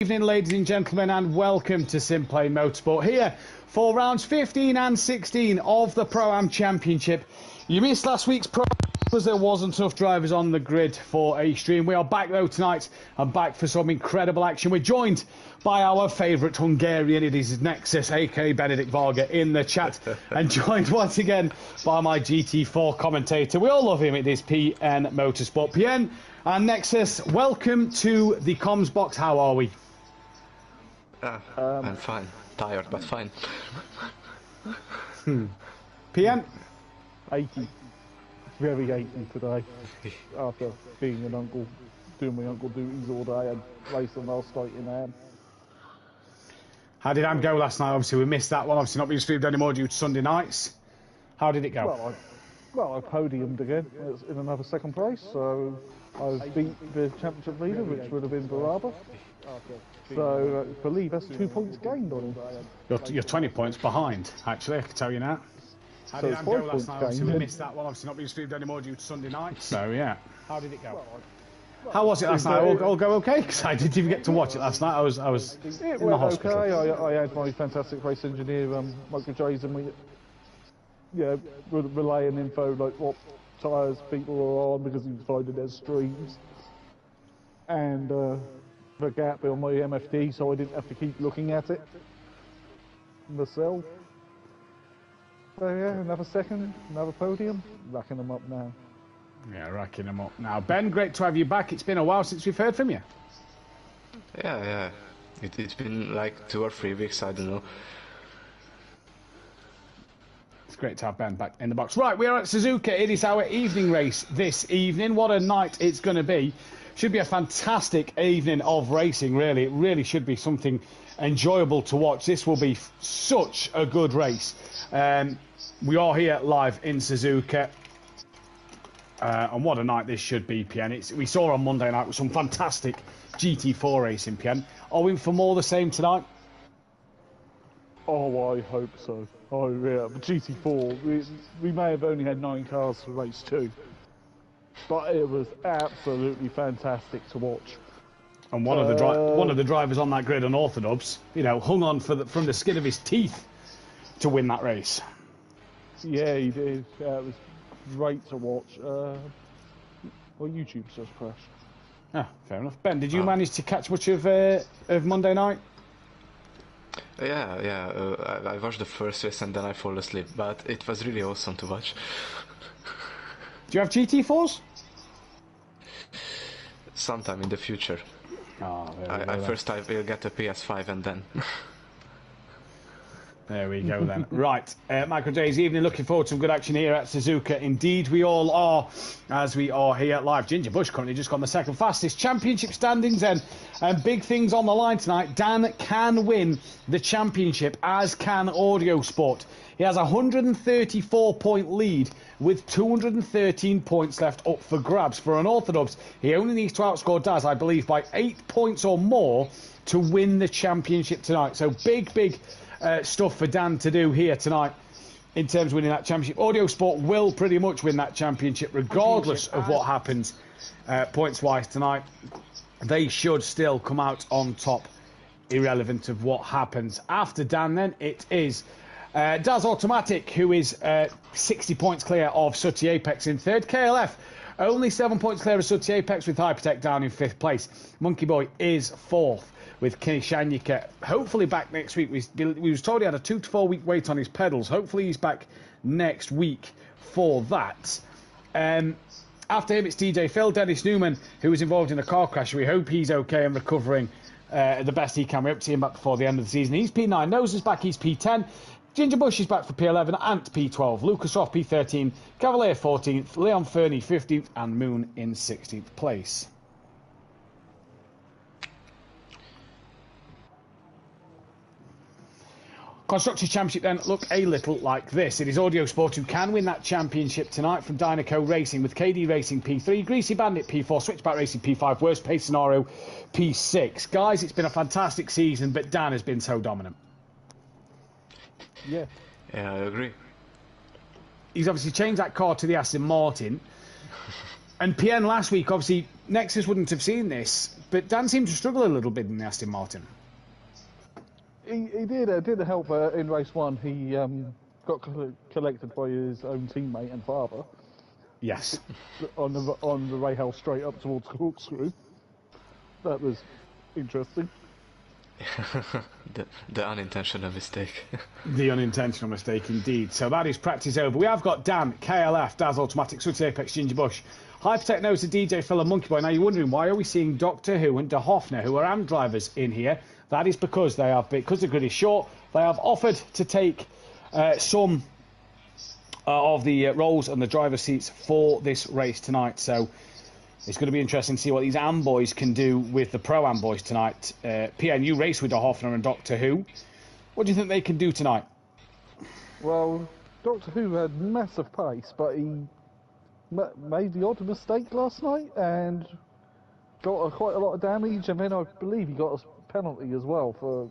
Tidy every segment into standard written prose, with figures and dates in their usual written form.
Evening, ladies and gentlemen, and welcome to SimPlay Motorsport here for rounds 15 and 16 of the Pro-Am Championship. You missed last week's Pro because there wasn't enough drivers on the grid for a stream. We are back though tonight and back for some incredible action. We're joined by our favourite Hungarian. It is Nexus, aka Benedict Varga, in the chat, and joined once again by my GT4 commentator. We all love him. It is PNMotorsport. PN and Nexus, welcome to the comms box. How are we? I'm fine. Tired, but fine. PM? 80. Very 80 today. After being an uncle, doing my uncle duties all day and racing last night in hand. How did Am go last night? Obviously, we missed that one. Obviously, not being streamed anymore due to Sunday nights. How did it go? Well, I podiumed again in another second place, so I beat the championship leader, which would have been Baraba. So I believe that's 2 points gained on him. You're 20 points behind, actually, I can tell you now. How did Am go last night? Obviously, we missed that one. Obviously, not being streamed anymore due to Sunday nights. So, yeah. How did it go? How was it last night? All go okay? Because I didn't even get to watch it last night. I was in the hospital. Okay. I had my fantastic race engineer, Michael Jays, and we, relaying info like what tyres people are on because he was finding their streams, and the gap on my MFD, so I didn't have to keep looking at it myself. So yeah, another second, another podium, racking them up now. Yeah, racking them up now. Ben, great to have you back. It's been a while since we've heard from you. Yeah. It's been like 2 or 3 weeks, I don't know. It's great to have Ben back in the box. Right, we are at Suzuka. It is our evening race this evening. What a night it's going to be. Should be a fantastic evening of racing, really. It really should be something enjoyable to watch. This will be such a good race. We are here live in Suzuka. And what a night this should be, PN. We saw on Monday night with some fantastic GT4 racing, PN. Are we in for more of the same tonight? Oh, I hope so. Oh, yeah. GT4, we may have only had 9 cars for race 2, but it was absolutely fantastic to watch. And one of the drivers on that grid on Orthodubs, hung on from the skin of his teeth to win that race. Yeah, he did. It was great to watch. Well, YouTube's just crashed. Ah, fair enough. Ben, did you manage to catch much of Monday night? Yeah. I watched the first race and then I fall asleep, but it was really awesome to watch. Do you have GT4s? Sometime in the future. First I will get a PS5 and then. There we go then. Right, Michael J's evening. Looking forward to some good action here at Suzuka. Indeed, we all are, as we are here live. Ginger Bush currently just got the second fastest championship standings, and big things on the line tonight. Dan can win the championship, as can Audio Sport. He has a 134-point lead with 213 points left up for grabs. For an Orthodox, he only needs to outscore Daz, I believe, by 8 points or more to win the championship tonight. So big stuff for Dan to do here tonight in terms of winning that championship. Audio Sport will pretty much win that championship regardless of what happens points-wise tonight. They should still come out on top, irrelevant of what happens. After Dan, then, it is Daz Automatic, who is 60 points clear of Sooty Apex in third. KLF, only 7 points clear of Sooty Apex with Hypertech down in fifth place. Monkey Boy is fourth, with Kinshanyika hopefully back next week. We was told he had a 2 to 4 week wait on his pedals. Hopefully he's back next week for that. After him, it's DJ Phil, Dennis Newman, who was involved in a car crash. We hope he's okay and recovering the best he can. We hope to see him back before the end of the season. He's P9. Nose is back. He's P10. Ginger Bush is back for P11. Ant P12. Lucas Roth P13. Cavalier 14th. Leon Fernie 15th. And Moon in 16th place. Constructors Championship then look a little like this. It is Audio Sport who can win that championship tonight from Dynaco Racing, with KD Racing P3, Greasy Bandit P4, Switchback Racing P5, Worst Pace Scenario P6. Guys, it's been a fantastic season, but Dan has been so dominant. Yeah, I agree. He's obviously changed that car to the Aston Martin. And PN last week, obviously, Nexus wouldn't have seen this, but Dan seemed to struggle a little bit in the Aston Martin. He did help in race 1. He got collected by his own teammate and father. Yes. on the rail straight up towards Corkscrew. That was interesting. the unintentional mistake. The unintentional mistake, indeed. So that is practice over. We have got Dan, KLF, Daz Automatic, Sooty Apex, Ginger Bush, Hypertech Nose, DJ Phil and Monkey Boy. Now you're wondering, why are we seeing Doctor Who and De Hoffner, who are AM drivers, in here? That is because because the grid is short, they have offered to take some of the roles and the driver's seats for this race tonight. So it's going to be interesting to see what these AM boys can do with the Pro-Am boys tonight. PNU race with De Hoffner and Doctor Who. What do you think they can do tonight? Well, Doctor Who had massive pace, but he made the odd mistake last night and got quite a lot of damage, and then I believe he got a penalty as well for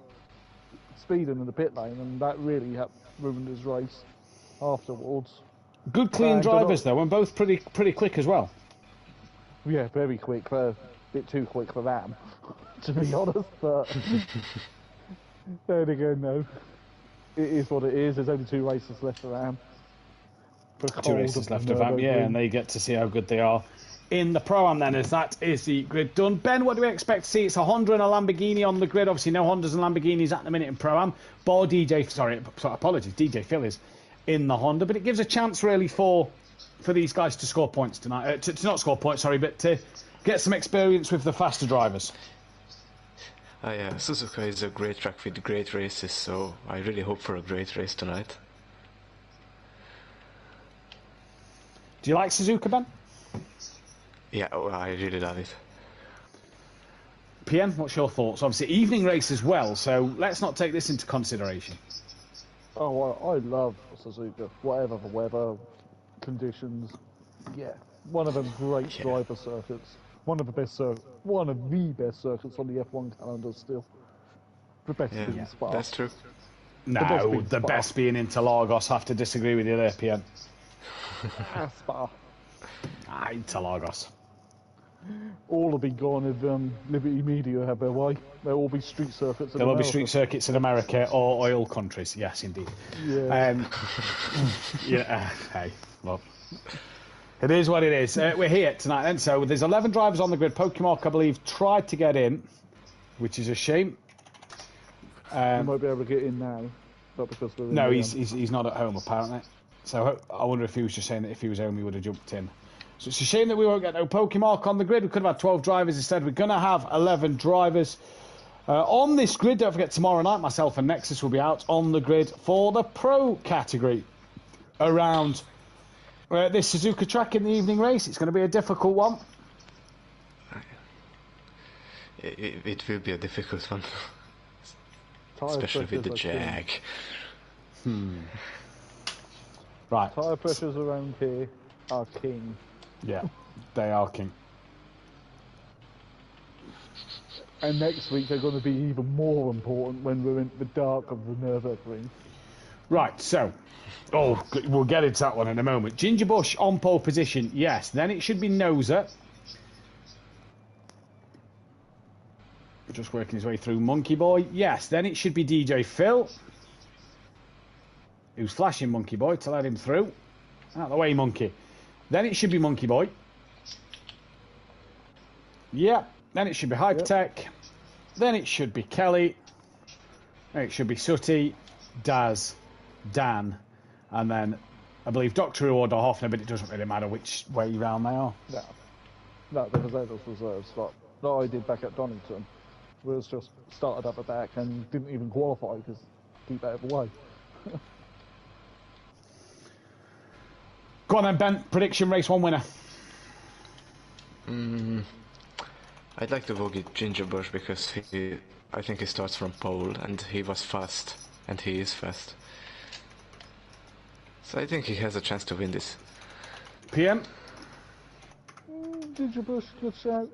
speeding in the pit lane, and that really ruined his race afterwards. Good clean drivers though, and both pretty quick as well. Yeah, very quick. A bit too quick for them, to be honest. But then again, no, it is what it is. There's only 2 races left for them. 2 races left of them, yeah, and they get to see how good they are in the Pro-Am then, as that is the grid done. Ben, what do we expect to see? It's a Honda and a Lamborghini on the grid. Obviously, no Hondas and Lamborghinis at the minute in Pro-Am. Apologies, DJ Phil is in the Honda, but it gives a chance really for these guys to score points tonight. To not score points, sorry, but to get some experience with the faster drivers. Yeah, Suzuka is a great track with great races, so I really hope for a great race tonight. Do you like Suzuka, Ben? Yeah, I really love it. PM, what's your thoughts? Obviously, evening race as well, so let's not take this into consideration. Oh, well, I love Suzuka. Whatever the weather, conditions, yeah, one of them great driver circuits. One of the best circuits on the F1 calendar still. The best being Spa. That's true. No, the best being Interlagos. Have to disagree with you there, PM. Spa. Interlagos. All will be gone if Liberty Media have their way. There'll all be street circuits. There will be street circuits in America or oil countries. Yes, indeed. Yeah. Hey, well, it is what it is. We're here tonight then. So there's 11 drivers on the grid. Pokemon, I believe, tried to get in, which is a shame. He might be able to get in now, but because we're no, he's not at home apparently. So I wonder if he was just saying that if he was home, he would have jumped in. So it's a shame that we won't get no Pokemon on the grid. We could have had 12 drivers instead. We're going to have 11 drivers on this grid. Don't forget, tomorrow night, myself and Nexus will be out on the grid for the Pro category around this Suzuka track in the evening race. It's going to be a difficult one. It will be a difficult one. Especially with the Jag. Right. Tyre pressures around here are king. Yeah, they are king. And next week they're going to be even more important when we're in the dark of the Nürburgring. Right, so, we'll get into that one in a moment. Ginger Bush on pole position, yes. Then it should be Noser. Just working his way through Monkey Boy. Yes, then it should be DJ Phil. Who's flashing Monkey Boy to let him through. Out of the way, Monkey. Then it should be Monkey Boy. Yeah. Then it should be Hypertech. Yep. Then it should be Kelly. Then it should be Sooty, Daz, Dan, and then I believe Dr. Who or Hoffner, but it doesn't really matter which way round they are. No, because that was reserve spot. No, I did back at Donington. We was just started up the back and didn't even qualify because keep out of the way. Go on then, Ben. Prediction race 1 winner. I'd like to go with Ginger Bush because I think he starts from pole and he was fast and he is fast. So I think he has a chance to win this. PM? Ginger Bush, good shout.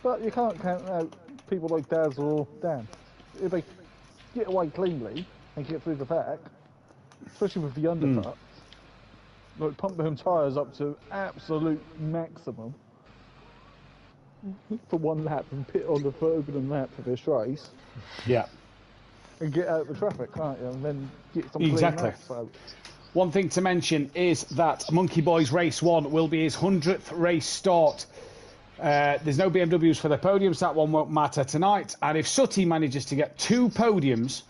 But you can't count out people like Daz or Dan. If they get away cleanly and get through the pack, especially with the undercut, like pump them tyres up to absolute maximum for 1 lap and pit on the opening lap for this race. Yeah. And get out of the traffic, can't you? And then get some clean laps out. One thing to mention is that Monkey Boy's race 1 will be his 100th race start. There's no BMWs for the podiums. That one won't matter tonight. And if Sooty manages to get 2 podiums,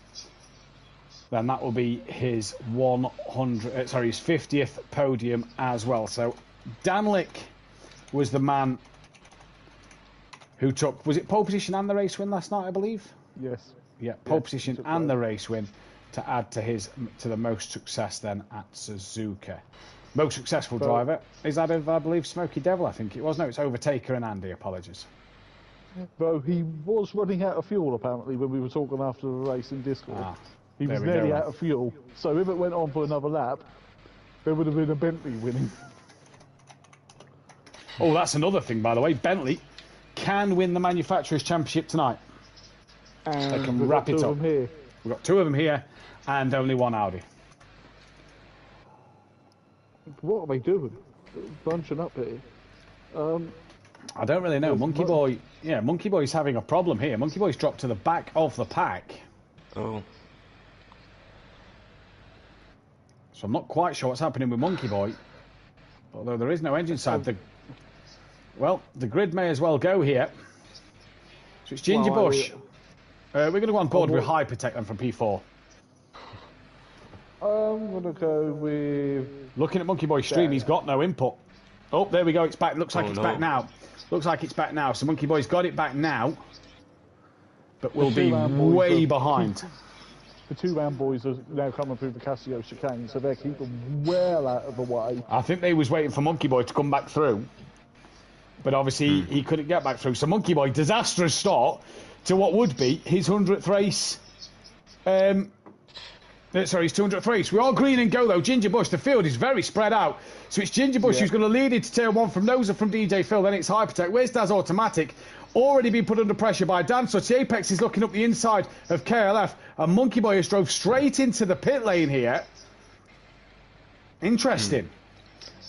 then that will be his 50th podium as well. So Danlick was the man who took, was it pole position and the race win last night, I believe? Yes. Yeah, pole position and the race win to add to the most success then at Suzuka. Most successful driver is that of, I believe, Smokey Devil, I think it was. No, it's Overtaker and Andy, apologies. Though he was running out of fuel, apparently, when we were talking after the race in Discord. He was nearly out of fuel, so if it went on for another lap, there would have been a Bentley winning. Oh, that's another thing, by the way. Bentley can win the Manufacturers' Championship tonight. And they can wrap it up. We've got 2 of them here, and only 1 Audi. What are they doing? Bunching up here. I don't really know. Monkey Boy, yeah, Monkey Boy's having a problem here. Monkey Boy's dropped to the back of the pack. Oh. So I'm not quite sure what's happening with Monkey Boy. Although there is no engine side. Well, the grid may as well go here. So it's Ginger Bush. We're going to go on board with Hypertech then from P4. I'm going to go with... Looking at Monkey Boy's stream, he's got no input. Oh, there we go. It's back. Looks like it's back now. Looks like it's back now. So Monkey Boy's got it back now. But we'll be way behind. The 2 round boys are now coming through the Casio chicane, so they're keeping well out of the way. I think they was waiting for Monkey Boy to come back through. But obviously he couldn't get back through. So Monkey Boy, disastrous start to what would be his 100th race. Sorry, his 200th race. We are green and go though. Ginger Bush, the field is very spread out. So it's Ginger Bush who's going to lead into turn 1 from Noza from DJ Phil. Then it's Hypertech. Where's Daz Automatic? Already been put under pressure by Dan. So Apex is looking up the inside of KLF. And Monkey Boy has drove straight into the pit lane here. Interesting.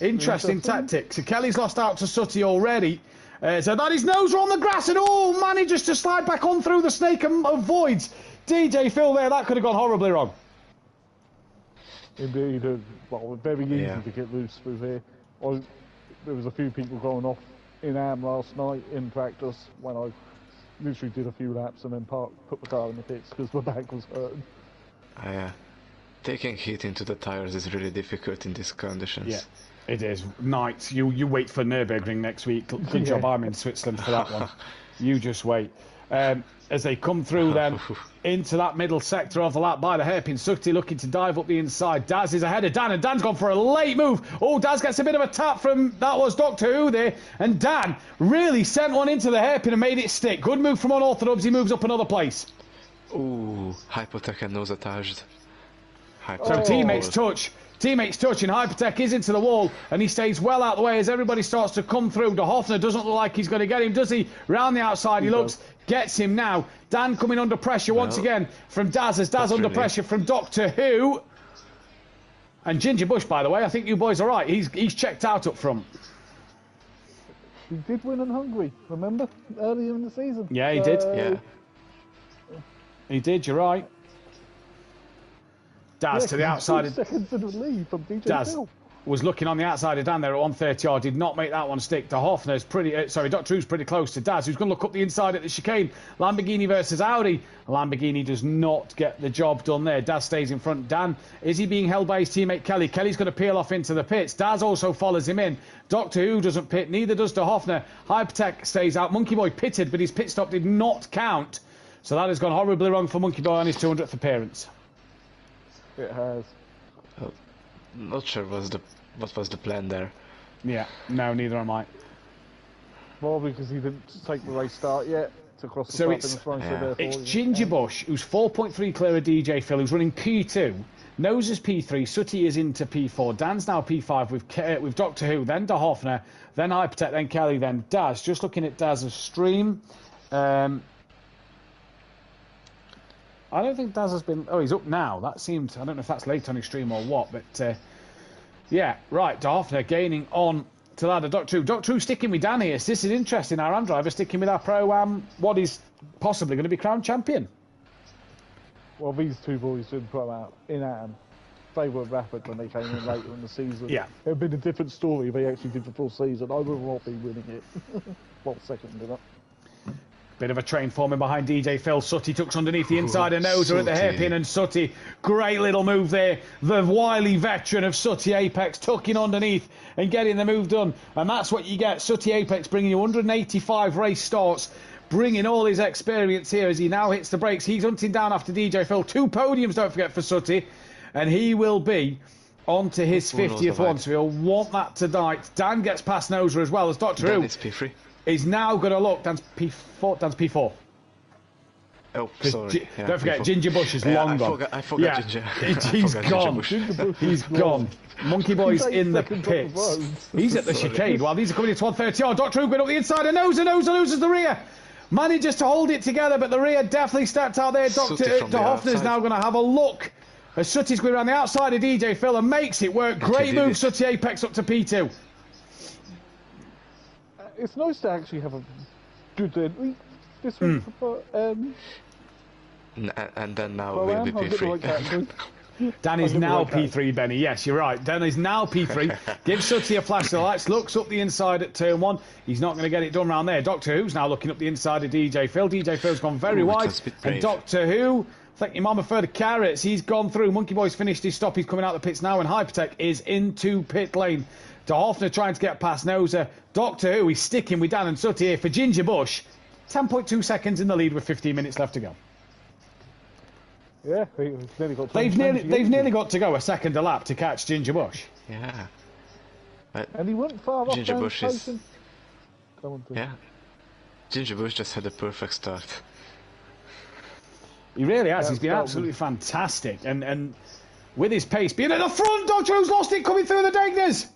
Interesting tactics. So Kelly's lost out to Sutty already. So that his nose on the grass and manages to slide back on through the snake and avoids DJ Phil there. That could have gone horribly wrong. Indeed, well, very easy to get loose through here. There was a few people going off in AM last night in practice when I literally did a few laps and then put the car in the pits because my back was hurting. Taking heat into the tires is really difficult in these conditions. Yeah, it is. Night. You wait for Nürburgring next week. Good job I'm in Switzerland for that one. You just wait. As they come through then into that middle sector of the lap by the hairpin. Sutty looking to dive up the inside. Daz is ahead of Dan, and Dan's gone for a late move. Oh, Daz gets a bit of a tap from, that was Doctor Who there, and Dan really sent one into the hairpin and made it stick. Good move from Unorthodox, he moves up another place. Ooh, Hypotech and nose attached. So teammates touch, and Hypertech is into the wall, and he stays well out of the way as everybody starts to come through. De Hoffner doesn't look like he's going to get him, does he? Round the outside, he looks, gets him now. Dan coming under pressure once again from Daz, as Daz under pressure from Doctor Who. And Ginger Bush, by the way, I think you boys are right. He's checked out up front. He did win in Hungary, remember? Earlier in the season. Yeah, he did. Yeah. He did, you're right. Daz to the outside. Seconds in the lead from DJ Daz Phil. Was looking on the outside of Dan there at 130 did not make that one stick. De Hoffner's Dr. Who's pretty close to Daz, who's going to look up the inside at the chicane. Lamborghini versus Audi. Lamborghini does not get the job done there. Daz stays in front. Dan, is he being held by his teammate Kelly? Kelly's going to peel off into the pits. Daz also follows him in. Doctor Who doesn't pit, neither does De Hoffner. Hypertech stays out. Monkey Boy pitted, but his pit stop did not count. So that has gone horribly wrong for Monkey Boy on his 200th appearance. It has. Not sure what was the plan there. Yeah, no, neither am I. Well, because he didn't take the race start yet. To cross the it's Ginger Bush, who's 4.3 clear of DJ Phil, who's running P2. Nose is P3, Sutty is into P4. Dan's now P5 with Doctor Who, then De Hoffner, then Hypertech, then Kelly, then Daz. Just looking at Daz's stream. I don't think Daz has been... Oh, he's up now. That seemed... I don't know if that's late on his stream or what, but... yeah, right. De Hoffner gaining on to that of Doctor Who. Doctor Who sticking with Dan here. So this is interesting. Our AM driver sticking with our Pro-Am, what is possibly going to be crowned champion. Well, these two boys in Pro-Am, in AM, they were rapid when they came in later in the season. Yeah. It would have been a different story if they actually did the full season. I would not be winning it. Well, second, did I? Bit of a train forming behind DJ Phil. Sutty tucks underneath the inside of Noser at the hairpin, and Sutty, great little move there. The wily veteran of Sutty Apex tucking underneath and getting the move done. And that's what you get. Sutty Apex bringing you 185 race starts, bringing all his experience here as he now hits the brakes. He's hunting down after DJ Phil. 2 podiums, don't forget, for Sutty. And he will be on to his 50th one, so he'll want that tonight. Dan gets past Noser as well as Doctor Who. It's P3. He's now going to look. Dan's P4. Oh, sorry. Yeah, don't forget, Ginger Bush is long gone. I forgot Ginger. He's gone. He's gone. Monkey Boy's in the pits. He's at the chicane while these are coming into 130 yard. Dr. Who going up the inside and loses the rear. Manages to hold it together, but the rear definitely stepped out there. Dr. Hoffner's now going to have a look as Sutty's going around the outside of DJ Phil and makes it work. Great move, Sutty Apex up to P2. It's nice to actually have a good entry this week. And then now we'll be P3. Dan is now P3, Benny. Yes, you're right. Dan is now P3. Gives Sutty a flash of the lights. Looks up the inside at turn 1. He's not going to get it done round there. Doctor Who's now looking up the inside of DJ Phil. DJ Phil's gone very wide. And Doctor Who, thank your mama for the carrots. He's gone through. Monkey Boy's finished his stop. He's coming out the pits now. And Hypertech is into pit lane. De Hoffner trying to get past Noser. Doctor Who, he's sticking with Dan and Sutty here for Ginger Bush. 10.2 seconds in the lead with 15 minutes left to go. Yeah, they've nearly got to go a second a lap to catch Ginger Bush. Yeah. And he went far off. Ginger Bush is... Yeah. Ginger Bush just had a perfect start. He really has. He's been absolutely fantastic. And with his pace being at the front, Doctor Who's lost it coming through the Dagners.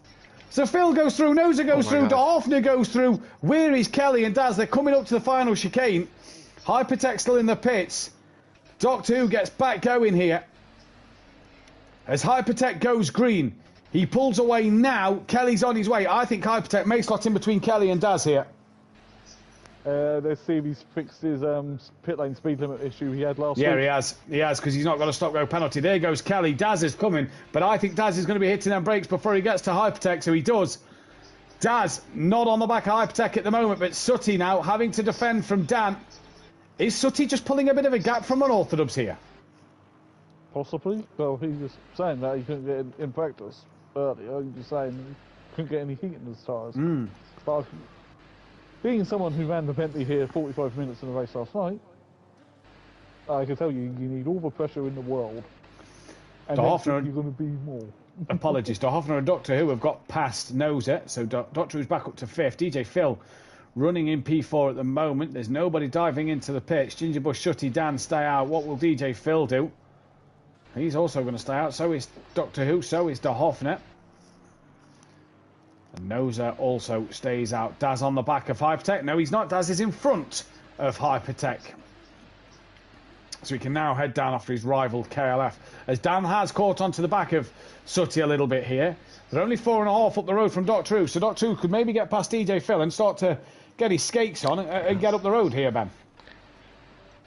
So Phil goes through, Noser goes through, De Hoffner goes through. Where is Kelly and Daz? They're coming up to the final chicane. Hypertech still in the pits. Doctor Who gets back going here. As Hypertech goes green, he pulls away now. Kelly's on his way. I think Hypertech may slot in between Kelly and Daz here. Let's see if he's fixed his pit lane speed limit issue he had last week. Yeah, he has. He has, because he's not got a stop-go penalty. There goes Kelly. Daz is coming, but I think Daz is going to be hitting them brakes before he gets to Hypertech, so he does. Daz not on the back of Hypertech at the moment, but Sutty now having to defend from Dan. Is Sutty just pulling a bit of a gap from Unorthodox here? Possibly. Well, he was saying that he couldn't get in practice earlier. He was saying he couldn't get any heat in his tyres. But being someone who ran the Bentley here 45 minutes in the race last night, I can tell you, you need all the pressure in the world. And you're going to be more. Apologies. De Hoffner and Doctor Who have got past Noser, so Doctor Who's back up to 5th. DJ Phil running in P4 at the moment. There's nobody diving into the pitch. Ginger Bush, Sutty, Dan stay out. What will DJ Phil do? He's also going to stay out. So is Doctor Who. So is De Hoffner. And Noser also stays out. Daz on the back of Hypertech. No, he's not. Daz is in front of Hypertech. So he can now head down after his rival KLF. As Dan has caught onto the back of Sutty a little bit here. They're only 4.5 up the road from Doctor Who. So Doctor Who could maybe get past DJ Phil and start to get his skates on and get up the road here, Ben.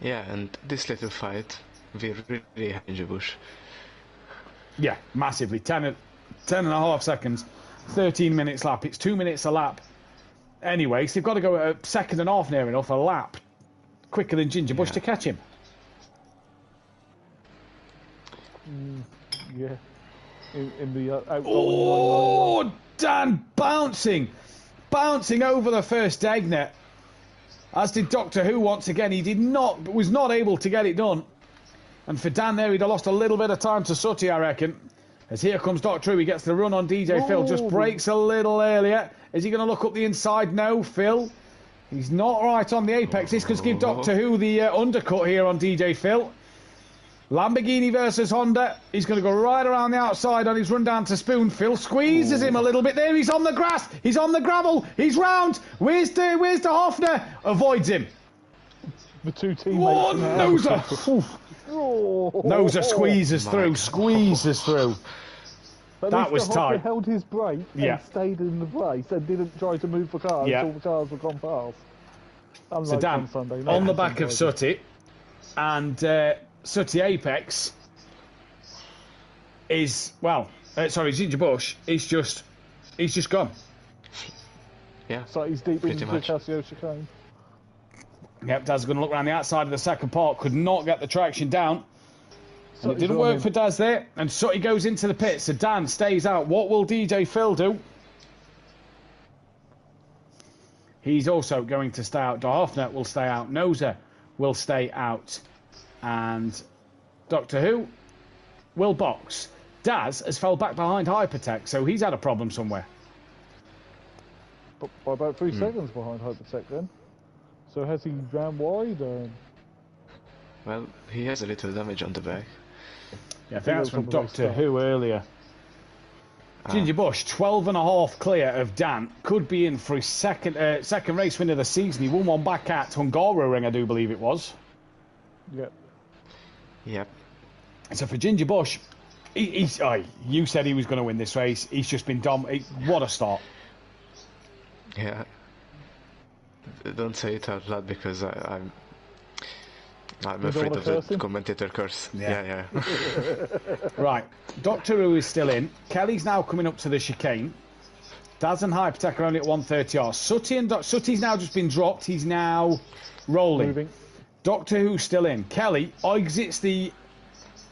Yeah, and this little fight, we really have Ginger Bush. Yeah, massively. 10.5 seconds, 13 minutes lap. It's 2 minutes a lap. Anyway, so they've got to go a second and a half near enough, a lap quicker than Ginger Bush to catch him. Yeah. In the oh, Dan bouncing over the first egg net, as did Doctor Who once again. He was not able to get it done, and for Dan there, he'd have lost a little bit of time to Sutty, I reckon. As here comes Doctor Who, he gets the run on DJ Phil, just breaks a little earlier. Is he going to look up the inside? No, Phil. He's not right on the apex. This could give Doctor Who the undercut here on DJ Phil. Lamborghini versus Honda. He's going to go right around the outside on his run down to Spoon. Phil squeezes him a little bit there. He's on the grass. He's on the gravel. He's round. Where's De Hoffner? Avoids him. The two teammates. Oh, Noser. Noser squeezes through. But that was tight. Held his brake and stayed in the place and didn't try to move the car until the cars were gone past. So Dan, on the back of Sutty, and Sutty Apex is, Ginger Bush is just, he's just gone. Yeah. So he's deep into the Casio chicane. Yep, Daz is going to look around the outside of the second part, could not get the traction down. And it didn't work for Daz there, and Sutty goes into the pit, so Dan stays out. What will DJ Phil do? He's also going to stay out. De Hoffner will stay out. Noser will stay out. And Doctor Who will box. Daz has fell back behind Hypertech, so he's had a problem somewhere. But by about 3 seconds behind Hypertech then. So has he ran wide? Well, he has a little damage on the back. Yeah, I think that's from Doctor Who earlier. Ginger Bush, 12.5 clear of Dan. Could be in for his second race win of the season. He won one back at Hungaroring, I do believe it was. Yep. Yep. So for Ginger Bush, you said he was going to win this race. He's just been what a start. Yeah. Don't say it out loud because I'm afraid of the commentator curse. Yeah. Right. Doctor Who is still in. Kelly's now coming up to the chicane. Daz and Hypertech are only at 130R. Sutty's now just been dropped. He's now rolling. Moving. Doctor Who's still in. Kelly exits the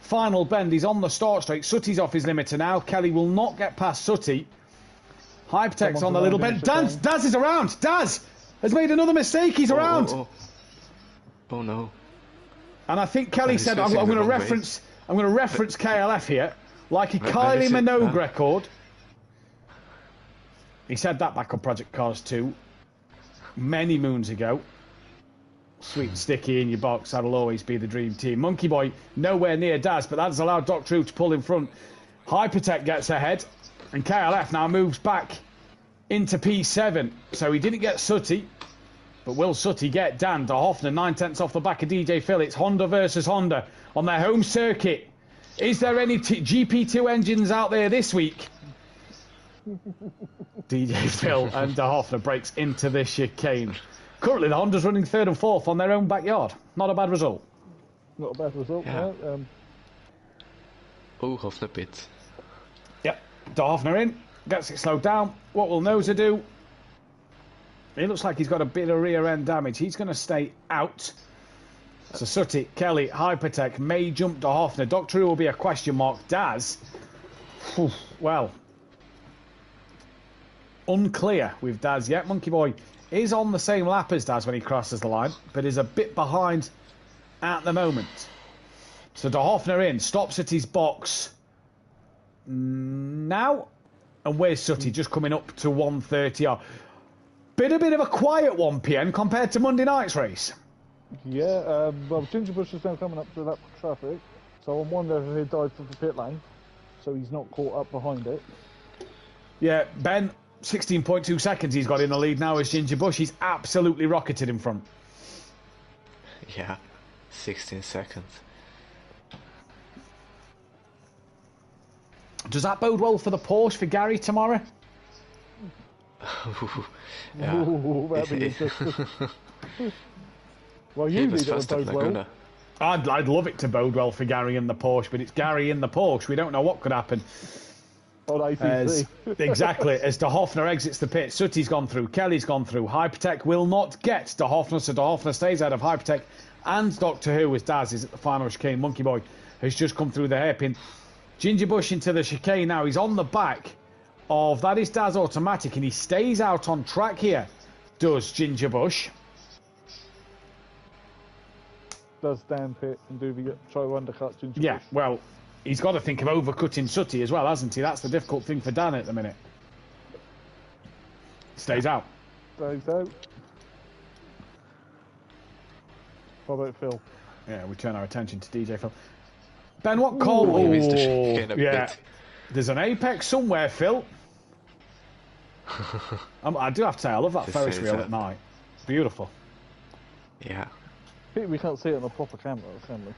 final bend. He's on the start straight. Sutty's off his limiter now. Kelly will not get past Sutty. Hypertech's on the little bend. Daz is around. Daz has made another mistake. He's around. Oh no. And I think Kelly said, I'm going to reference KLF here, like a Kylie Minogue record. He said that back on Project Cars 2 many moons ago. Sweet sticky in your box, that'll always be the dream team. Monkey Boy nowhere near Daz, but that's allowed Doctor Who to pull in front. Hypertech gets ahead, and KLF now moves back into P7. So he didn't get Sutty, but will Sutty get Dan de Hoffner 9/10 off the back of DJ Phil? It's Honda versus Honda on their home circuit. Is there any GP2 engines out there this week? DJ Phil and de Hoffner breaks into the chicane. Currently, the Honda's running 3rd and 4th on their own backyard. Not a bad result. Not a bad result, yeah. No. Oh, Hoffner pits. Yep, de Hoffner in. Gets it slowed down. What will Noza do? It looks like he's got a bit of rear end damage. He's going to stay out. So Sutty, Kelly, Hypertech may jump de Hoffner. Doctor Who will be a question mark. Daz, well, unclear with Daz yet. Monkey Boy is on the same lap as Daz when he crosses the line, but is a bit behind at the moment. So de Hoffner in, stops at his box now. And where's Sutty? Just coming up to 130R. Bit of a quiet 1 PM compared to Monday night's race. Yeah, well, Ginger Bush is now coming up to that traffic, so I'm wondering if he died from the pit lane, so he's not caught up behind it. Yeah, Ben, 16.2 seconds he's got in the lead now as Ginger Bush. He's absolutely rocketed in front. Yeah, 16 seconds. Does that bode well for the Porsche for Gary tomorrow? Yeah. Ooh, that'd be interesting. Well, usually that would bode well. I'd love it to bode well for Gary in the Porsche, but it's Gary in the Porsche. We don't know what could happen. On ACC. Exactly. As de Hoffner exits the pit, Sutty's gone through, Kelly's gone through. Hypertech will not get de Hoffner, so de Hoffner stays out of Hypertech and Doctor Who as Daz is at the final chicane. Monkey Boy has just come through the hairpin. Ginger Bush into the chicane now. He's on the back of, that is Daz Automatic, and he stays out on track here, does Ginger Bush. Does Dan pit and try to undercut Ginger Yeah, Bush? well, he's got to think of overcutting Sutty as well, hasn't he? That's the difficult thing for Dan at the minute. Stays out. Stays out. What about Phil? Yeah, we turn our attention to DJ Phil. Ben, what call? He missed the chicane a bit. There's an apex somewhere, Phil. I do have to say, I love that Ferris wheel at night. Beautiful. Yeah. We can't see it on a proper camera, can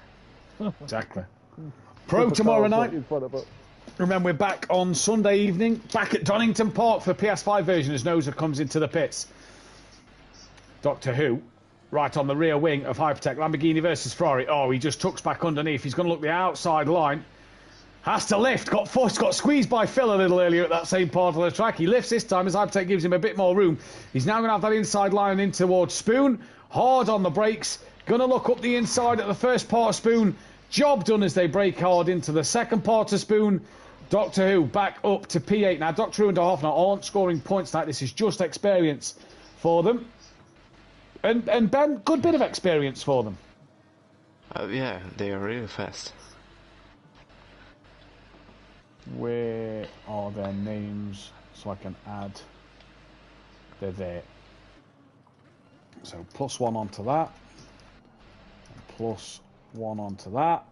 we? Exactly. Pro tomorrow night. Remember, we're back on Sunday evening, back at Donington Park for PS5 version as Noza comes into the pits. Doctor Who, right on the rear wing of Hypertech. Lamborghini versus Ferrari. Oh, he just tucks back underneath. He's going to look the outside line. Has to lift. Got squeezed by Phil a little earlier at that same part of the track. He lifts this time as Hypertech gives him a bit more room. He's now going to have that inside line in towards Spoon. Hard on the brakes. Going to look up the inside at the first part of Spoon. Job done as they brake hard into the second part of Spoon. Doctor Who back up to P8. Now, Doctor Who and de Hoffner aren't scoring points like this. Is just experience for them. And Ben, good bit of experience for them. Yeah, they are really fast. Where are their names so I can add? They're there. So +1 onto that. And 1 onto that.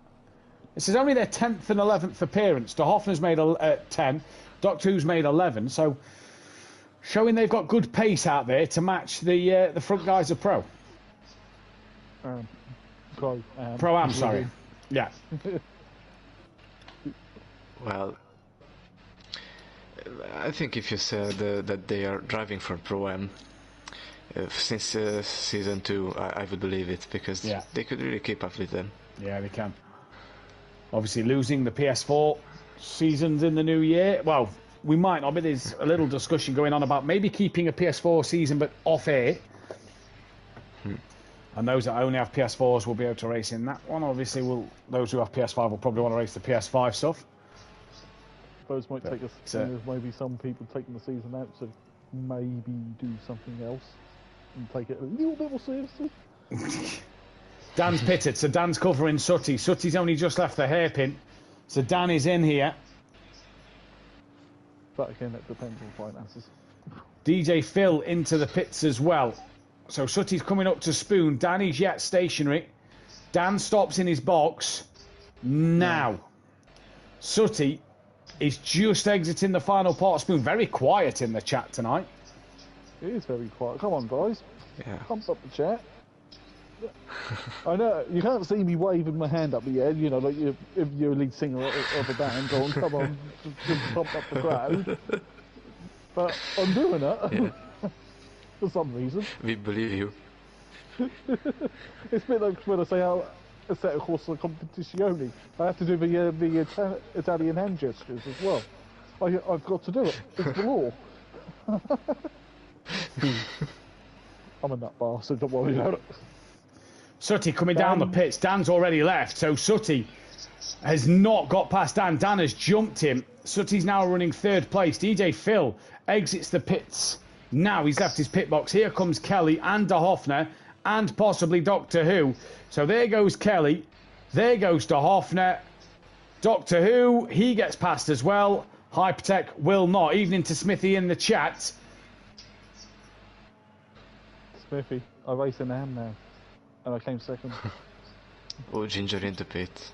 This is only their 10th and 11th appearance. De Hoffner's made 10. Doctor Who's made 11. So showing they've got good pace out there to match the front guys of Pro. Pro-Am, sorry. Yeah. Well, I think if you said that they are driving for Pro-Am since season 2, I would believe it, because they could really keep up with them. Yeah, they can. Obviously, losing the PS4 seasons in the new year. Well, we might not, but there's a little discussion going on about maybe keeping a PS4 season, but off air. And those that only have PS4s will be able to race in that one. Obviously, those who have PS5 will probably want to race the PS5 stuff. Those might take us. There's maybe some people taking the season out to maybe do something else and take it a little bit more seriously. Dan's pitted, so Dan's covering Sutty. Sutty's only just left the hairpin, so Dan is in here. But again, it depends on finances. DJ Phil into the pits as well. So Sutty's coming up to spoon. Dan is yet stationary. Dan stops in his box now. Sutty is just exiting the final part of spoon. Very quiet in the chat tonight. It is very quiet. Come on, guys. Yeah. Pump up the chat. I know you can't see me waving my hand up the air, you know, like if you're a lead singer of a band, going, come on, just pump up the crowd. But I'm doing it for some reason. We believe you. It's a bit like when I say Assetto Corsa Competizione. I have to do the Italian hand gestures as well. I've got to do it. It's the law. I'm a nut bar, so don't worry about it. Sutty coming down the pits. Dan's already left, so Sutty has not got past Dan. Dan has jumped him. Sutty's now running 3rd place. DJ Phil exits the pits. Now he's left his pit box. Here comes Kelly and De Hoffner and possibly Doctor Who. So there goes Kelly. There goes De Hoffner. Doctor Who, he gets past as well. Hypertech will not. Evening to Smithy in the chat. Smithy, I race in Am now. And I came 2nd. Oh, Ginger into pit.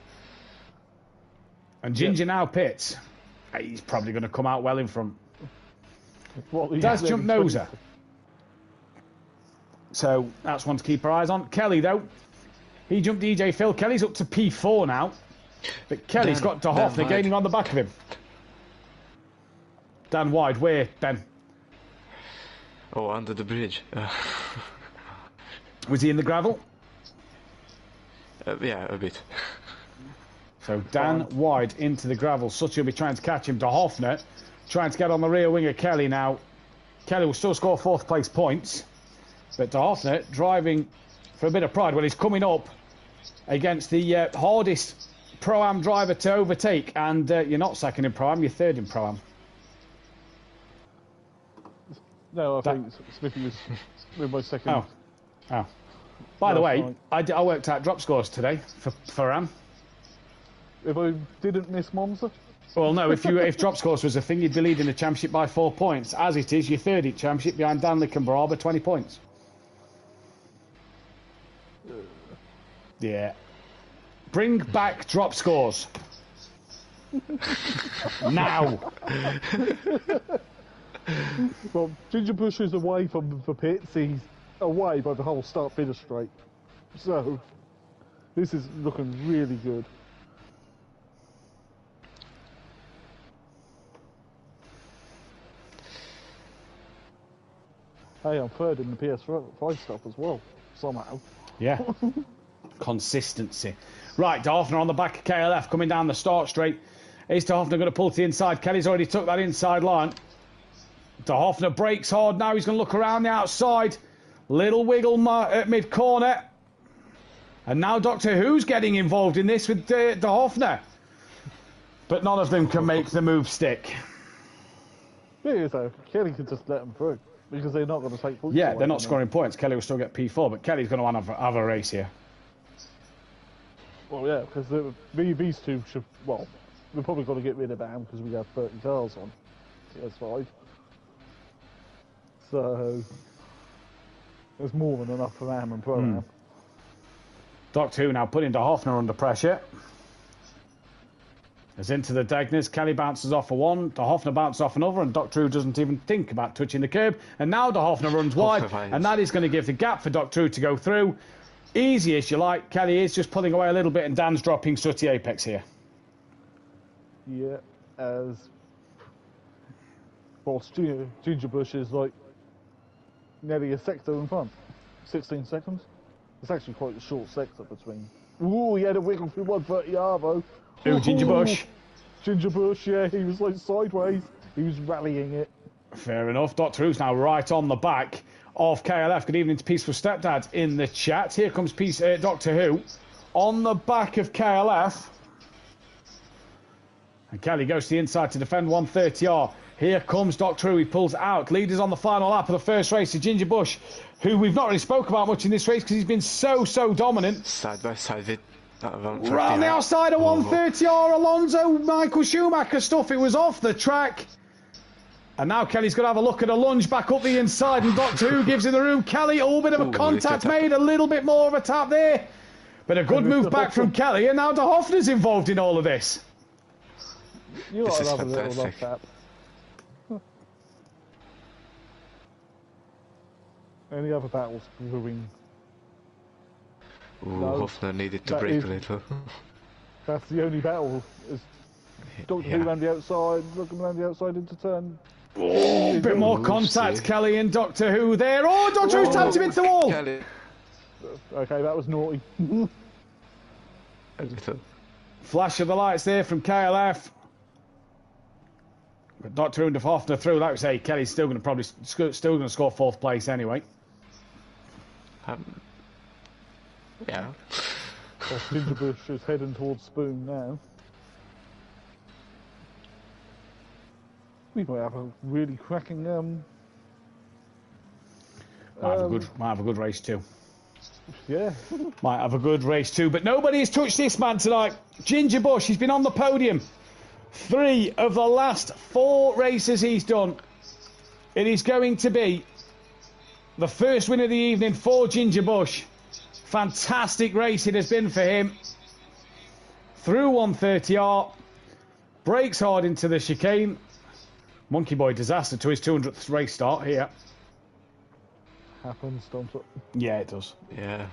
And Ginger now pits. He's probably going to come out well in front. Does jump noser. So that's one to keep our eyes on. Kelly, though, he jumped DJ Phil. Kelly's up to P4 now. But Kelly's got De Hoffner gaining on the back of him. Dan wide. Where, Ben? Oh, under the bridge. Was he in the gravel? Yeah, a bit. So Dan wide into the gravel. Sutty will be trying to catch him. De Hoffner trying to get on the rear wing of Kelly now. Kelly will still score 4th place points. But De Hoffner driving for a bit of pride. Well, he's coming up against the hardest Pro-Am driver to overtake. And you're not 2nd in Pro-Am, you're 3rd in Pro-Am. No, I think Smithy was with my 2nd. Oh. By the way, I worked out drop scores today for Am. If I didn't miss Monza? Well, no, if drop scores was a thing, you'd be leading the championship by 4 points. As it is, you're 3rd in championship behind Dan Lickenbarber, 20 points. Yeah. Bring back drop scores. Now. Well, Ginger pushes away from the pits. He's away by the whole start-finish straight. So, this is looking really good. Hey, I'm 3rd in the PS5 stuff as well, somehow. Yeah. Consistency. Right, De Hoffner on the back of KLF coming down the start straight. Is De Hoffner going to pull to the inside? Kelly's already took that inside line. De Hoffner brakes hard now. He's going to look around the outside. Little wiggle at mid-corner. And now Doctor Who's getting involved in this with De Hoffner. But none of them can make the move stick. Yeah, so Kelly could just let them through. Because they're not going to take points. Yeah, they're not scoring points. Kelly will still get P4, but Kelly's going to have a race here. Well, yeah, because these two should... Well, we've probably got to get rid of Am because we have 30 cars on PS5. So... There's more than enough for Am and Pro-Am. Doctor Who now putting De Hoffner under pressure. As into the Dagners, Kelly bounces off a one, De Hoffner bounces off another, and Doctor Who doesn't even think about touching the curb. And now De Hoffner runs wide, and that is going to give the gap for Doctor Who to go through. Easy as you like. Kelly is just pulling away a little bit, and Dan's dropping Sooty apex here. Yeah, as whilst Ginger Bush is like nearly a sector in front. 16 seconds. It's actually quite a short sector between. Ooh, he had a wiggle through 130R though. Ooh, Ginger Bush. Ginger Bush, yeah, he was like sideways. He was rallying it. Fair enough. Doctor Who's now right on the back of KLF. Good evening to Peaceful Stepdad in the chat. Here comes Doctor Who on the back of KLF. And Kelly goes to the inside to defend 130R. Here comes Doctor Who. He pulls out. Leaders on the final lap of the first race to Ginger Bush, who we've not really spoke about much in this race because he's been so dominant. Side by side with round the outside of 130R, Alonso, Michael Schumacher stuff. It was off the track. And now Kelly's going to have a look at a lunge back up the inside, and Doctor Who gives him the room. Kelly, a little bit of a contact made, a little bit more of a tap there. But a good move back from Kelly, and now De Hoffner's involved in all of this. You This is have a little fantastic. love tap. Any other battles brewing? Ooh, No, Hoffner needed to that break is- a little. That's the only battle. Is Doctor Who around the outside, looking around the outside into turn. Oh, a bit more contact, Kelly and Doctor Who there. Oh, Doctor Who's tapped him into the wall. Kelly. Okay, that was naughty. A little. Flash of the lights there from KLF. But Doctor Who and De Hoffner through. Like we say, Kelly's still going to probably still going to score fourth place anyway. Yeah. Well, Ginger Bush is heading towards Spoon now. We might have a really cracking Might have a good race too. yeah. Might have a good race too. But nobody has touched this man tonight. Ginger Bush, he's been on the podium 3 of the last 4 races he's done. It is going to be the first win of the evening for Ginger Bush. Fantastic race it has been for him. Through 130R. Brakes hard into the chicane. Monkey Boy disaster to his 200th race start here. Happens, don't it? Yeah, it does. Yeah.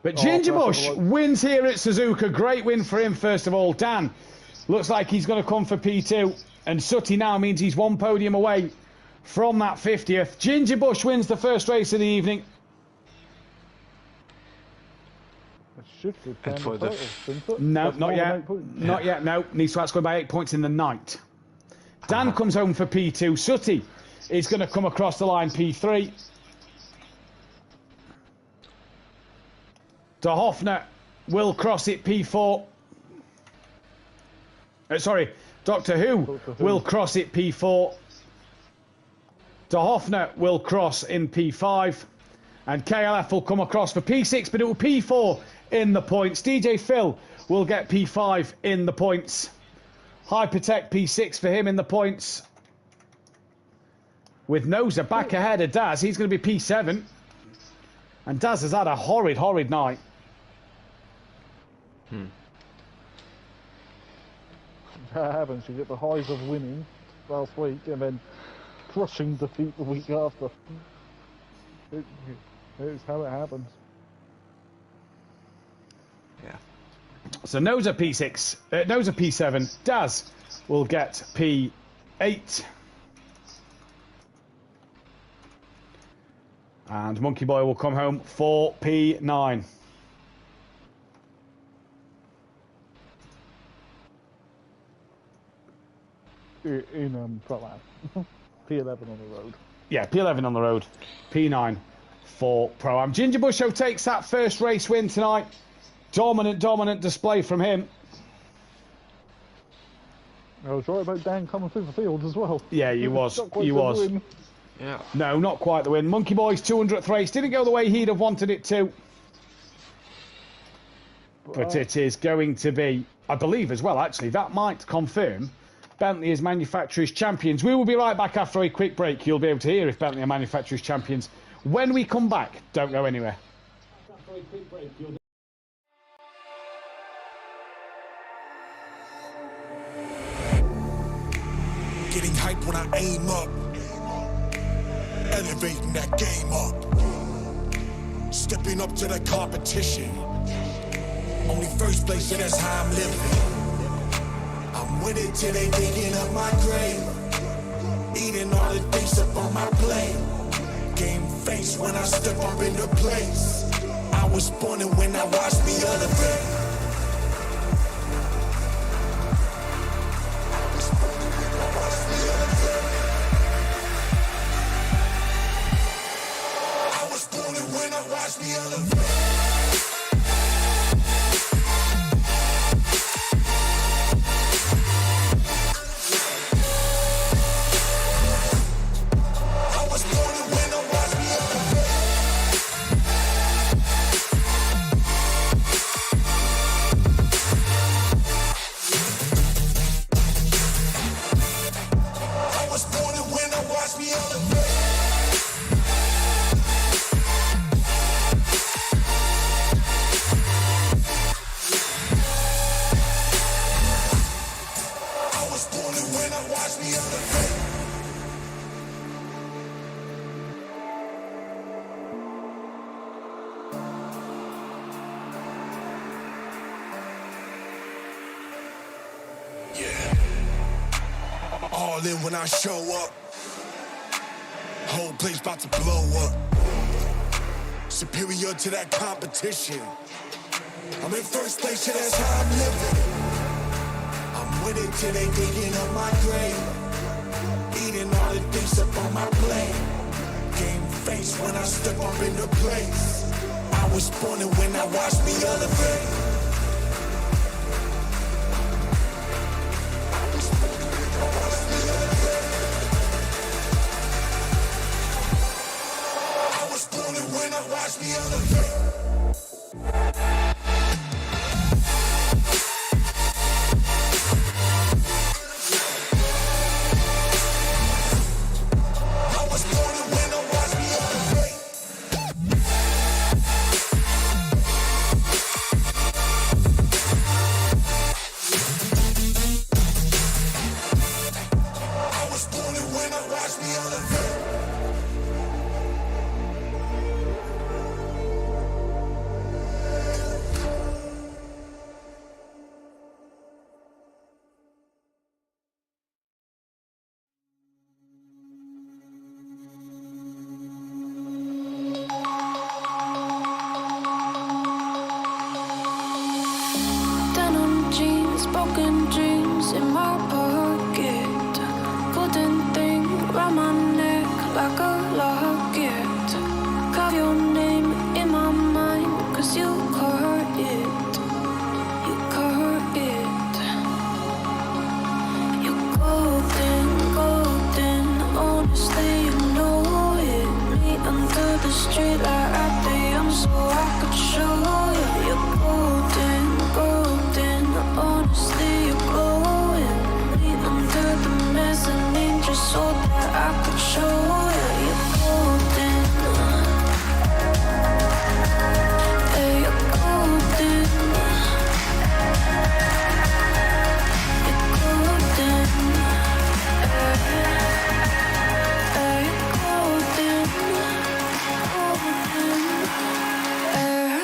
But Ginger Bush wins here at Suzuka. Great win for him, first of all. Dan looks like he's going to come for P2. And Sooty now means he's 1 podium away from that 50th. Ginger Bush wins the first race of the evening. It should be And for the No, That's not more yet. than 8 points. Not yet, no. Needs to outscore by 8 points in the night. Dan comes home for P2. Sooty is going to come across the line P3. De Hoffner will cross it P4. Sorry, Doctor Who will cross it P4. De Hoffner will cross in P5. And KLF will come across for P6, but it will P4 in the points. DJ Phil will get P5 in the points. Hypertech P6 for him in the points. With Noza back ahead of Daz, he's going to be P7. And Daz has had a horrid night. That happens. You get the highs of winning last week and then crushing defeat the week after. It's how it happens. Yeah. So Noza P6, Noza P7. Daz will get P8. And Monkey Boy will come home for P9. In Pro Am. P11 on the road. Yeah, P11 on the road. P9 for Pro Am. Ginger Bush takes that first race win tonight. Dominant display from him. I was right about Dan coming through the field as well. Yeah, he was. Not quite He the was. win. Yeah. No, not quite the win. Monkey Boy's 200th race didn't go the way he'd have wanted it to. But it is going to be, I believe as well, actually, that might confirm Bentley as manufacturers champions. We will be right back after a quick break. You'll be able to hear if Bentley are manufacturers champions when we come back. Don't go anywhere. After a quick break, getting hype when I aim up, elevating that game up, stepping up to the competition. Only first place, and that's how I'm living. I'm with it till they digging up my grave, eating all the things up on my plate. Game face when I step up into place. I was born and when I watched me elevate. Watch me elevate. All in when I show up, whole place about to blow up. Superior to that competition. I'm in first place, yeah, that's how I'm living. I'm with it till they digging up my grave, eating all the things up on my plate. Game face when I step up into place. I was born and when I watched me elevate. Watch me elevate. Broken dreams in my pocket, golden thing round my neck like a locket. Carve your name in my mind, cause you caught it, you caught it. You're golden, golden, honestly you know it. Me under the street light at the young so I could show you. You're golden, golden, honestly you're glowing. Me under the mezzanine just so that I could show you. You're golden, hey, you're golden, you're golden, hey, you're golden, golden, hey.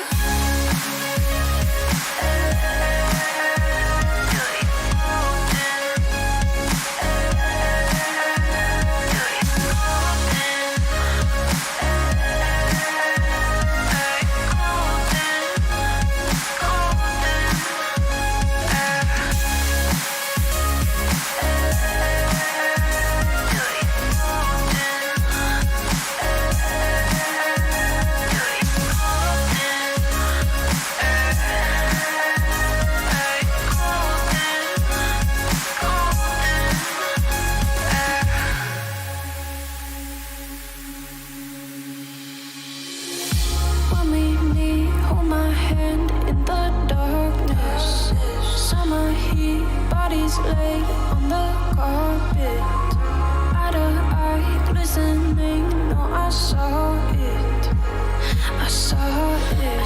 When we meet, hold my hand in the darkness. summer heat, bodies laid on the carpet. Eye to eye, glistening, no, I saw it. I saw it.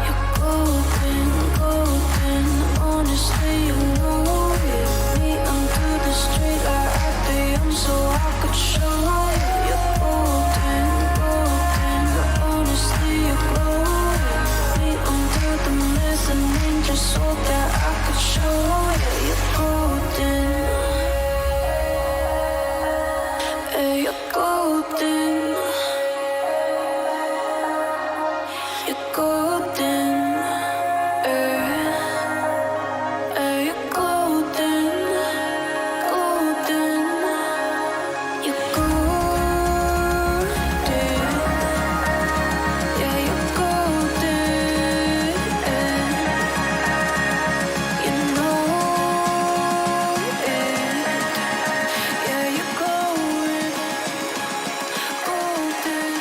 You're golden, golden, honestly you know it. Me under the street light at the young so I could show you. You're golden, golden, honestly you glow it. Me under the mezzanine just so that I could show you. You're golden. Hey, you're golden. You're golden. You're golden. Golden. You're golden. Yeah, you're golden. You know it. Yeah, you're golden. Golden.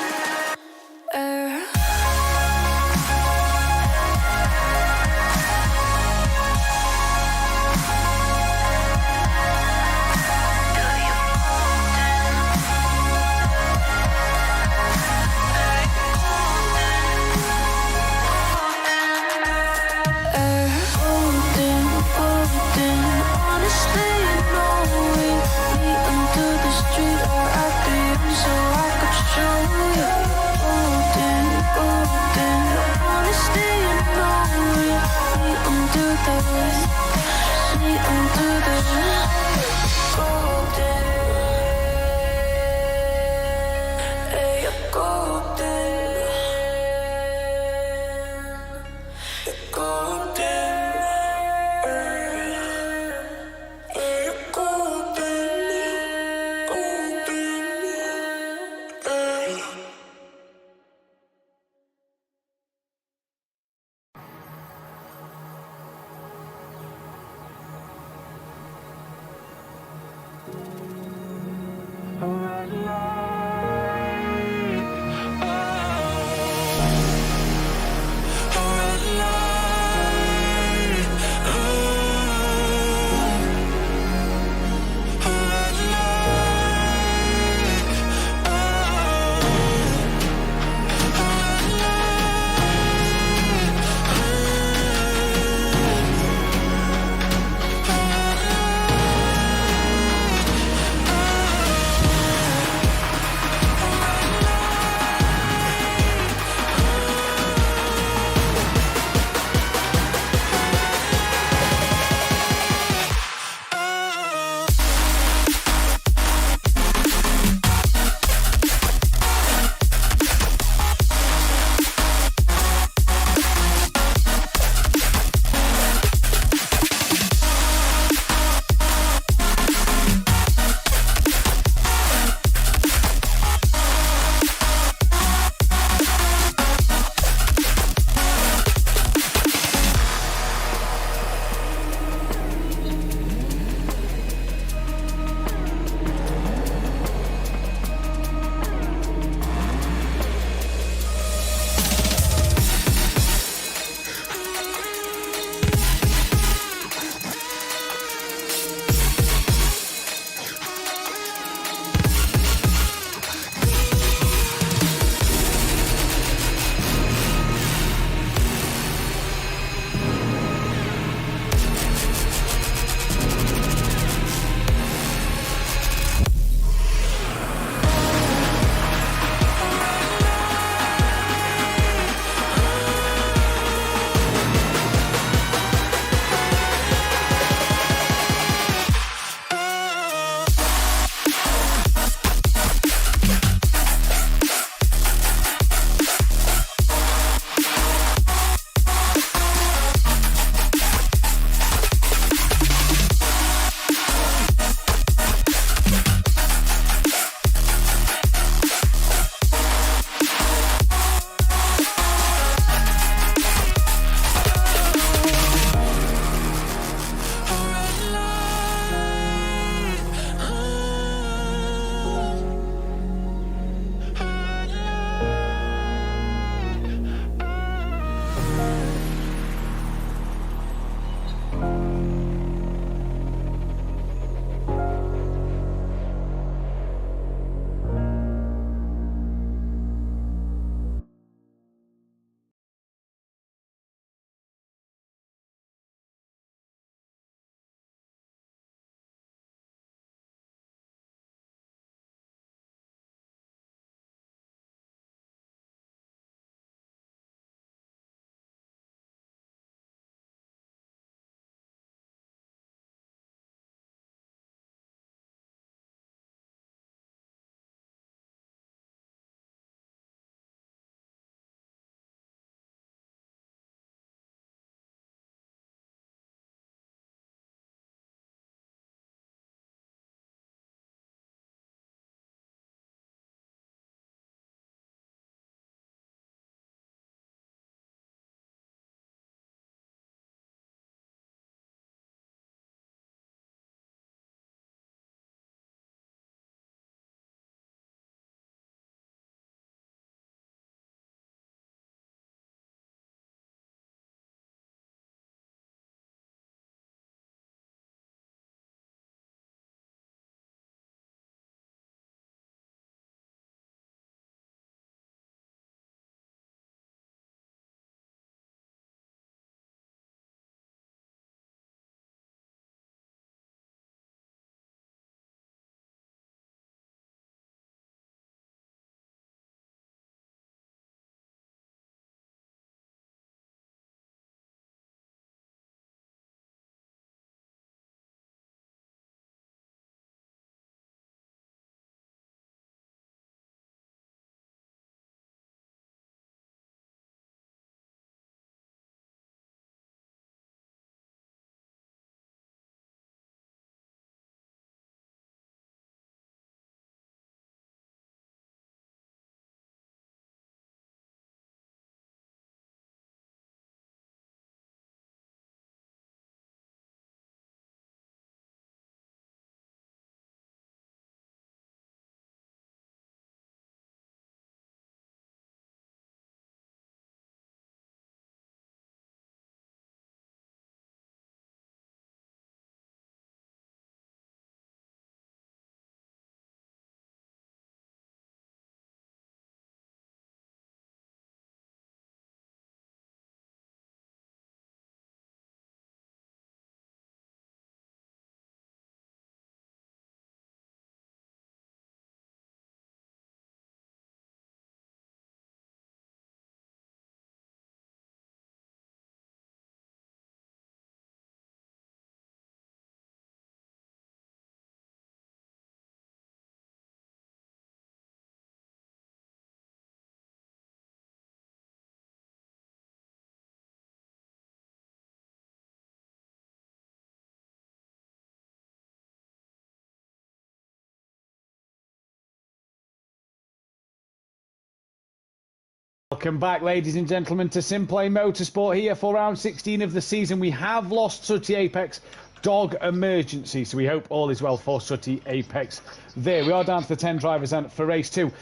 Welcome back, ladies and gentlemen, to SimPlay Motorsport here for round 16 of the season. We have lost Sooty Apex. Dog emergency, so we hope all is well for Sooty Apex there. We are down to the 10 drivers and for race 2.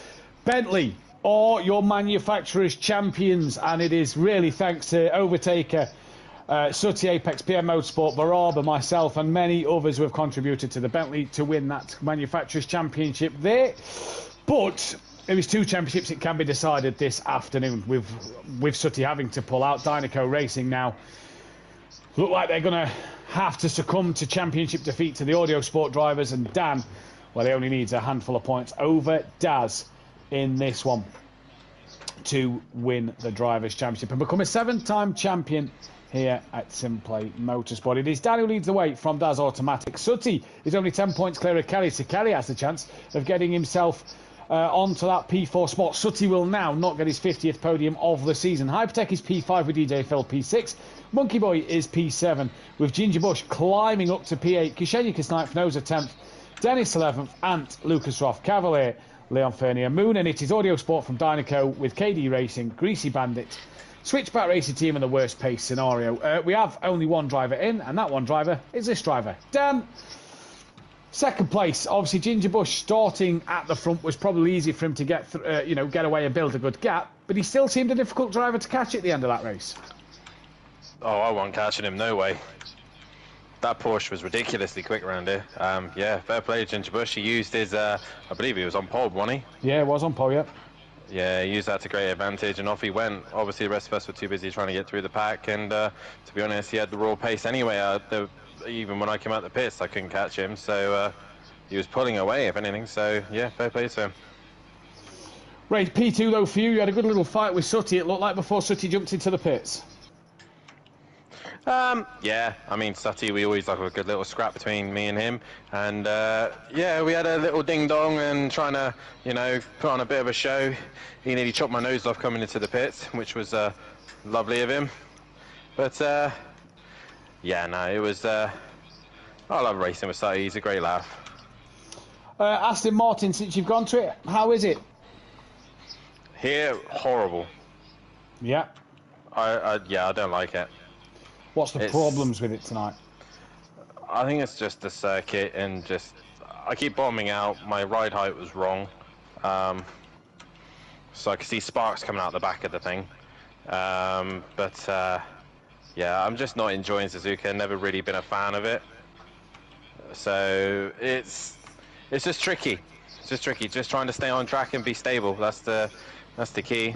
Bentley are your manufacturers' champions, and it is really thanks to Overtaker, Sooty Apex, PNMotorsport, Baraba, myself and many others who have contributed to the Bentley to win that manufacturers' championship there. But it was 2 championships it can be decided this afternoon with Sooty having to pull out. Dynaco Racing now look like they're going to have to succumb to championship defeat to the Audio Sport drivers, and Dan, well, he only needs a handful of points over Daz in this one to win the drivers' championship and become a 7-time champion here at SimPlay Motorsport. It is Dan who leads the way from Daz Automatic. Sooty is only 10 points clear of Kelly, so Kelly has the chance of getting himself onto that P4 spot. Sooty will now not get his 50th podium of the season. Hypertech is P5 with DJ Phil P6. Monkey Boy is P7 with Ginger Bush climbing up to P8. Kishenyukas 9th, Noza 10th, Dennis 11th, Ant, Lucas Roth, Cavalier, Leon Fernier, Moon, and it is Audio Sport from Dynaco with KD Racing, Greasy Bandit, Switchback Racing Team, and the worst pace scenario. We have only one driver in, and that one driver is this driver. Dan, second place. Obviously, Ginger Bush starting at the front was probably easy for him to get, get away and build a good gap, but he still seemed a difficult driver to catch at the end of that race. Oh, I wasn't catching him, no way. That Porsche was ridiculously quick around here. Yeah, fair play to Ginger Bush. He used his, I believe he was on pole, wasn't he? Yeah, he was on pole, yeah. Yeah, he used that to great advantage, and off he went. Obviously, the rest of us were too busy trying to get through the pack, and to be honest, he had the raw pace anyway. Even when I came out the pits, I couldn't catch him, so he was pulling away, if anything. So, yeah, fair play to him. Right, P2 though for you. You had a good little fight with Sooty, it looked like, before Sooty jumped into the pits. Yeah, I mean, Sooty, we always like a good little scrap between me and him, and yeah, we had a little ding-dong and trying to, put on a bit of a show. He nearly chopped my nose off coming into the pits, which was lovely of him. But yeah, no, it was, I love racing with Sooty. He's a great laugh. Aston Martin, since you've gone to it, how is it? Here, horrible. Yeah. Yeah, I don't like it. What's the problems with it tonight? I think it's just the circuit, and just I keep bombing out. My ride height was wrong, so I could see sparks coming out the back of the thing. But yeah, I'm just not enjoying Suzuka. Never really been a fan of it. So it's just tricky. It's just tricky. Just trying to stay on track and be stable. That's the key.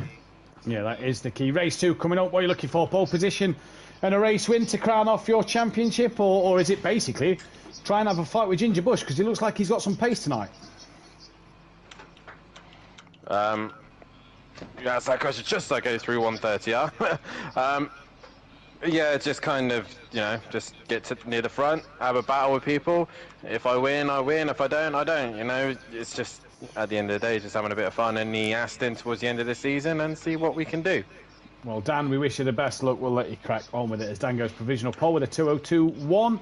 Yeah, that is the key. Race 2 coming up. What are you looking for? Pole position and a race win to crown off your championship, or is it basically try and have a fight with Ginger Bush, because he looks like he's got some pace tonight? You asked that question just as I go through 130, yeah? Yeah, just kind of, just get to near the front, have a battle with people. If I win, I win. If I don't, I don't. It's just, at the end of the day, just having a bit of fun in the Aston towards the end of the season and see what we can do. Well, Dan, we wish you the best luck. We'll let you crack on with it as Dan goes provisional pole with a 2:02.1.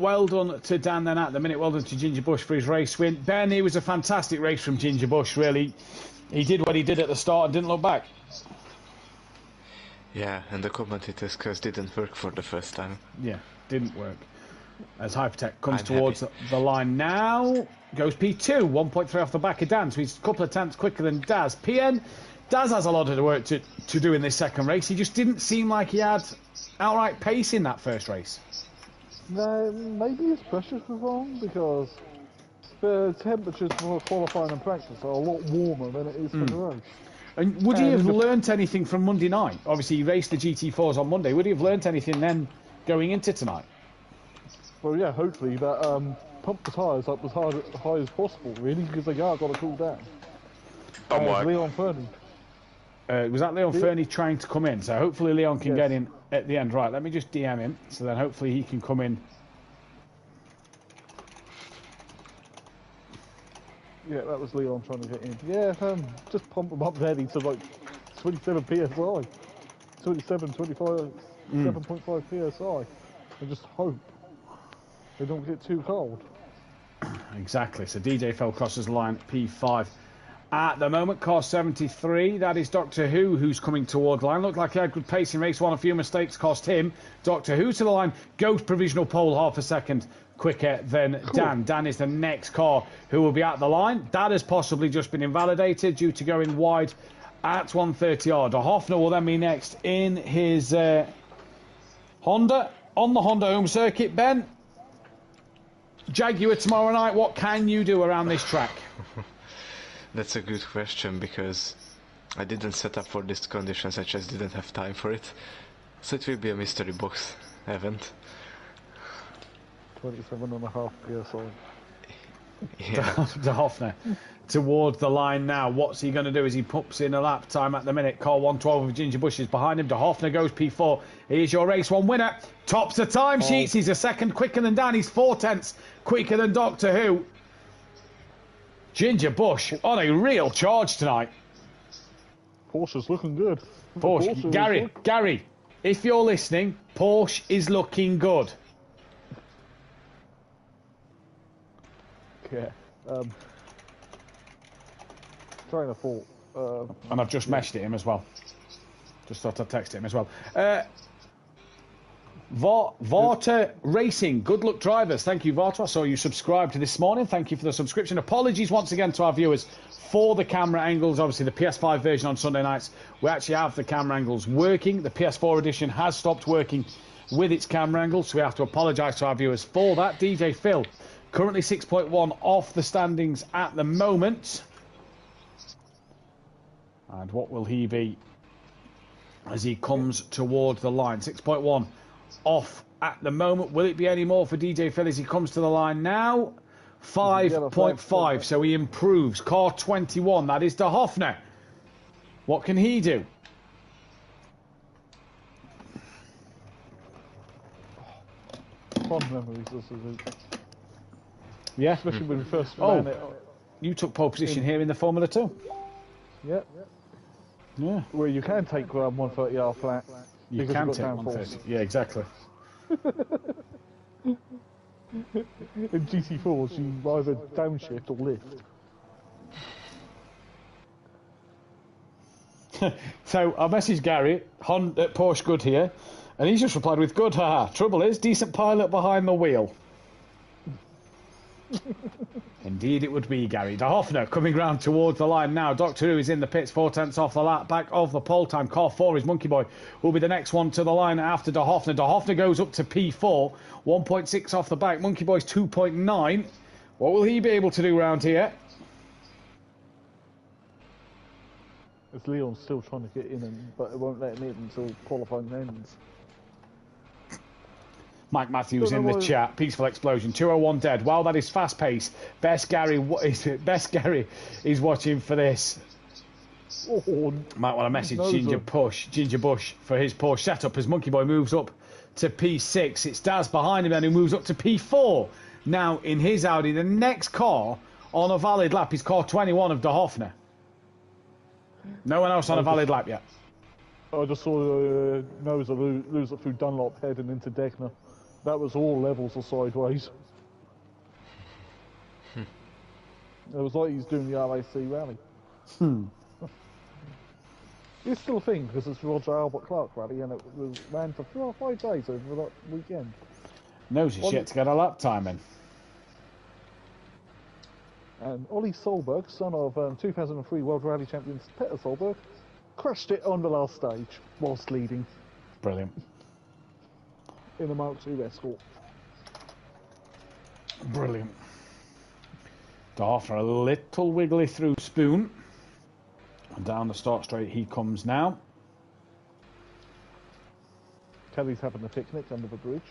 Well done to Dan then at the minute. Well done to Ginger Bush for his race win. Ben, it was a fantastic race from Ginger Bush, really. He did what he did at the start and didn't look back. Yeah, and the commentator's curse didn't work for the first time. Yeah, didn't work. As Hypertech comes towards the line now, goes P2, 1.3 off the back of Dan, so he's a couple of tenths quicker than Daz. Daz has a lot of work to do in this second race. He just didn't seem like he had outright pace in that first race. No, maybe his pressures were wrong, because the temperatures for qualifying and practice are a lot warmer than it is for the race. And would he have learnt anything from Monday night? Obviously, he raced the GT4s on Monday. Would he have learnt anything then going into tonight? Well, yeah, hopefully that pump the tyres up as high as possible, really, because they got to cool down. Don't work. Leon Fernie. Was that Leon Fernie trying to come in? So hopefully Leon can get in at the end. Right, let me just DM him, so then hopefully he can come in. Yeah, that was Leon trying to get in. Yeah, just pump them up ready to like 27 PSI. 27, 25, 7.5 PSI. And just hope they don't get too cold. Exactly, so DJ fell crosses the line, P5. At the moment, car 73, that is Doctor Who, who's coming toward the line. Looked like he had good pace in race 1. A few mistakes cost him. Doctor Who to the line, goes provisional pole half a second quicker than Dan. Dan is the next car who will be at the line. That has possibly just been invalidated due to going wide at 130R. De Hoffner will then be next in his Honda, on the Honda home circuit. Ben, Jaguar tomorrow night, what can you do around this track? That's a good question, because I didn't set up for these conditions, I just didn't have time for it. So it will be a mystery box event. 27.5 PSI. Yeah. De Hoffner towards the line now. What's he going to do as he puts in a lap time at the minute? Car 112 of Ginger Bush is behind him. De Hoffner goes P4. Here's your race 1 winner. Tops the timesheets. He's a second quicker than Dan. He's 4/10 quicker than Doctor Who. Ginger Bush on a real charge tonight. Porsche's looking good. Porsche. Gary, if you're listening, Porsche is looking good. Yeah. Train of thought. And I've just messaged him as well. Just thought I'd text him as well. Varta Racing, good luck drivers. Thank you, Varta. I saw you subscribed to this morning. Thank you for the subscription. Apologies once again to our viewers for the camera angles. Obviously, the PS5 version on Sunday nights, we actually have the camera angles working. The PS4 edition has stopped working with its camera angles, so we have to apologise to our viewers for that. DJ Phil, currently 6.1 off the standings at the moment. And what will he be as he comes towards the line? 6.1 off at the moment. Will it be any more for DJ Phil as he comes to the line now? 5.5, so he improves. Car 21, that is De Hoffner. What can he do? Fond memories of Suzuka. Yeah. Especially when we first ran it. You took pole position here in the Formula 2. Yep. Yeah. Where you can take 130R flat. You can take 130. Yeah, exactly. In GT4s, you either downshift or lift. So I messaged Gary, Porsche good here, and he's just replied with good, haha. Trouble is, decent pilot behind the wheel. Indeed it would be, Gary. De Hoffner coming round towards the line now. Doctor Who is in the pits, 4/10 off the lap, back of the pole time. Car 4 is Monkey Boy, will be the next one to the line after De Hoffner. De Hoffner goes up to P4, 1.6 off the back. Monkey Boy's 2.9. What will he be able to do round here? As Leon's still trying to get in, but it won't let him in until qualifying ends. Mike Matthews in the chat. Peaceful explosion. 201 dead. Wow, that is fast pace. Best Gary is watching for this. Oh, Might want to message Ginger Bush for his Porsche setup as Monkey Boy moves up to P6. It's Daz behind him then who moves up to P4. Now in his Audi, the next car on a valid lap is car 21 of De Hoffner. No one else on a valid lap yet. I just saw Noza lose it through Dunlop heading into Degner. That was all levels or sideways. It was like he's doing the RAC rally. It's still a thing because it's Roger Albert Clark rally and it was ran for 4 or 5 days over that weekend. Knows his shit to get a lap time in. And Ollie Solberg, son of 2003 World Rally Champion Peter Solberg, crashed it on the last stage whilst leading. Brilliant. In a Mark II Escort. Brilliant. De Hoffner a little wiggly through Spoon. And down the start straight he comes now. Kelly's having a picnic under the bridge.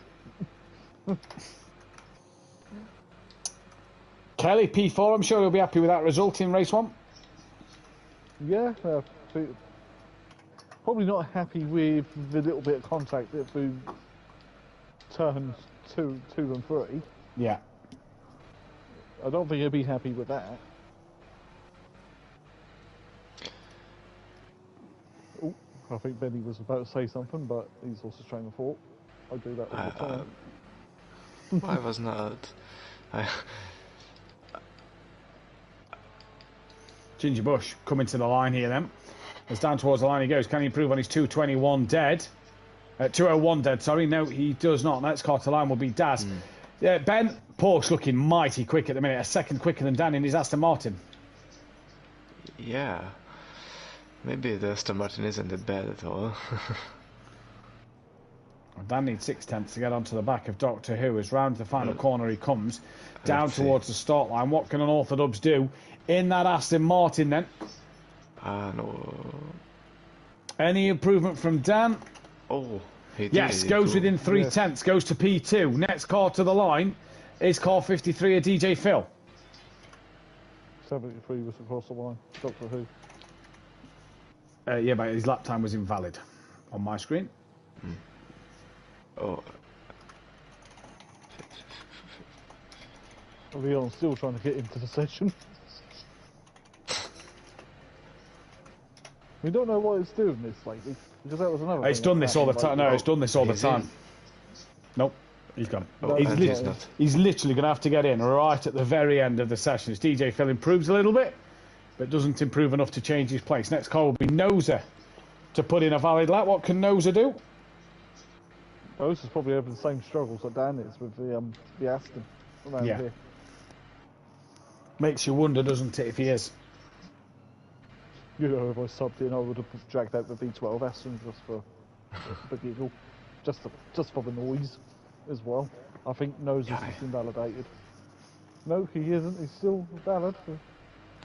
Kelly P4, I'm sure he'll be happy with that result in race 1. Yeah, probably not happy with the little bit of contact through turns 2 and 3. Yeah. I don't think he'll be happy with that. Oh, I think Benny was about to say something, but he's also train of thought. I do that all the time. I was not. Ginger Bush coming to the line here then. As down towards the line he goes. Can he improve on his 221 dead? 201 dead, sorry. No, he does not. Next car to line will be Daz. Ben, Porsche looking mighty quick at the minute. A second quicker than Dan in his Aston Martin. Yeah. Maybe the Aston Martin isn't that bad at all. Dan needs 6/10 to get onto the back of Doctor Who. As round the final corner he comes. Down towards the start line. What can an Orthodox do in that Aston Martin then? No. Any improvement from Dan? Oh, he did. Yes, goes within 3/10, goes to P2. Next car to the line is car 53 of DJ Phil. 73 was across the line. Doctor Who. Yeah, but his lap time was invalid on my screen. Oh. Leon's still trying to get into the session. We don't know why it's doing this lately, because that was another It's thing done that this all the happened, time. like, No, it's done this all the He's time. in. Nope, he's gone. Oh, he's, and lit- he's not. he's literally going to have to get in right at the very end of the session. As DJ Phil improves a little bit, but doesn't improve enough to change his place. Next car will be Noza to put in a valid lap. What can Noza do? This is probably having the same struggles that Dan is with the Aston around Yeah. here. Makes you wonder, doesn't it, if he is? You know, if I subbed in, I would have dragged out the V12 Aston just for the giggle, just for the noise as well. I think Nose has invalidated. No, he isn't. He's still valid.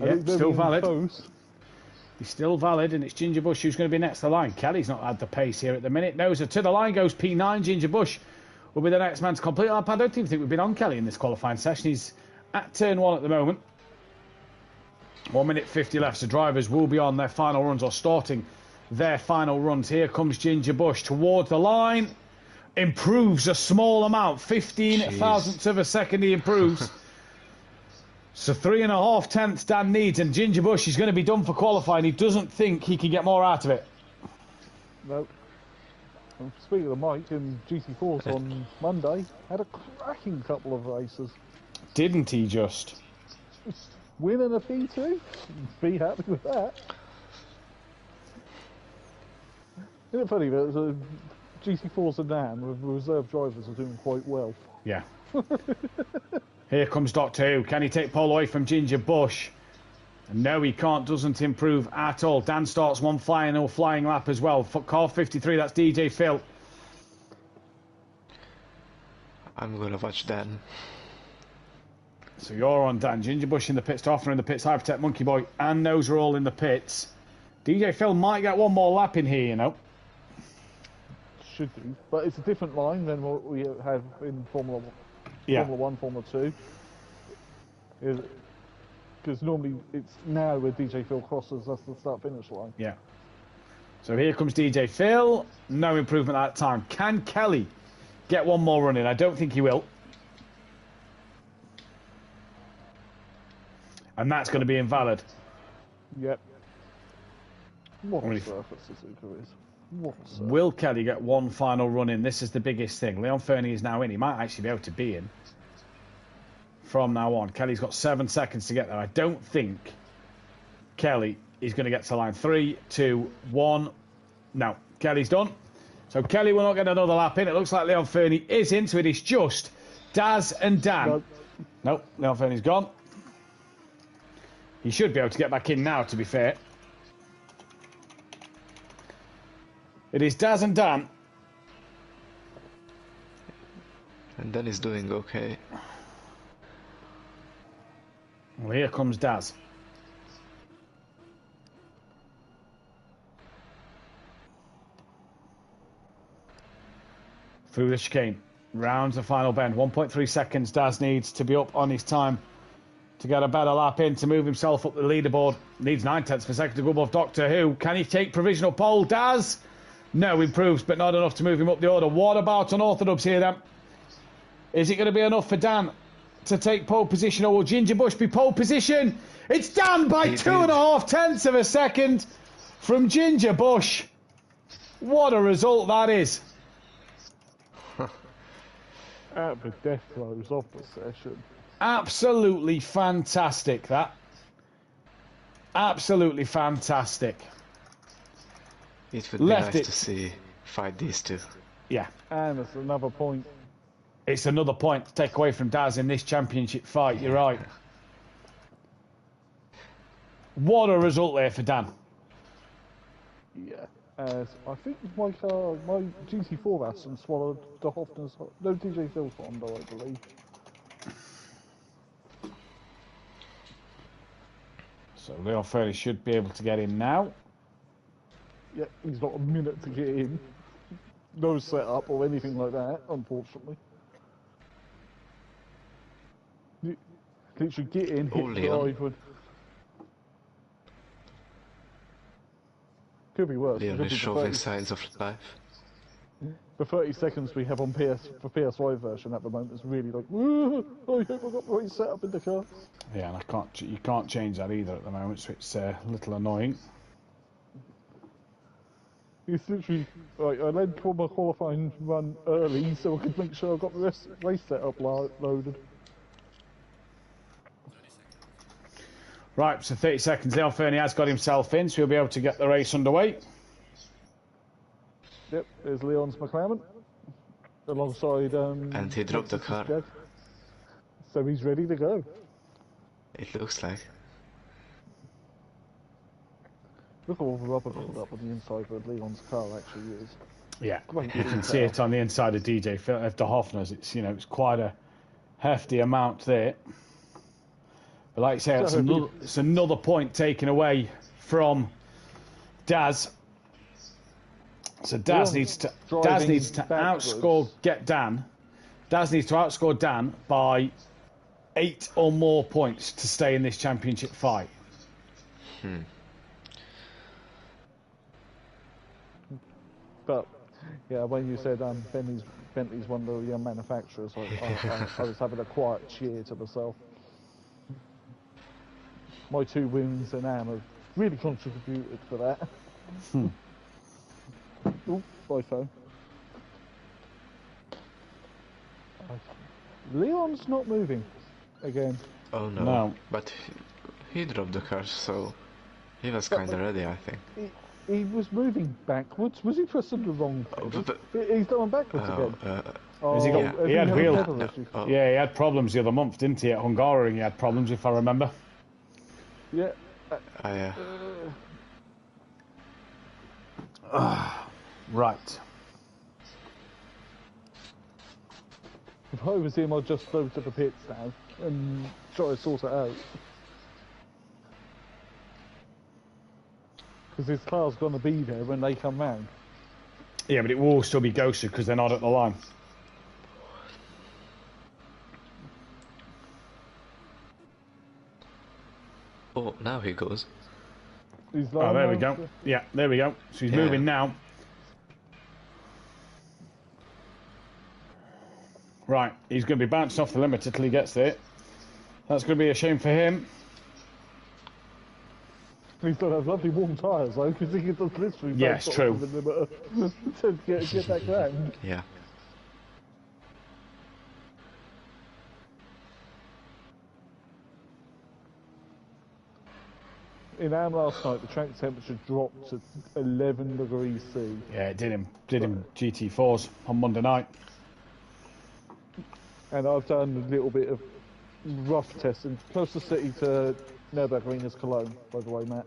Yeah, still valid. Close. He's still valid, and it's Ginger Bush who's going to be next to the line. Kelly's not had the pace here at the minute. Noza to the line goes P9. Ginger Bush will be the next man to complete lap. I don't even think we've been on Kelly in this qualifying session. He's at turn 1 at the moment. 1 minute 50 left, so drivers will be on their final runs or starting their final runs. Here comes Ginger Bush towards the line. Improves a small amount. 15 thousandths of a second he improves. So 3.5 tenths Dan needs, and Ginger Bush is going to be done for qualifying. He doesn't think he can get more out of it. No. And speaking of Mike, and GT4s on Monday had a cracking couple of races. Didn't he just? Winning a P2? Be happy with that. Isn't it funny that GT4 sedan with reserve drivers are doing quite well? Yeah. Here comes Doctor Who. Can he take pole away from Ginger Bush? No, he can't. Doesn't improve at all. Dan starts one flying lap as well. For car 53, that's DJ Phil. I'm gonna watch Dan. So you're on Dan. Ginger Bush in the pits, Toffner in the pits, Hypertech, Monkey Boy, and Nose are all in the pits. DJ Phil might get one more lap in here, you know. Should do, but it's a different line than what we have in Formula 1. Yeah. Formula 1, Formula 2. Because normally it's now where DJ Phil crosses, that's the start-finish line. Yeah. So here comes DJ Phil. No improvement at that time. Can Kelly get one more run in? I don't think he will. And that's going to be invalid. Yep. What Only a surface Suzuka is. What a surface. Will Kelly get one final run in? This is the biggest thing. Leon Fernie is now in. He might actually be able to be in from now on. Kelly's got 7 seconds to get there. I don't think Kelly is going to get to line. 3, 2, 1. No, Kelly's done. So Kelly will not get another lap in. It looks like Leon Fernie is in, so it is just Daz and Dan. Nope, Leon Fernie's gone. He should be able to get back in now, to be fair. It is Daz and Dan. And Dan is doing okay. Well, here comes Daz. Through the chicane. Rounds the final bend. 1.3 seconds Daz needs to be up on his time to get a better lap in, to move himself up the leaderboard. Needs 9 tenths per second to go above Doctor Who. Can he take provisional pole? Daz? No, improves, but not enough to move him up the order. What about unorthodox here then? Is it going to be enough for Dan to take pole position, or will Ginger Bush be pole position? It's Dan by 2.5 tenths of a second from Ginger Bush. What a result that is. Out the death throes of the session. Absolutely fantastic, that. Absolutely fantastic. It would be nice to see fight these two. Yeah. And it's another point. It's another point to take away from Daz in this championship fight, you're right. What a result there for Dan. Yeah. As I think my GT4 Aston swallowed the Hoffner's... No, DJ Phil's Honda, I believe. So Leon Fairley should be able to get in now. Yeah, he's got a minute to get in. No setup or anything like that, unfortunately. Literally get in, hit drive. Could be worse. Leon is showing signs of life. The 30 seconds we have on for PS5 version at the moment is really like, I hope I got the right setup in the car. Yeah, and you can't change that either at the moment, so it's a little annoying. It's literally, right, I led for my qualifying run early so I could make sure I got the race setup loaded. Right, so 30 seconds. Leon Fernie has got himself in, so he'll be able to get the race underway. Yep, there's Leon's McLaren alongside. And he dropped the car. Jet. So he's ready to go. It looks like. Look at all the rubber build up on the inside of Leon's car actually is. Yeah, you can see it on the inside of DJ De Hoffner's. It's it's quite a hefty amount there. But like I say, it's another point taken away from Daz. So Daz needs to outscore Dan. Daz needs to outscore Dan by 8 or more points to stay in this championship fight. But yeah, when you said Bentley's one of the young manufacturers, I was having a quiet cheer to myself. My 2 wins in AM have really contributed for that. Oh, by phone. Leon's not moving again. Oh no. No. But he dropped the car, so he was kind of ready, I think. He was moving backwards. Was he pressing the wrong pedal? He's going backwards again. He had wheel. Yeah, he had problems the other month, didn't he? At Hungaroring, he had problems, if I remember. Yeah. Right. If I was him, I'd just go to the pits now and try to sort it out. Because his car's going to be there when they come round. Yeah, but it will still be ghosted because they're not at the line. Oh, now he goes. Oh, there we go. Yeah, there we go. So he's moving now. Right, he's going to be bouncing off the limiter till he gets there. That's going to be a shame for him. He's got to have lovely warm tyres though, because he gets literally yes, true. To get that ground. Yeah. In AM last night, the track temperature dropped to 11 degrees C. Yeah, it did him GT4s on Monday night. And I've done a little bit of rough testing, closest city to Nürburgring is Cologne, by the way, Matt.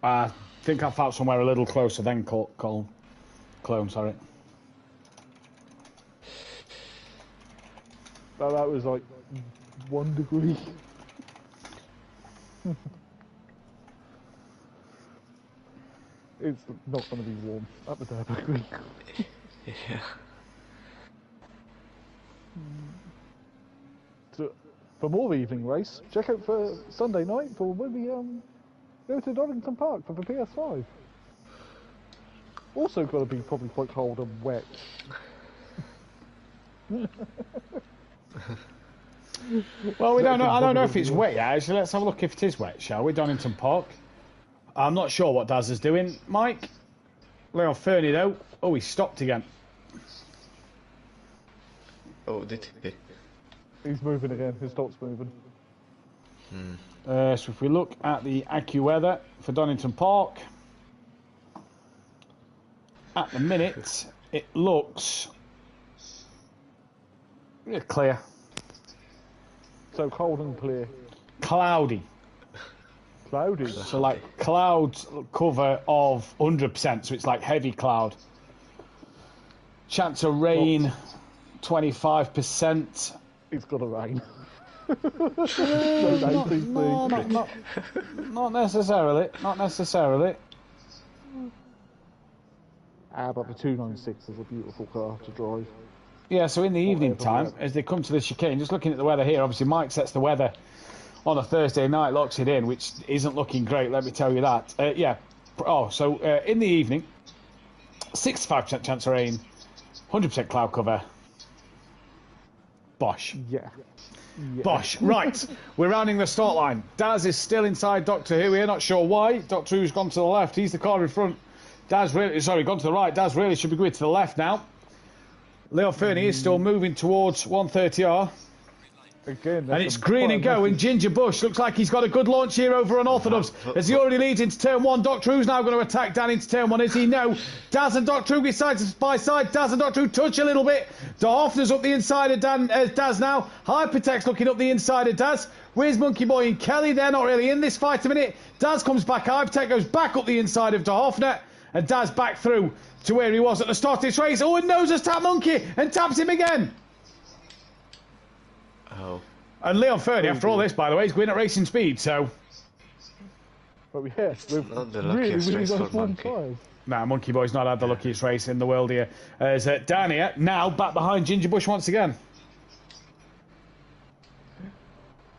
I think I found somewhere a little closer than Cologne, sorry. That was like 1 degree. It's not going to be warm at the Nürburgring. Yeah. So, for more evening race, check out for Sunday night for when we go to Donington Park for the PS5. Also got to be probably quite cold and wet. Well, we don't know. I don't know if it's wet yet. Actually, let's have a look if it is wet, shall we? Donington Park. I'm not sure what Daz is doing. Mike? Leon Fernie, though. Oh, he stopped again. Oh, did he? He's moving again. His stop's moving. So if we look at the AccuWeather for Donington Park, at the minute it looks clear. So cold and clear. Cloudy. Cloudy. So like clouds cover of 100%, so it's like heavy cloud. Chance of rain, 25%. It's got to rain. No, not necessarily. Not necessarily. But the 296 is a beautiful car to drive. Yeah, so in the evening time, as they come to the chicane, just looking at the weather here, obviously Mike sets the weather on a Thursday night, locks it in, which isn't looking great, let me tell you that. In the evening, 65% chance of rain, 100% cloud cover. Bosh. Yeah. Bosh. Right, we're rounding the start line. Daz is still inside Doctor Who here, not sure why. Doctor Who's gone to the left, he's the car in front. Gone to the right. Daz really should be going to the left now. Leon Fernie is still moving towards 130R. Again, and it's green and go, and Ginger Bush looks like he's got a good launch here over on Orthodox, as he already leads into turn 1. Doctor Who's now going to attack Dan into turn 1, is he? No. Daz and Doctor Who get side by side. Daz and Doctor Who touch a little bit. De Hoffner's up the inside of Daz now. Hypertex looking up the inside of Daz. Where's Monkey Boy and Kelly? They're not really in this fight a minute. Daz comes back. Hypertex goes back up the inside of De Hoffner. And Daz back through to where he was at the start of this race. Oh, and noses tap Monkey and taps him again. Oh. And Leon Fernie, after all this, by the way, is going at racing speed, so... But yes, we've not the luckiest race for Monkey. Nah, Monkey Boy's not had the luckiest race in the world here. As Dan here, now back behind Ginger Bush once again.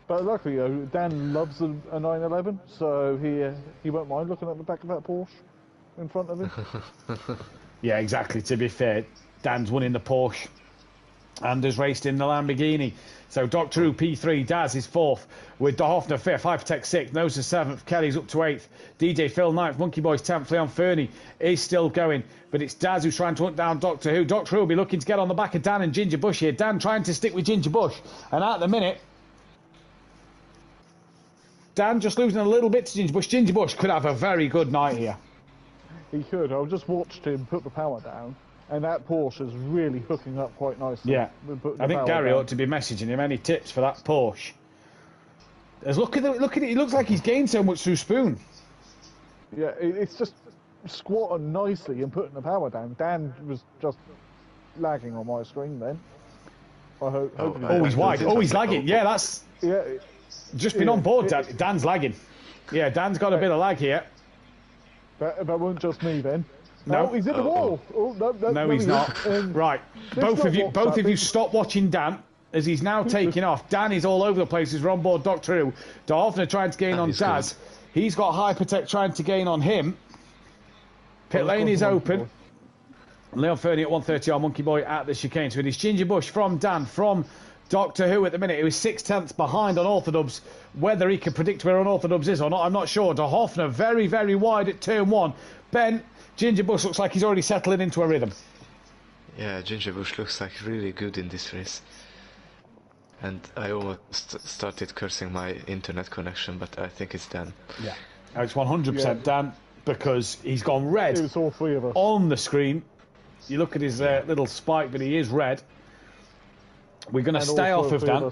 But luckily, Dan loves a 911, so he won't mind looking at the back of that Porsche in front of him. Yeah, exactly. To be fair, Dan's won in the Porsche and has raced in the Lamborghini. So Doctor Who P3, Daz is 4th, with De Hoffner 5th, Hypertech 6th, Nose is 7th, Kelly's up to 8th, DJ Phil 9th, Monkey Boy's 10th, Leon Fernie is still going, but it's Daz who's trying to hunt down Doctor Who. Doctor Who will be looking to get on the back of Dan and Ginger Bush here. Dan trying to stick with Ginger Bush, and at the minute, Dan just losing a little bit to Ginger Bush. Ginger Bush could have a very good night here. He could. I've just watched him put the power down, and that Porsche is really hooking up quite nicely. Yeah, I think Gary ought to be messaging him any tips for that Porsche. Look at it. He looks like he's gained so much through Spoon. Yeah, it's just squatting nicely and putting the power down. Dan was just lagging on my screen then. I hope. He's wide. He's lagging. Yeah, that's. Yeah. Just been on board. Dan's lagging. Yeah, Dan's got a bit of lag here. That wasn't just me then. No, he's in the wall. No, he's not. Right, both of you stop watching Dan, as he's now taking off. Dan is all over the place as we're on board Doctor Who. De Hoffner trying to gain on Daz. Good. He's got Hypertech trying to gain on him. Pit lane is open. Leon Fernie at 130R, Monkey Boy at the chicane. So it is Ginger Bush from Dan, from Doctor Who at the minute. He was 6/10 behind on Orthodubs. Whether he can predict where Unorthodubs is or not, I'm not sure. De Hoffner very, very wide at turn 1. Ben, Ginger Bush looks like he's already settling into a rhythm. Yeah, Ginger Bush looks like really good in this race. And I almost started cursing my internet connection, but I think it's Dan. Yeah, it's 100% Dan, because he's gone red. It was all three of us on the screen. You look at his little spike, but he is red. We're going to stay off of Dan.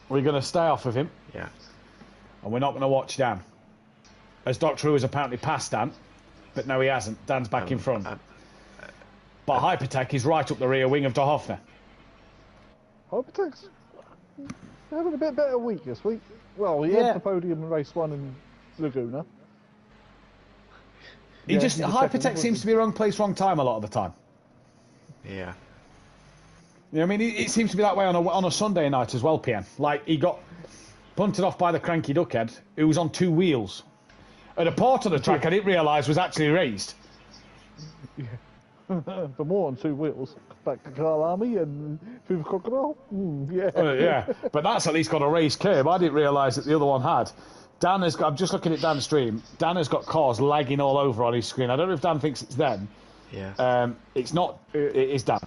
We're going to stay off of him. Yeah. And we're not going to watch Dan. As Doctor Who has apparently passed Dan. But no, he hasn't. Dan's back in front. But Hypertech is right up the rear wing of De Hoffner. Hypertech's having a bit better week this week. Well, he had the podium in race 1 in Laguna. Hypertech seems to be wrong place, wrong time a lot of the time. Yeah. You know, I mean, it seems to be that way on a Sunday night as well, PN. Like, he got punted off by the cranky duckhead, who was on 2 wheels. At a part of the track I didn't realise was actually raised. Yeah. For more on 2 wheels. Back to Carl Army and through the crocodile. Yeah, but that's at least got a raised curb. I didn't realise that the other one had. Dan has got, I'm just looking at Dan's stream. Dan has got cars lagging all over on his screen. I don't know if Dan thinks it's them. Yeah. It's not. It is Dan.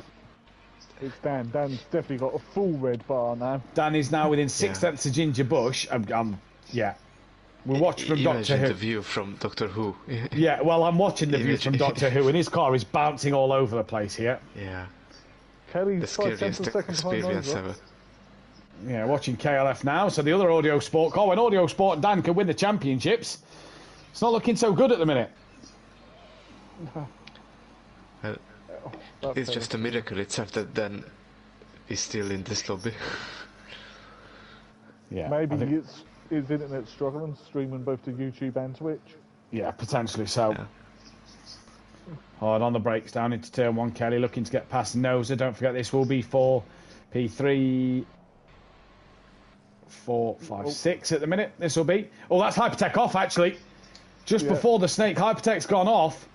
It's Dan. Dan's definitely got a full red bar now. Dan is now within 6 tenths of Ginger Bush. Yeah. We watch from Doctor Who. The view from Doctor Who. Yeah, well, I'm watching the view from Doctor Who, and his car is bouncing all over the place here. Yeah. Kelly's the scariest experience ever. Yeah, watching KLF now. So the other Audio Sport car, when Audio Sport and Dan can win the championships, it's not looking so good at the minute. It's just a miracle itself that Dan is still in this lobby. Yeah, maybe it's his internet struggling, streaming both to YouTube and Twitch. Yeah, potentially so. Yeah. Hard on the brakes down into turn 1. Kelly looking to get past Noza. Don't forget this will be for P3, 4, 5, 6 at the minute. This will be. Oh, that's Hypertech off actually. Just before the snake, Hypertech's gone off.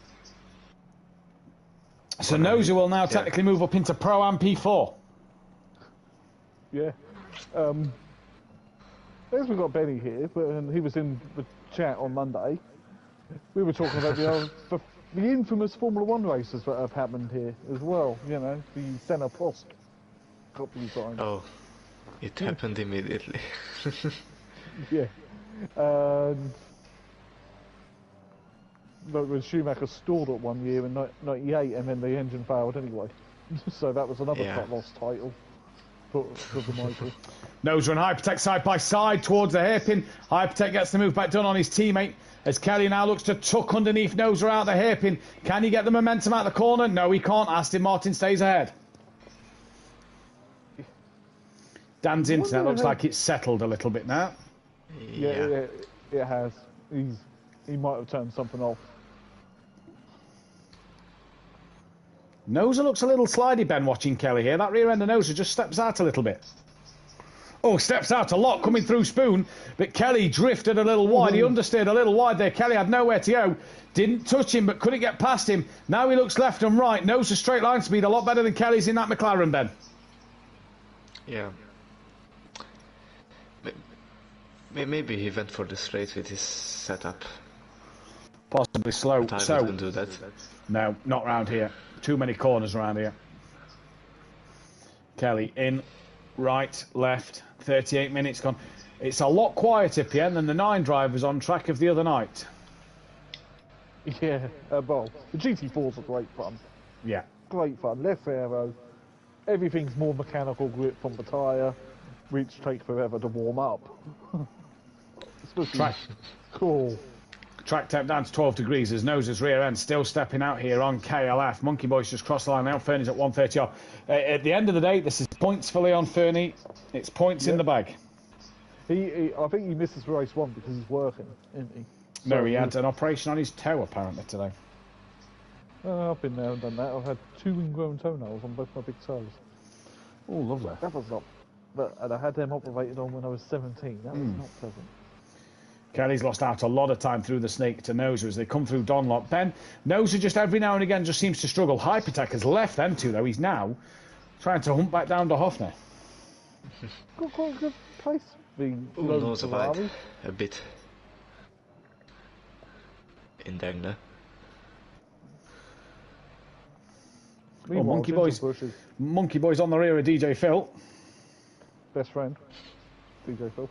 So Noza will now technically move up into Pro and P4. Yeah. As we got Benny here, but he was in the chat on Monday. We were talking about the infamous Formula 1 races that have happened here as well. You know, the Senna Prost a couple of times. Oh, it happened immediately. Yeah. But when Schumacher stalled it one year in 98 and then the engine failed anyway. So that was another lost title for the Michael. Noza and Hypertech side by side towards the hairpin. Hypertech gets the move back done on his teammate as Kelly now looks to tuck underneath Noza out the hairpin. Can he get the momentum out of the corner? No, he can't. Aston Martin stays ahead. Dan's internet looks like it's settled a little bit now. Yeah, it has. He might have turned something off. Noza looks a little slidey, Ben, watching Kelly here. That rear end of Noza just steps out a little bit. Oh, steps out a lot coming through Spoon, but Kelly drifted a little wide. He understeered a little wide there. Kelly had nowhere to go. Didn't touch him, but couldn't get past him. Now he looks left and right. Noza straight line speed a lot better than Kelly's in that McLaren, Ben. Yeah. Maybe he went for the straight with his setup. Possibly slow. But I wouldn't do that. No, not round here. Too many corners around here. Kelly in, right, left. 38 minutes gone. It's a lot quieter, PN, than the 9 drivers on track of the other night. Yeah, well, the GT4s are great fun. Yeah. Great fun. Left aero. Everything's more mechanical grip from the tyre, which takes forever to warm up. Track. Cool. Track temp down to 12 degrees as Noza's rear end still stepping out here on KLF. Monkey Boy's just crossed the line now. Fernie's at 130 off. At the end of the day, this is points for Leon Fernie. It's points in the bag. I think he misses race 1 because he's working, isn't he? No, So he had an operation on his toe apparently today. I've been there and done that. I've had 2 ingrown toenails on both my big toes. Oh, lovely. That was not. And I had them operated on when I was 17. That was not pleasant. Kelly's lost out a lot of time through the snake to Noza as they come through Donlop. Ben, Noza just every now and again just seems to struggle. Hypertech has left them two though. He's now trying to hump back down to Hoffner. Got quite a good place. Noza wide a bit in Dagna. Oh, Monkey Boy's on the rear of DJ Phil. Best friend, DJ Phil.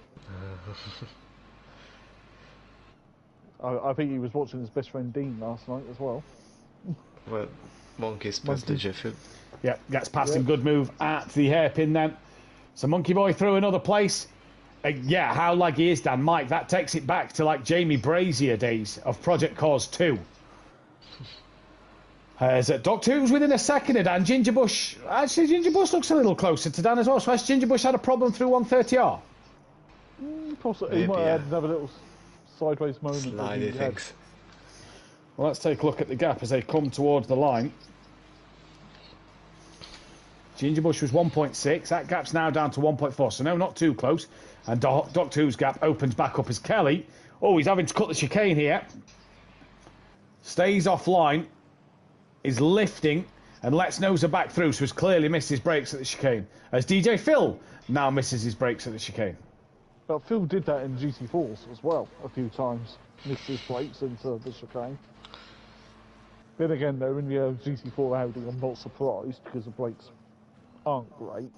I think he was watching his best friend Dean last night as well. Well, Monkey's past DJ Phil. Yeah, gets past him. Good move at the hairpin then. So Monkey Boy through another place. Yeah, how laggy is Dan? Mike, that takes it back to like Jamie Brazier days of Project Cause 2. Doctor Who's within a second of Dan. Ginger Bush. Actually, Ginger Bush looks a little closer to Dan as well. So has Ginger Bush had a problem through 130R? Possibly. He might have another little sideways moment. Slidey things. Well, let's take a look at the gap as they come towards the line. Ginger Bush was 1.6. That gap's now down to 1.4. So no, not too close. And Doctor Who's gap opens back up as Kelly. Oh, he's having to cut the chicane here. Stays offline. Is lifting and lets Noza back through, so has clearly missed his brakes at the chicane. As DJ Phil now misses his brakes at the chicane. But Phil did that in GT4s as well a few times. Missed his brakes into the chicane. Then again, though, in the GT4 Audi, I'm not surprised because the brakes aren't great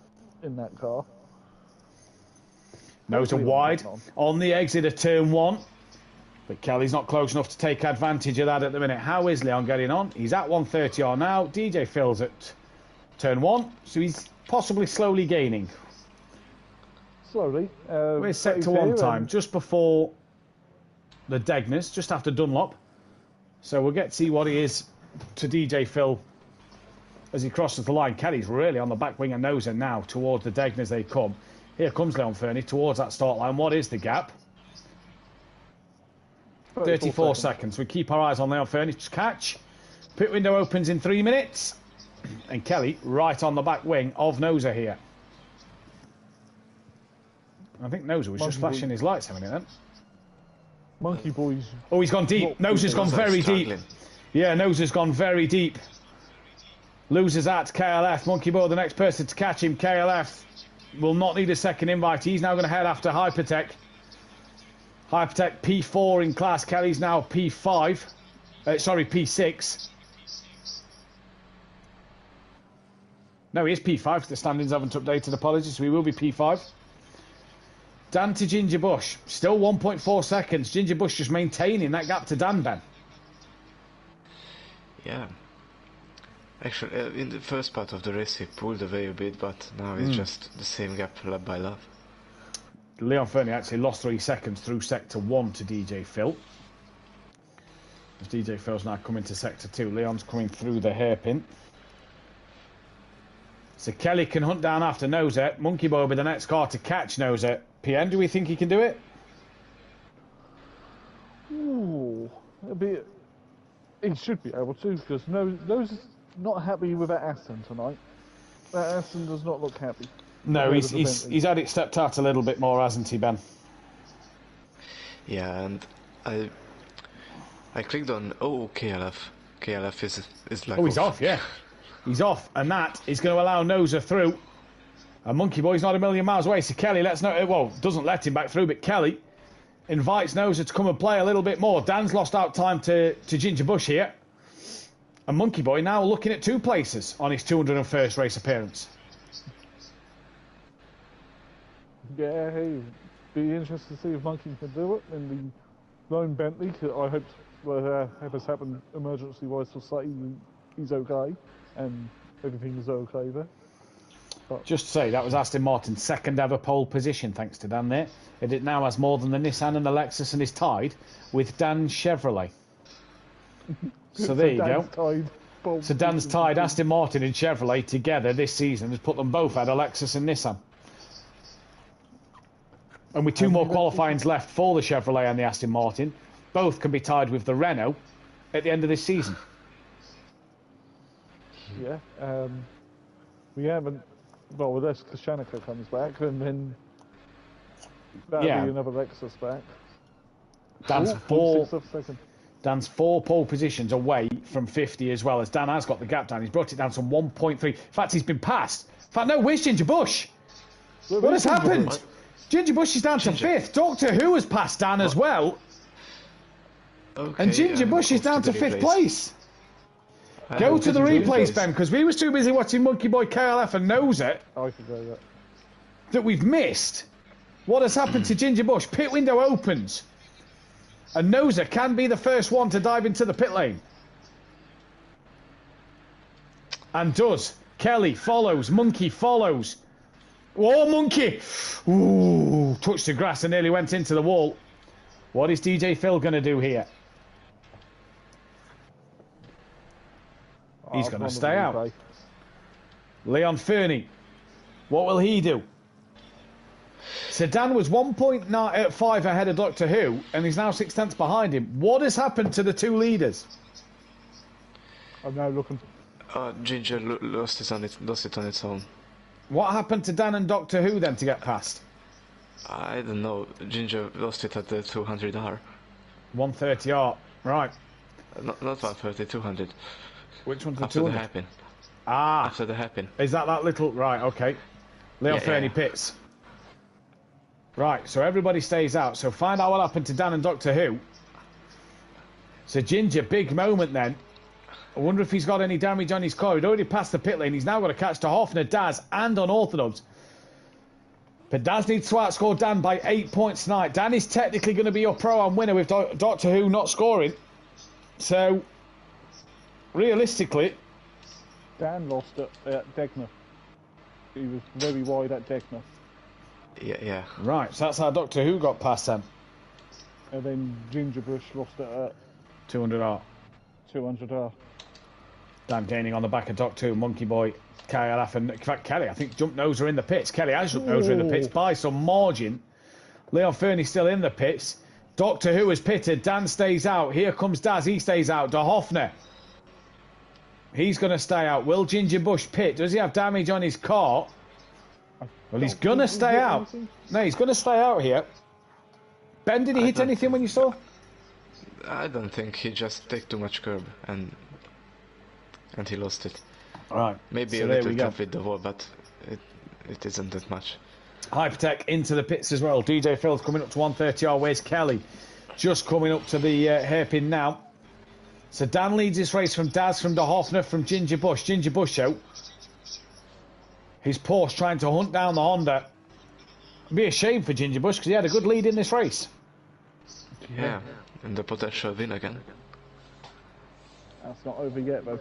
in that car. Noza wide on the exit of turn 1. But Kelly's not close enough to take advantage of that at the minute. How is Leon getting on? He's at 130R now. DJ Phil's at turn 1, so he's possibly slowly gaining. Slowly. We're sector 1 time, just before the Degners, just after Dunlop. So we'll get to see what he is to DJ Phil as he crosses the line. Kelly's really on the back wing and noser now towards the Degners they come. Here comes Leon Fernie towards that start line. What is the gap? 34 seconds. We keep our eyes on Leon Fernie's catch. Pit window opens in 3 minutes. And Kelly right on the back wing of Noser here. I think Noser was just flashing his lights a minute then. Monkey Boy's... Oh, he's gone deep. Noser's gone very deep. Yeah, Noser's gone very deep. Loses at KLF. Monkey Boy, the next person to catch him. KLF will not need a second invite. He's now going to head after Hypertech. Hypertech P4 in class. Kelly's now P5. Sorry, P6. No, he is P5. The standings haven't updated. Apologies. So he will be P5. Dan to Ginger Bush. Still 1.4 seconds. Ginger Bush just maintaining that gap to Dan, Ben. Yeah. Actually, in the first part of the race he pulled away a bit, but now it's just the same gap lap by lap. Leon Fernie actually lost 3 seconds through sector 1 to DJ Phil. As DJ Phil's now coming to sector 2. Leon's coming through the hairpin. So Kelly can hunt down after Noser. Monkey Boy will be the next car to catch Noser. PN, do we think he can do it? Ooh, he should be able to, because Noser's not happy with that Aston tonight. That Aston does not look happy. No, he's had it stepped out a little bit more, hasn't he, Ben? Yeah, and I clicked on KLF. KLF is like... Oh, he's off, yeah. He's off, and that is going to allow Noser through. And Monkey Boy's not a million miles away, so Kelly doesn't let him back through, but Kelly invites Noser to come and play a little bit more. Dan's lost out time to Ginger Bush here. And Monkey Boy now looking at 2 places on his 201st race appearance. Yeah, hey, be interested to see if Monkey can do it in the lone Bentley. I hope whatever's happened emergency-wise will say he's okay and everything is okay there. But just to say, that was Aston Martin's 2nd ever pole position, thanks to Dan there. It now has more than the Nissan and the Lexus and is tied with Dan's Chevrolet. So there you go. So Dan's tied Aston Martin and Chevrolet together this season, has put them both at a Lexus and Nissan. And with 2 more qualifyings left for the Chevrolet and the Aston Martin, both can be tied with the Renault at the end of this season. Yeah, we haven't... Well, unless Kashanika comes back, and then that'll be another Lexus back. Dan's 4 pole positions away from 50 as well, as Dan has got the gap down. He's brought it down to 1.3. In fact, he's been passed. In fact, no, where's Ginger Bush? What has happened? Ginger Bush is down to 5th. Doctor Who has passed Dan as well. Okay, and Ginger Bush is down to 5th place. Go to the replays, Ben, because we was too busy watching Monkey Boy, KLF and Noser that we've missed. What has happened to Ginger Bush? Pit window opens. And Noser can be the first one to dive into the pit lane. And does. Kelly follows. Monkey follows. Oh, Monkey! Ooh, touched the grass and nearly went into the wall. What is DJ Phil going to do here? He's going to stay out. Leon Fernie. What will he do? Sedan was 1.5 ahead of Doctor Who, and he's now 6/10 behind him. What has happened to the 2 leaders? I'm now looking. Ginger lost it on its own. What happened to Dan and Doctor Who then to get past? I don't know. Ginger lost it at the 200R. 130R, right. Not 130, 200. Which one's the After 200? the hairpin. Ah. After the hairpin. Is that little... Right, okay. Leon Fernie pits. Right, so everybody stays out. So find out what happened to Dan and Doctor Who. So Ginger, big moment then. I wonder if he's got any damage on his car. He'd already passed the pit lane. He's now got to catch to Hoffner, Daz and Unorthodox. But Daz needs to outscore Dan by 8 points tonight. Dan is technically going to be your Pro-Am winner with Doctor Who not scoring. So, realistically... Dan lost at Degner. He was very wide at Degner. Yeah. Right, so that's how Doctor Who got past them. And then Gingerbush lost at 200R. 200R. Dan gaining on the back of Doctor Who, Monkey Boy, KLF, and in fact Kelly, I think jumped nose are in the pits. Kelly has jumped nose are in the pits by some margin. Leon Fernie still in the pits. Doctor Who is pitted. Dan stays out. Here comes Daz. He stays out. De Hoffner. He's going to stay out. Will Ginger Bush pit? Does he have damage on his car? Well, he's going to stay out. No, he's going to stay out here. Ben, did he hit anything when you saw? I don't think he just take too much curb and he lost it. Right. Maybe so a little tough with the wall, but it isn't that much. Hypertech into the pits as well. DJ Phil's coming up to 130R. Where's Kelly? Just coming up to the hairpin now. So Dan leads this race from Daz, from De Hoffner, from Ginger Bush. Ginger Bush out. His Porsche trying to hunt down the Honda. It'd be a shame for Ginger Bush because he had a good lead in this race. Yeah, and the potential win again. That's not over yet, though.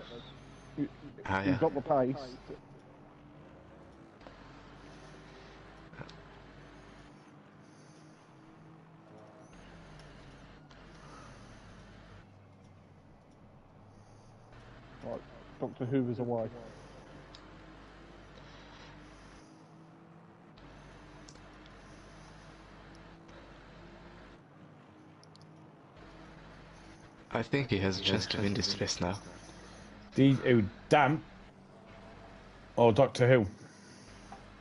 He's got the pace. Right, Doctor Who is away. I think he has a chance to win this race now. Dan? Or Doctor Who?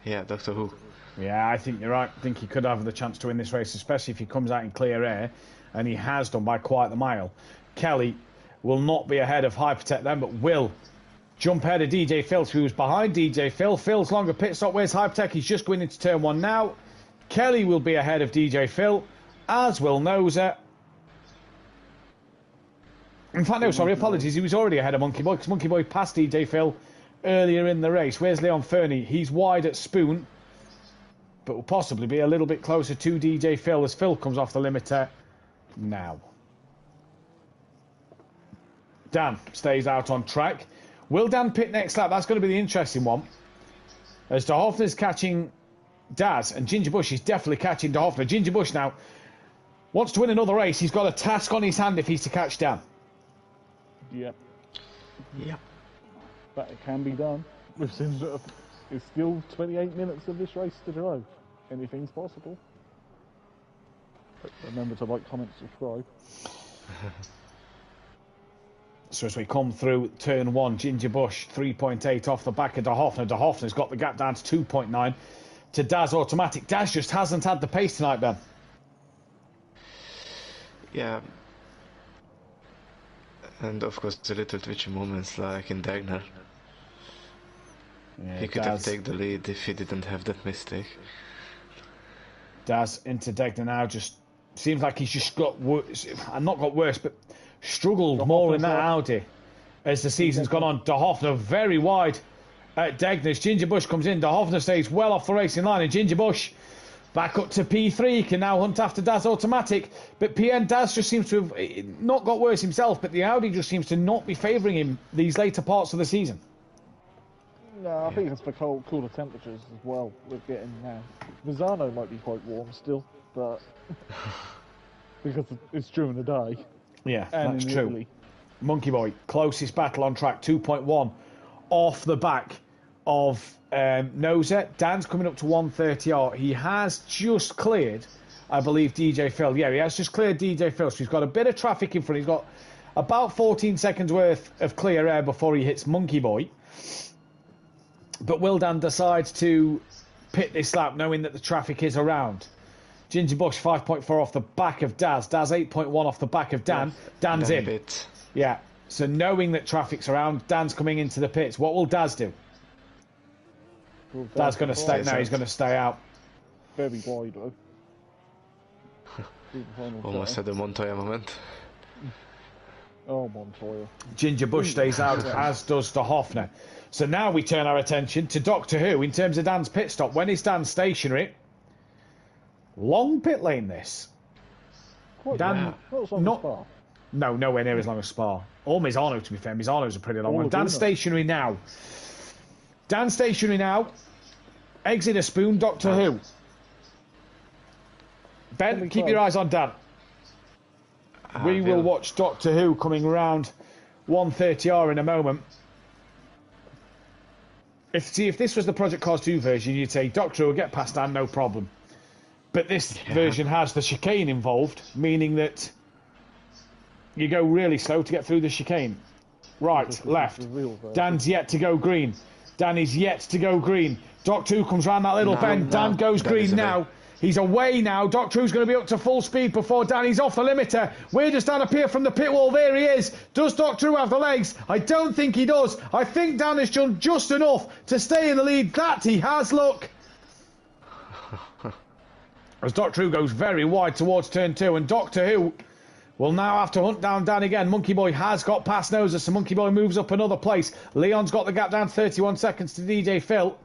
Yeah, Doctor Who. Yeah, I think you're right. I think he could have the chance to win this race, especially if he comes out in clear air, and he has done by quite the mile. Kelly will not be ahead of Hypertech then, but will jump ahead of DJ Phil, who's behind DJ Phil. Phil's longer pit stop. Where's Hypertech? He's just going into turn one now. Kelly will be ahead of DJ Phil, as will Noser. In fact, no, sorry, apologies. He was already ahead of Monkey Boy because Monkey Boy passed DJ Phil earlier in the race. Where's Leon Fernie? He's wide at Spoon, but will possibly be a little bit closer to DJ Phil as Phil comes off the limiter now. Dan stays out on track. Will Dan pit next lap? That's going to be the interesting one. As De Hoffner's catching Daz, and Ginger Bush is definitely catching De Hoffner. Ginger Bush now wants to win another race. He's got a task on his hand if he's to catch Dan. Yep. Yep. But it can be done. It's still 28 minutes of this race to drive. Anything's possible. But remember to like, comment, subscribe. So as we come through turn one, Ginger Bush 3.8 off the back of De Hoffner. De Hoffner's got the gap down to 2.9 to Daz Automatic. Daz just hasn't had the pace tonight, Ben. Yeah. And of course the little twitchy moments like in Dagner. Yeah, he could have taken the lead if he didn't have that mistake. Daz into Dagner now, just seems like he's just got worse, and not got worse, but struggled more in that Audi as the season's gone on. De Hoffner very wide at Degner's. Ginger Bush comes in. De Hoffner stays well off the racing line, and Ginger Bush back up to P3, can now hunt after Daz Automatic. But PN Daz just seems to have not got worse himself, but the Audi just seems to not be favouring him these later parts of the season. No, I think it's for cooler temperatures as well we're getting now. Visano might be quite warm still, but because it's during the day. Yeah, and that's true. Italy. Monkey Boy, closest battle on track, 2.1 off the back of Noser. Dan's coming up to 130R. He has just cleared, I believe, DJ Phil. Yeah, he has just cleared DJ Phil. So he's got a bit of traffic in front. He's got about 14 seconds worth of clear air before he hits Monkey Boy. But will Dan decide to pit this lap knowing that the traffic is around? Ginger Bush 5.4 off the back of Daz. Daz 8.1 off the back of Dan. Dan's in. Bit. Yeah. So knowing that traffic's around, Dan's coming into the pits. What will Daz do? Daz's going to stay. No, he's going to stay out. Very wide though. Almost had a Montoya moment. Oh, Montoya. Ginger Bush stays out, as does De Hoffner. So now we turn our attention to Doctor Who in terms of Dan's pit stop. When is Dan stationary? Long pit lane, this. Quite Dan, not no, nowhere near as long as Spa. Or Misano, to be fair. Misano's a pretty long one. Dan's stationary now. Dan's stationary now. Exit a spoon, Doctor Who. Ben, keep your eyes on Dan. We will watch Doctor Who coming round 130R in a moment. If this was the Project Cars 2 version, you'd say Doctor Who will get past Dan, no problem. But this version has the chicane involved, meaning that you go really slow to get through the chicane. Right, left. Dan's yet to go green. Dan is yet to go green. Doctor Who comes round that little bend. Dan goes green now. He's away now. Doctor Who's going to be up to full speed before Danny's off the limiter. We're just down up here from the pit wall. There he is. Does Doctor Who have the legs? I don't think he does. I think Dan has done just enough to stay in the lead. That he has, look. As Doctor Who goes very wide towards turn 2, and Doctor Who will now have to hunt down Dan again. Monkey Boy has got past noses, so Monkey Boy moves up another place. Leon's got the gap down 31 seconds to DJ Phil.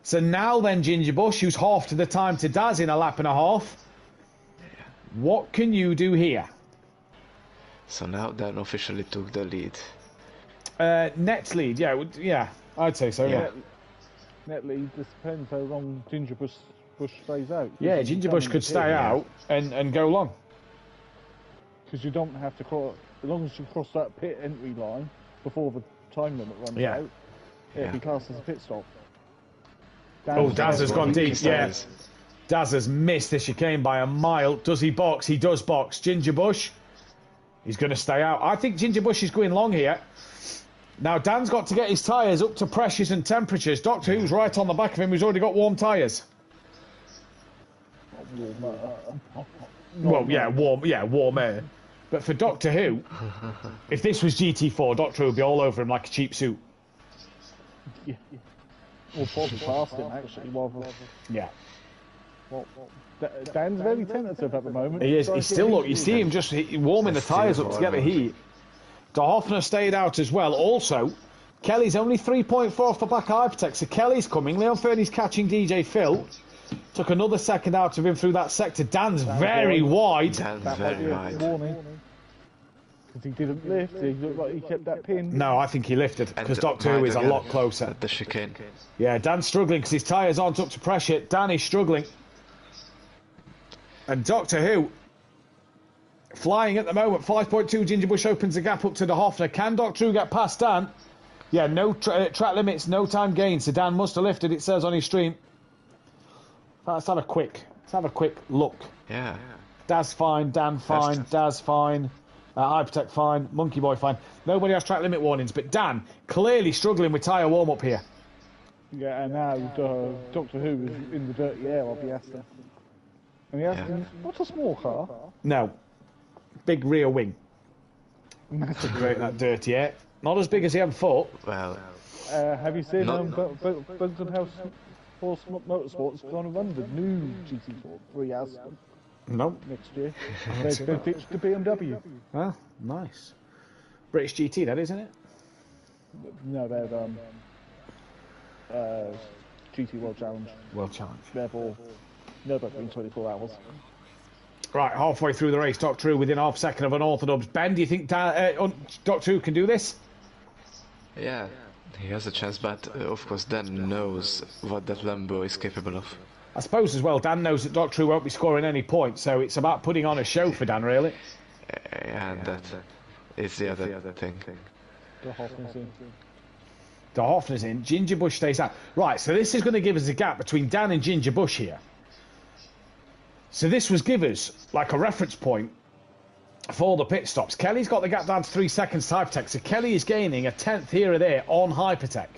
So now then, Ginger Bush, who's half to the time to Daz in a lap and a half. What can you do here? So now Dan officially took the lead. Net lead, yeah, I'd say so. Yeah. Net lead. This depends how long Ginger Bush stays out. Yeah, Ginger Bush could stay out and go long. Because you don't have to cross, as long as you cross that pit entry line before the time limit runs out, it'll be classed as a pit stop. Daz has gone deep, Daz has missed the chicane by a mile. Does he box? He does box. Ginger Bush, he's going to stay out. I think Ginger Bush is going long here. Now, Dan's got to get his tyres up to pressures and temperatures. Doctor Who's right on the back of him, who's already got warm tyres. Well, warm air. But for Doctor Who, if this was GT4, Doctor Who would be all over him like a cheap suit. Yeah. Or probably past him, actually. Yeah. Well, Dan's very tentative at the moment. He is. He's still, look, you see him just warming the tyres up to get the heat. De Hoffner stayed out as well. Also, Kelly's only 3.4 off the back of Hypertech, so Kelly's coming. Leon Fernie's catching DJ Phil. Took another second out of him through that sector. Dan's very wide. Dan's very wide. Because he didn't lift, he looked like he kept that pin. No, I think he lifted, because Doctor Who is a lot closer. At the chicane. Yeah, Dan's struggling because his tyres aren't up to pressure. Dan is struggling. And Doctor Who, flying at the moment. 5.2, Ginger Bush opens the gap up to De Hoffner. Can Doctor Who get past Dan? Yeah, no track limits, no time gain. So Dan must have lifted, it says on his stream. Let's have a quick look. Yeah. Daz fine, Dan fine, Daz fine, Hypertech fine, Monkey Boy fine. Nobody has track limit warnings, but Dan clearly struggling with tyre warm up here. Yeah, and now Doctor Who is in the dirty air of the Assetto. And the Assetto, what's a small car? No, big rear wing. That's great, that dirty air. Not as big as the M4. Well, have you seen Bugton House? Motorsport's going to run the new GT4 3 No. next year. They've ditched the BMW. Well, nice. British GT, that isn't it? No, they're GT World Challenge. World Challenge. Therefore, Nürburgring 24 hours. Right, halfway through the race, Doctor Who within half second of unorthodox. Ben, do you think Doctor Who can do this? yeah. He has a chance, but of course Dan knows what that Lambo is capable of. I suppose as well, Dan knows that Doctor Who won't be scoring any points, so it's about putting on a show for Dan, really. And that is the other thing. The Hoffman's in. De Hoffner's in, Ginger Bush stays out. Right, so this is going to give us a gap between Dan and Ginger Bush here. So this was give us like a reference point for the pit stops. Kelly's got the gap down to 3 seconds to Hypertech, so Kelly is gaining a 10th here or there on Hypertech.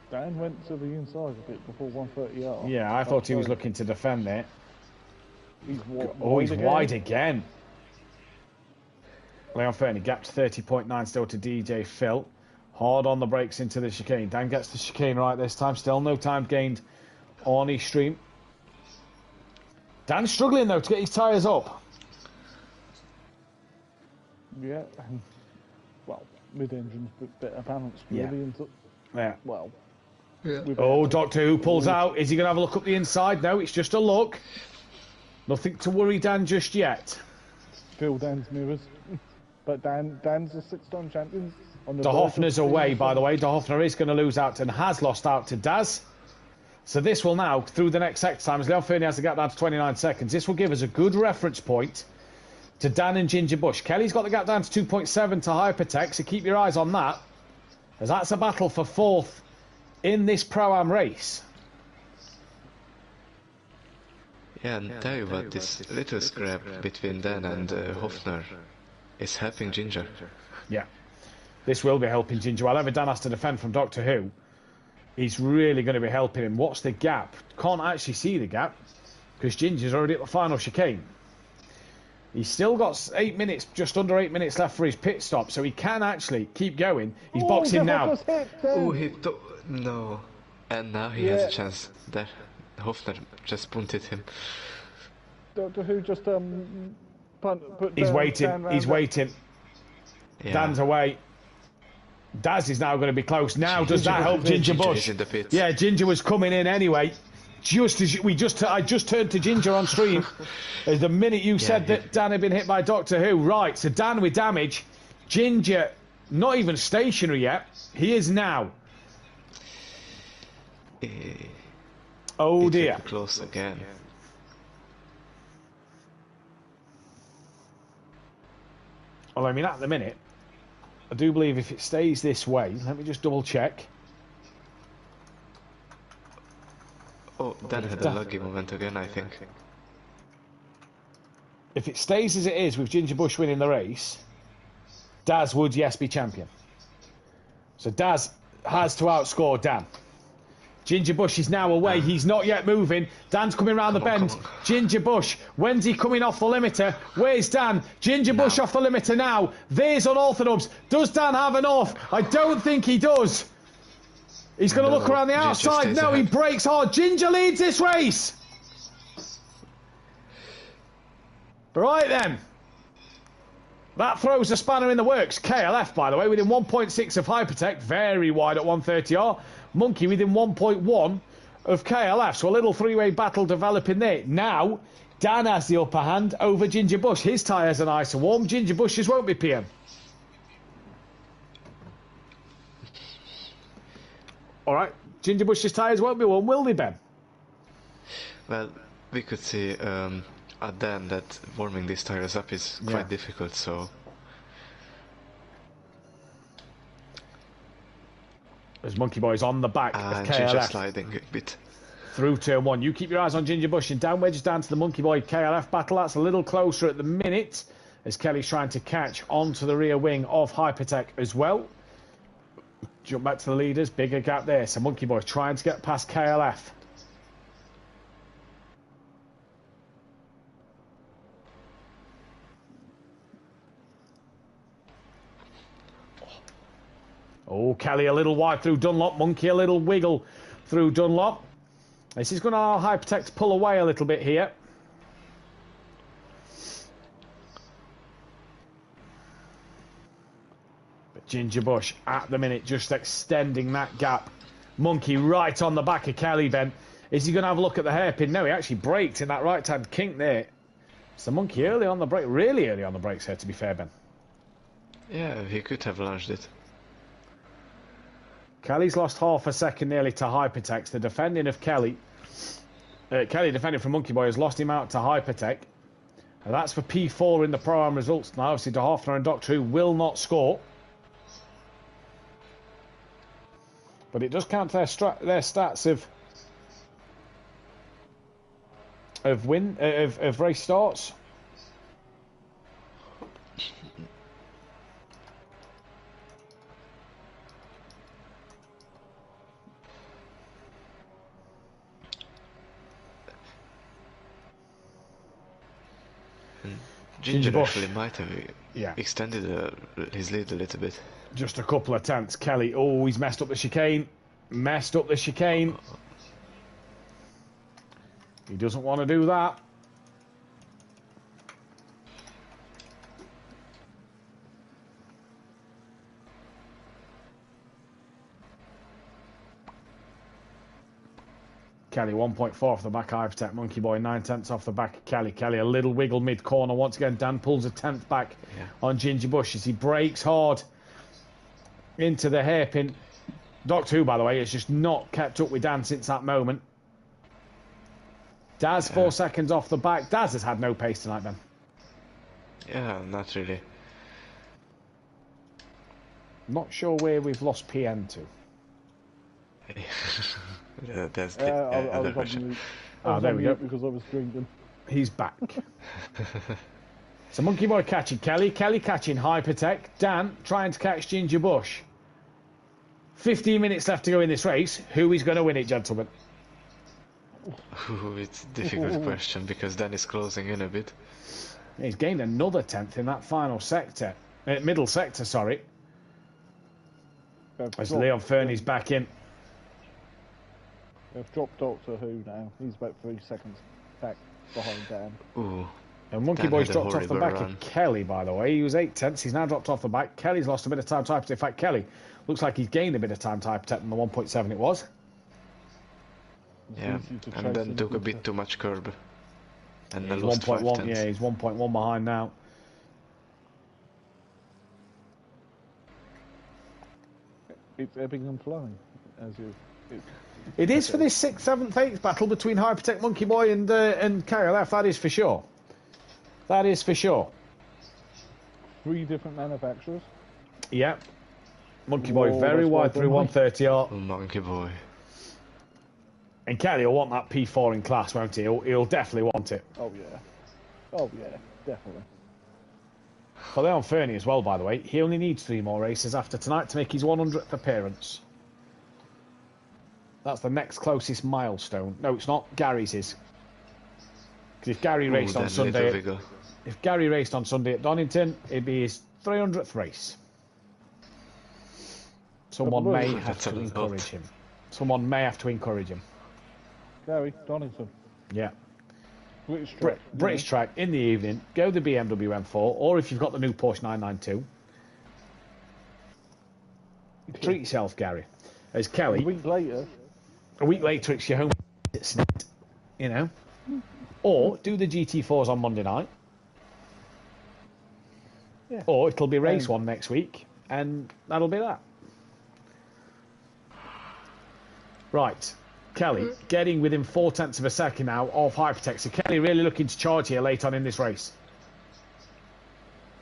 Dan went to the inside a bit before 130R. Yeah, I thought he was looking to defend there. He's wide again. Leon Fernie gapped 30.9 still to DJ Phil. Hard on the brakes into the chicane. Dan gets the chicane right this time. Still no time gained on his stream. Dan's struggling though to get his tyres up. Yeah, well, mid-engine's a bit better balanced really. Yeah. Well, Oh, Doctor Who pulls out. Is he going to have a look up the inside? No, it's just a look. Nothing to worry Dan just yet. Still Dan's mirrors. But Dan's a 6-time champion. De Hoffner's away, by the way. De Hoffner is going to lose out and has lost out to Daz. So this will now, through the next X times, Leon Fernie has to get down to 29 seconds. This will give us a good reference point to Dan and Ginger Bush. Kelly's got the gap down to 2.7 to Hypertech, so keep your eyes on that, as that's a battle for 4th in this Pro-Am race. Yeah, and tell you what, this little scrap between Dan and Hoffner is helping Ginger. Yeah, this will be helping Ginger. Whatever Dan has to defend from Doctor Who, he's really going to be helping him. What's the gap? Can't actually see the gap because Ginger's already at the final chicane. He's still got 8 minutes, just under 8 minutes left for his pit stop, so he can actually keep going. He's boxing now. Oh, no. And now he has a chance. There, Hoffner just punted him. Doctor Who just put He's waiting. He's waiting. Yeah. Dan's away. Daz is now going to be close. Now, does that help Ginger Bush? In the pits. Yeah, Ginger was coming in anyway. Just as I just turned to Ginger on stream, as the minute you said that Dan had been hit by Doctor Who. Right, so Dan with damage. Ginger, not even stationary yet. He is now. Oh dear. Close again. Well, I mean, at the minute, I do believe if it stays this way, let me just double check. Oh, Dan had a lucky moment again, I think. If it stays as it is with Ginger Bush winning the race, Daz would, yes, be champion. So Daz has to outscore Dan. Ginger Bush is now away. He's not yet moving. Dan's coming round the bend. Ginger Bush. When's he coming off the limiter? Where's Dan? Ginger Bush off the limiter now. There's unorthodox. Does Dan have enough? I don't think he does. He's going to look around the outside. No, he brakes hard. Ginger leads this race. Right then. That throws a spanner in the works. KLF, by the way, within 1.6 of Hypertech. Very wide at 130R. Monkey within 1.1 of KLF. So a little three-way battle developing there. Now, Dan has the upper hand over Ginger Bush. His tyres are nice and warm. Ginger Bush's won't be PM. All right, Ginger Bush's tyres won't be warm, will they, Ben? Well, we could see at Dan that warming these tyres up is quite difficult, so... As Monkey Boy's on the back of KLF. Sliding a bit. Through turn one. You keep your eyes on Ginger Bush and down wedges down to the Monkey Boy KLF battle. That's a little closer at the minute as Kelly's trying to catch onto the rear wing of Hypertech as well. Jump back to the leaders. Bigger gap there. So Monkey Boy trying to get past KLF. Oh, Kelly a little wide through Dunlop. Monkey a little wiggle through Dunlop. This is going to allow Hypertech to pull away a little bit here. But Ginger Bush at the minute just extending that gap. Monkey right on the back of Kelly, Ben. Is he going to have a look at the hairpin? No, he actually braked in that right-hand kink there. So Monkey early on the brake, really early on the brakes here, to be fair, Ben. Yeah, he could have launched it. Kelly's lost half a second nearly to Hypertech. The defending of Kelly. Kelly defending from Monkey Boy has lost him out to Hypertech. And that's for P4 in the Pro-Am results. Now, obviously, De Hoffner and Doctor Who will not score. But it does count their stats of race starts. Ginger actually might have extended his lead a little bit. Just a couple of tenths. Kelly, oh, he's messed up the chicane. Messed up the chicane. He doesn't want to do that. Kelly 1.4 off the back of Hypertech. Monkey Boy 9/10 off the back of Kelly. Kelly a little wiggle mid-corner. Once again, Dan pulls a 10th back on Ginger Bush as he brakes hard into the hairpin. Doctor Who, by the way, has just not kept up with Dan since that moment. Daz 4 seconds off the back. Daz has had no pace tonight, Ben. Yeah, not really. Not sure where we've lost PN to. Yeah, that's the I other was question. There we go. Because I was drinking. He's back. So Monkey Boy catching Kelly. Kelly catching Hypertech. Dan trying to catch Ginger Bush. 15 minutes left to go in this race. Who is going to win it, gentlemen? Ooh, it's a difficult question because Dan is closing in a bit. He's gained another 10th in that final sector. Middle sector, sorry. As Leon Fernie's back in. They've dropped Doctor Who now. He's about 3 seconds back behind Dan. Ooh. And Monkey Boy's dropped off the back of Kelly, by the way. He was 8/10. He's now dropped off the back. Kelly's lost a bit of time to Hypertech. In fact, Kelly looks like he's gained a bit of time to Hypertech than the 1.7 it was. Yeah, and then took a bit too much curb. And He's lost 1.1. Yeah, he's 1.1 behind now. It's ebbing and flowing, as you. It is for this 6th, 7th, 8th battle between Hypertech, Monkey Boy and KLF. That is for sure. That is for sure. 3 different manufacturers. Yep. Monkey Boy very wide through 130R. Monkey Boy. And Kelly will want that P4 in class, won't he? He'll definitely want it. Oh yeah. Oh yeah, definitely. For Leon Fernie as well, by the way. He only needs 3 more races after tonight to make his 100th appearance. That's the next closest milestone. No, it's not. Gary's is. Because if Gary raced on Sunday, if Gary raced on Sunday at Donington, it'd be his 300th race. Someone may have to encourage him. Someone may have to encourage him. Gary, Donington. Yeah. British track. British track in the evening. Go the BMW M4, or if you've got the new Porsche 992. Treat yourself, Gary. As Kelly. A week later, it's your home snit, you know. Or do the GT4s on Monday night. Yeah. Or it'll be race 1 next week, and that'll be that. Right. Kelly getting within 4/10 of a second now of Hypertech. So Kelly really looking to charge here late on in this race.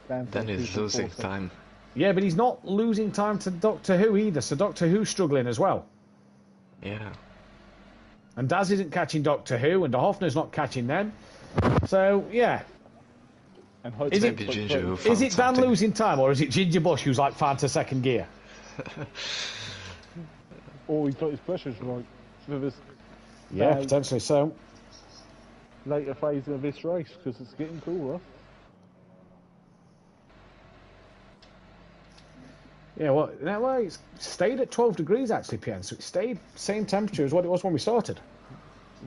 Then he's losing time. Yeah, but he's not losing time to Doctor Who either. So Doctor Who's struggling as well. Yeah. And Daz isn't catching Doctor Who, and De Hoffner's not catching them. So, yeah. And is it Dan losing time, or is it Ginger Bush who's like found to second gear? Or he's got his pressures right for this. Yeah, potentially so. Later phase of this race, because it's getting cooler. Yeah, well, it's stayed at 12 degrees actually, PN, so it stayed same temperature as what it was when we started.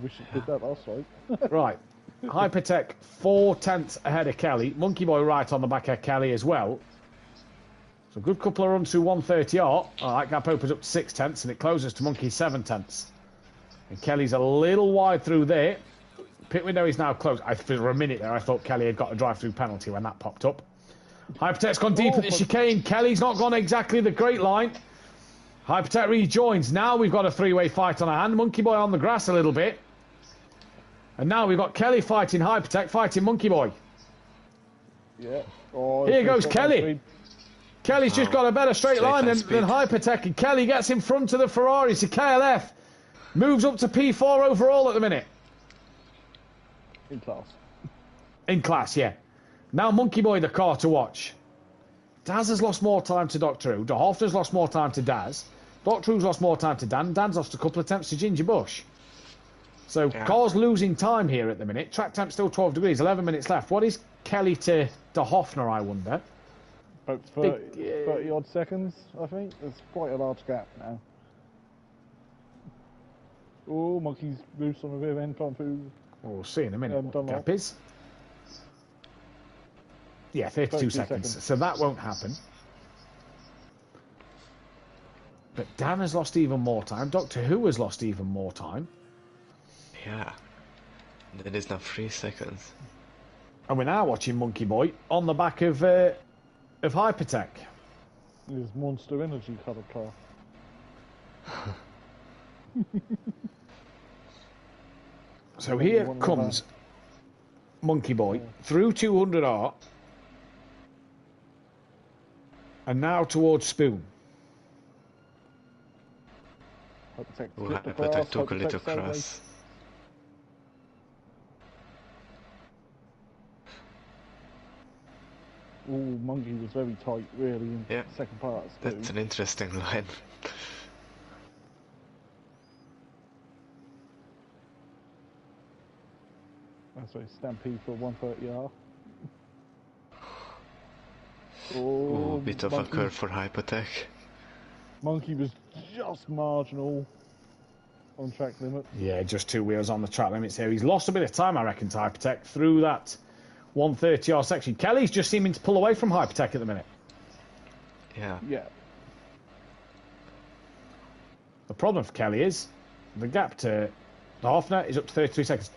Wish it did that last night. Right. Hypertech 4/10 ahead of Kelly. Monkey Boy right on the back of Kelly as well. So a good couple of runs through 130R. That gap opens up to 6/10 and it closes to Monkey's 7/10. And Kelly's a little wide through there. Pit window is now closed. For a minute there, I thought Kelly had got a drive-through penalty when that popped up. Hypertech's gone deep at the chicane. Kelly's not gone exactly the great line. Hypertech rejoins. Now we've got a 3-way fight on our hand. Monkey Boy on the grass a little bit. And now we've got Kelly fighting Hypertech, fighting Monkey Boy. Yeah. Oh, here goes Kelly. Kelly's just got a better straight line than Hypertech. And Kelly gets in front of the Ferrari. So KLF moves up to P4 overall at the minute. In class. In class, yeah. Now Monkey Boy, the car to watch. Daz has lost more time to Doctor Who. De Hoffner's lost more time to Daz. Doctor Who's lost more time to Dan. Dan's lost a couple of attempts to Ginger Bush. So car's losing time here at the minute. Track temp still 12 degrees. 11 minutes left. What is Kelly to De Hoffner, I wonder? About 30 odd seconds, I think. There's quite a large gap now. Oh, Monkey's loose on the rear end. We'll see in a minute what the gap is. Yeah, 32 seconds. So that won't happen. But Dan has lost even more time. Doctor Who has lost even more time. Yeah. That is now 3 seconds. And we're now watching Monkey Boy on the back of Hypertech. His Monster Energy coloured car. So here comes Monkey Boy through 200R and now towards Spoon. Hypertech took a little cross. Oh, Monkey was very tight, really, in the second part. That's an interesting line. That's a stampede for 130R. Oh, bit of a curve for Hypertech. Monkey was just marginal on track limit. Yeah, just 2 wheels on the track limits here. He's lost a bit of time, I reckon, to Hypertech through that 130R section. Kelly's just seeming to pull away from Hypertech at the minute. Yeah. Yeah. The problem for Kelly is the gap to the Hoffner is up to 33 seconds.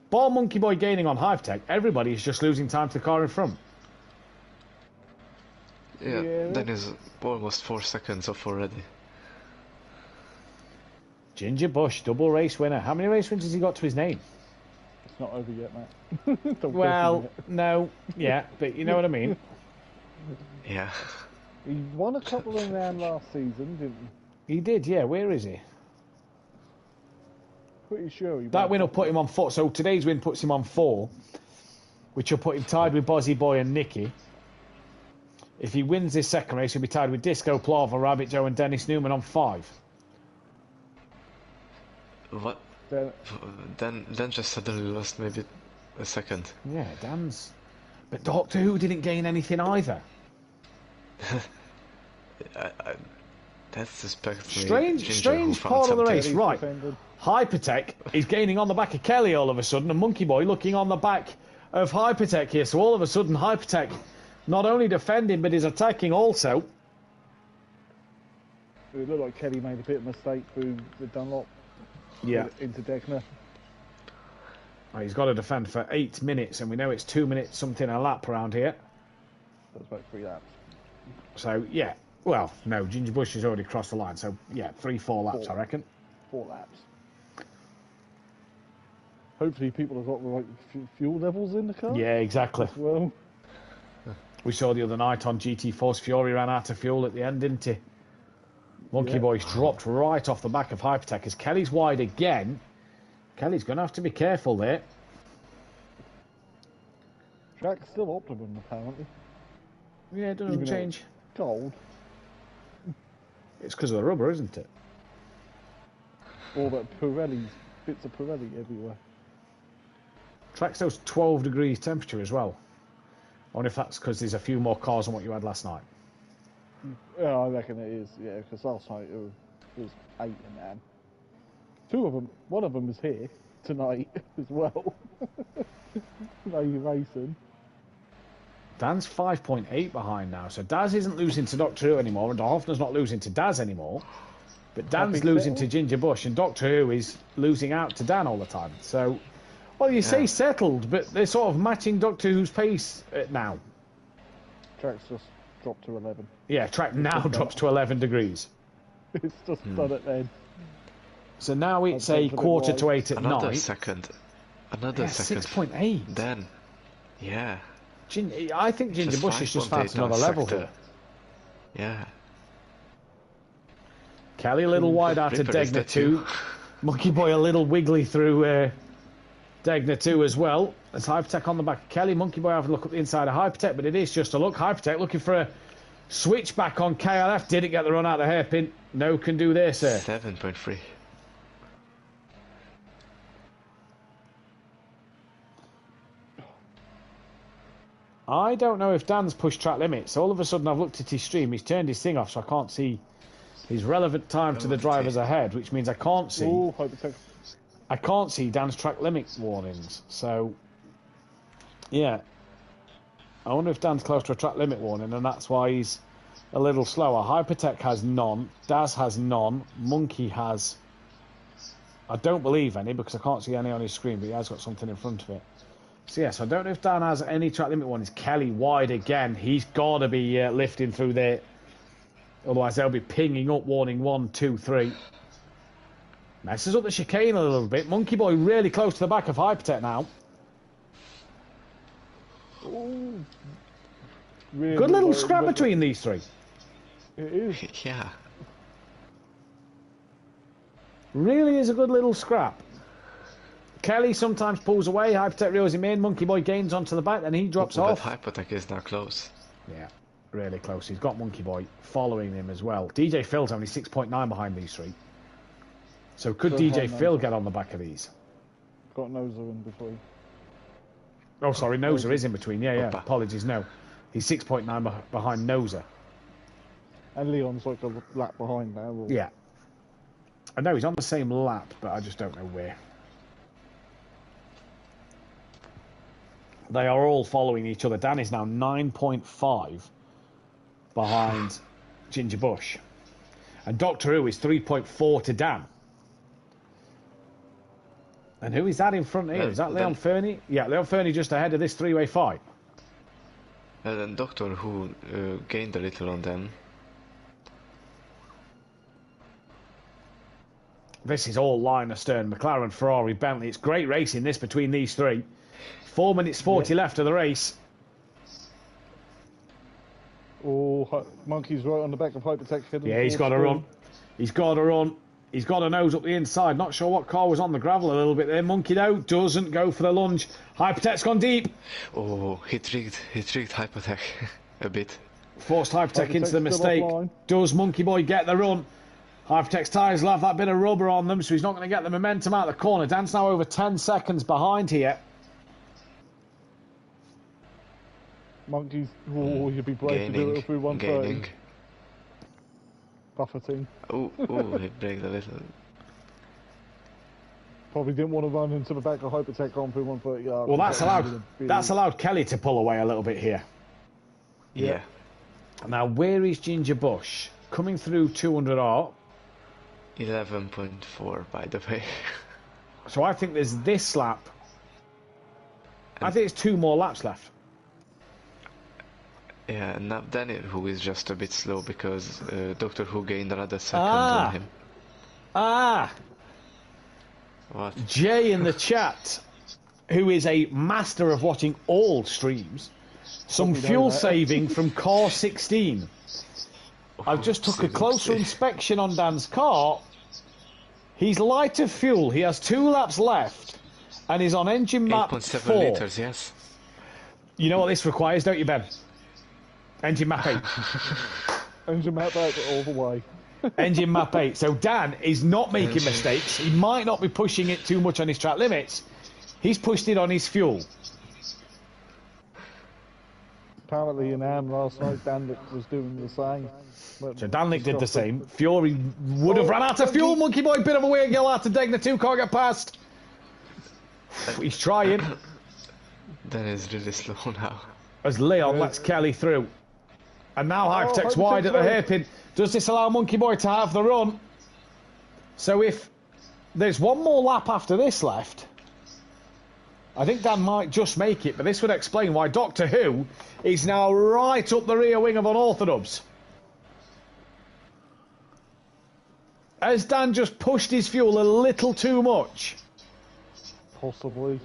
Bar Monkey Boy gaining on Hypertech, everybody is just losing time to the car in front. Yeah, that is almost 4 seconds off already. Ginger Bush, double race winner. How many race wins has he got to his name? It's not over yet, Matt. Well, no, yeah, but you know what I mean. Yeah. He won a couple in round last season, didn't he? He did, yeah. Where is he? Pretty sure he That win will put him on 4. So today's win puts him on 4, which will put him tied with Bozzy Boy and Nicky. If he wins this second race, he'll be tied with Disco, Plava, Rabbit Joe and Dennis Newman on 5. What? Dan just suddenly lost maybe a second. Yeah, Dan's... But Doctor Who didn't gain anything either. That's suspects me. Strange part of the race, right. Hypertech is gaining on the back of Kelly all of a sudden, and Monkey Boy looking on the back of Hypertech here. So all of a sudden, Hypertech not only defending, but is attacking also. It looked like Kelly made a bit of a mistake through the Dunlop. Yeah. Into Degner. He's got to defend for 8 minutes, and we know it's 2 minutes something a lap around here. That's about 3 laps. So, yeah. Well, no, Ginger Bush has already crossed the line. So, yeah, 3-4 laps, I reckon. 4 laps. Hopefully people have got the right fuel levels in the car. Yeah, exactly. Well, we saw the other night on GT4's Fury ran out of fuel at the end, didn't he? Monkey Boy's dropped right off the back of Hypertech as Kelly's wide again. Kelly's going to have to be careful there. Track's still optimum, apparently. Yeah, it doesn't change. Cold. It's because of the rubber, isn't it? All that Pirelli's, bits of Pirelli everywhere. Track's those 12 degrees temperature as well. I wonder if that's because there's a few more cars than what you had last night. Yeah, I reckon it is, yeah, because last night it was 8 in there. 2 of them, one of them is here tonight as well. Racing. Dan's 5.8 behind now, so Daz isn't losing to Doctor Who anymore, and Hoffner's not losing to Daz anymore. But Dan's losing to Ginger Bush, and Doctor Who is losing out to Dan all the time. So, well, you say settled, but they're sort of matching Doctor Who's pace now. Track's just dropped to 11. Yeah, track now drops to 11 degrees. It's just done it then. So now it's a quarter to 8 at Another night. second. Another second. 6.8. Then, yeah. I think Ginger Bush has just found another level here. Yeah. Kelly a little wide out of Degner 2. Monkey Boy a little wiggly through Degner 2 as well. There's Hypertech on the back of Kelly. Monkey Boy having a look at the inside of Hypertech, but it is just a look. Hypertech looking for a switchback on KLF. Didn't get the run out of the hairpin. No can do there, sir. 7.3. I don't know if Dan's pushed track limits. All of a sudden I've looked at his stream. He's turned his thing off, so I can't see his relevant time to the drivers ahead, which means I can't see. Ooh, Hypertech. I can't see Dan's track limit warnings. So, yeah. I wonder if Dan's close to a track limit warning, and that's why he's a little slower. Hypertech has none. Daz has none. Monkey has I don't believe any because I can't see any on his screen, but he has got something in front of it. So, yes, I don't know if Dan has any track limit one. Is Kelly wide again? He's got to be lifting through there. Otherwise, they'll be pinging up, warning 1, 2, 3. Messes up the chicane a little bit. Monkey Boy really close to the back of Hypertech now. Ooh. Really Good little scrap between these three. It is. Yeah. Really is a good little scrap. Kelly sometimes pulls away, Hypertech reels him in, Monkey Boy gains onto the back, then he drops off. But Hypertech is now close. Yeah, really close. He's got Monkey Boy following him as well. DJ Phil's only 6.9 behind these three. So could DJ Phil get on the back of these? Got Noser in between. Oh, sorry, Noser is in between. Yeah. Opa. Apologies, no. He's 6.9 behind Noser. And Leon's like a lap behind now. Or... Yeah. I know he's on the same lap, but I just don't know where. They are all following each other. Dan is now 9.5 behind Ginger Bush. And Doctor Who is 3.4 to Dan. And who is that in front here? Is that Leon Fernie? Yeah, Leon Fernie just ahead of this three-way fight. And then Doctor Who gained a little on them. This is all line astern. McLaren, Ferrari, Bentley. It's great racing this between these three. 4 minutes 40 left of the race. Oh, Monkey's right on the back of Hypertech. Yeah, he's got to run. He's got to run. He's got a nose up the inside. Not sure what car was on the gravel a little bit there. Monkey though doesn't go for the lunge. Hypertech's gone deep. Oh, he tricked Hypertech a bit. Forced Hypertech into the mistake. Does Monkey Boy get the run? Hypertech's tyres will have that bit of rubber on them, so he's not going to get the momentum out of the corner. Dan's now over 10 seconds behind here. Monkey's, you'd be brave to do it through 130. Buffeting. Oh, he braked a little. Probably didn't want to run into the back of Hypertech on through 130 yards. Well, that's allowed Kelly to pull away a little bit here. Yeah. Now, where is Ginger Bush? Coming through 200R. 11.4, by the way. So I think there's this lap. I think there's 2 more laps left. Yeah, and now Danny, who is just a bit slow because Doctor Who gained another second on him. What? Jay in the chat, who is a master of watching all streams, some fuel saving from car 16. I've just took a closer inspection on Dan's car. He's light of fuel. He has 2 laps left, and he's on engine map 4. Liters, yes. You know what this requires, don't you, Ben? Engine map 8. Engine map 8 all the way. Engine map 8. So Dan is not making mistakes. He might not be pushing it too much on his track limits. He's pushed it on his fuel. Apparently in Am last night, Danlick was doing the same. So Danlick did the same. Fury would have run out of fuel. Monkey Boy, bit of a weird gill out to Degner 2. Can't get past. He's trying. Dan is really slow now. As Leon lets Kelly through. And now Hypertech's wide at the hairpin. Does this allow Monkey Boy to have the run? So if there's 1 more lap after this left, I think Dan might just make it, but this would explain why Doctor Who is now right up the rear wing of Unorthodox. Has Dan just pushed his fuel a little too much? Possibly.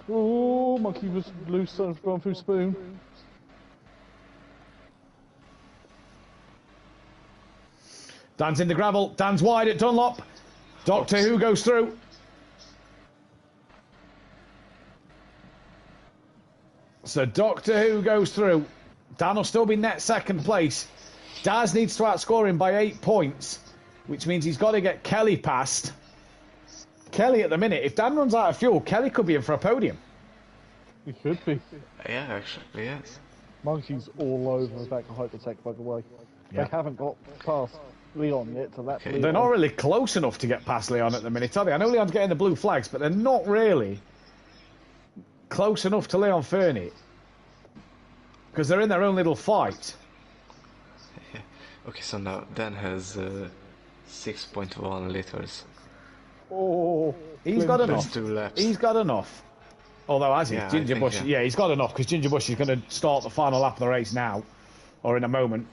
Oh, Monkey was loose, going through Spoon. Dan's in the gravel. Dan's wide at Dunlop. Doctor Who goes through. So Doctor Who goes through. Dan will still be net second place. Daz needs to outscore him by 8 points, which means he's got to get Kelly past. Kelly at the minute, if Dan runs out of fuel, Kelly could be in for a podium. He could be. Yeah, actually, yes. Monkey's all over the back of Hypertech, by the way. Yeah. They haven't got past Leon yet to that. They're not really close enough to get past Leon at the minute, are they? I know Leon's getting the blue flags, but they're not really close enough to Leon Fernie. Because they're in their own little fight. Yeah. Okay, so now Dan has 6.1 liters. Oh, he's got enough. 2 laps. He's got enough. Although, as Yeah, Ginger Bush, yeah, he's got enough because Ginger Bush is going to start the final lap of the race now, or in a moment.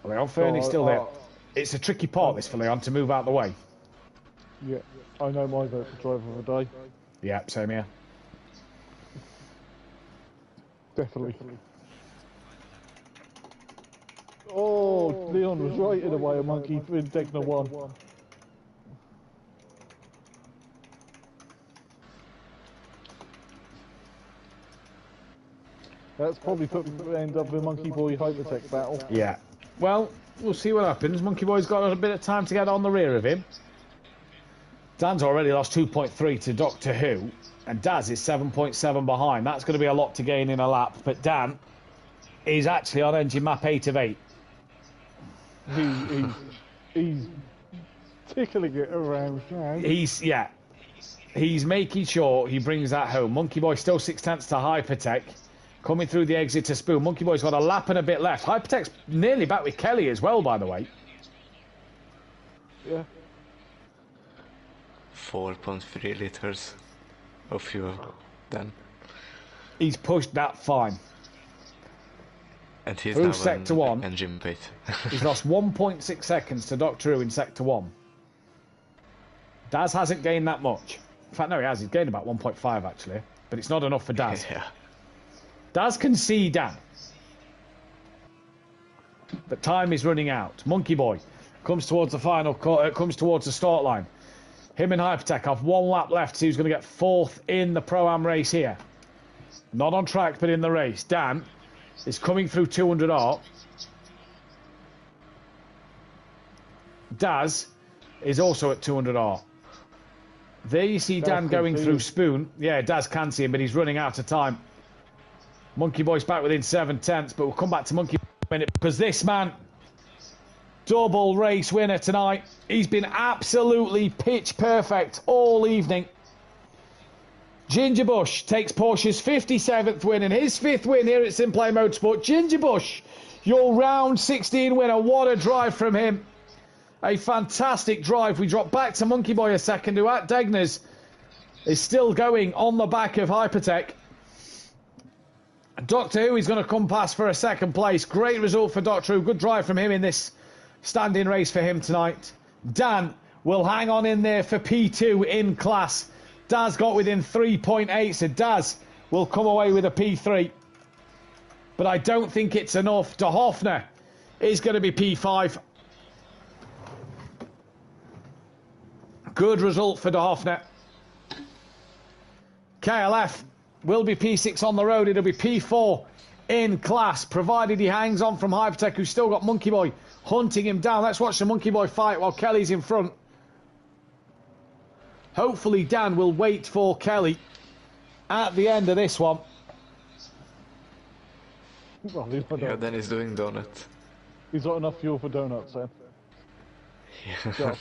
Leon Fernie's still there. It's a tricky part, this, for Leon, to move out the way. Yeah, I know my vote for driver of the day. Yeah, same here. Definitely. Oh, Leon was right in a way, a monkey in Degna 1. That's probably end up with Monkey Boy Hypertech battle. Yeah. Well, we'll see what happens. Monkey Boy's got a bit of time to get on the rear of him. Dan's already lost 2.3 to Doctor Who, and Daz is 7.7 behind. That's going to be a lot to gain in a lap, but Dan is actually on engine map 8 of 8. He's tickling it around now. He's making sure he brings that home. Monkey Boy still 6 tenths to Hypertech. Coming through the exit to Spoon. Monkey Boy's got a lap and a bit left. Hypertech's nearly back with Kelly as well, by the way. Yeah. 4.3 liters of fuel then. He's pushed that fine. And he's through now sector an 1. Engine pit. He's lost 1.6 seconds to Doctor Who in sector 1. Daz hasn't gained that much. In fact, no, he has. He's gained about 1.5 actually. But it's not enough for Daz. Yeah. Daz can see Dan. But time is running out. Monkey Boy comes towards the comes towards the start line. Him and Hypertech have 1 lap left, so he's going to get 4th in the Pro-Am race here. Not on track, but in the race. Dan is coming through 200R. Daz is also at 200R. There you see Dan going through Spoon. Yeah, Daz can see him, but he's running out of time. Monkey Boy's back within 7 tenths, but we'll come back to Monkey Boy in a minute because this man, double race winner tonight. He's been absolutely pitch perfect all evening. Ginger Bush takes Porsche's 57th win and his 5th win here at SimPlay Motorsport. Ginger Bush, your round 16 winner. What a drive from him. A fantastic drive. We drop back to Monkey Boy a second, who at Degner's is still going on the back of Hypertech. Doctor Who is going to come past for a 2nd place. Great result for Doctor Who. Good drive from him in this standing race for him tonight. Dan will hang on in there for P2 in class. Daz got within 3.8, so Daz will come away with a P3. But I don't think it's enough. De Hoffner is going to be P5. Good result for De Hoffner. KLF will be P6 on the road. It'll be P4 in class, provided he hangs on from Hypertech, who's still got Monkey Boy hunting him down. Let's watch the Monkey Boy fight while Kelly's in front. Hopefully Dan will wait for Kelly at the end of this one. Yeah, then he's doing donut. He's got enough fuel for donuts then. Yeah.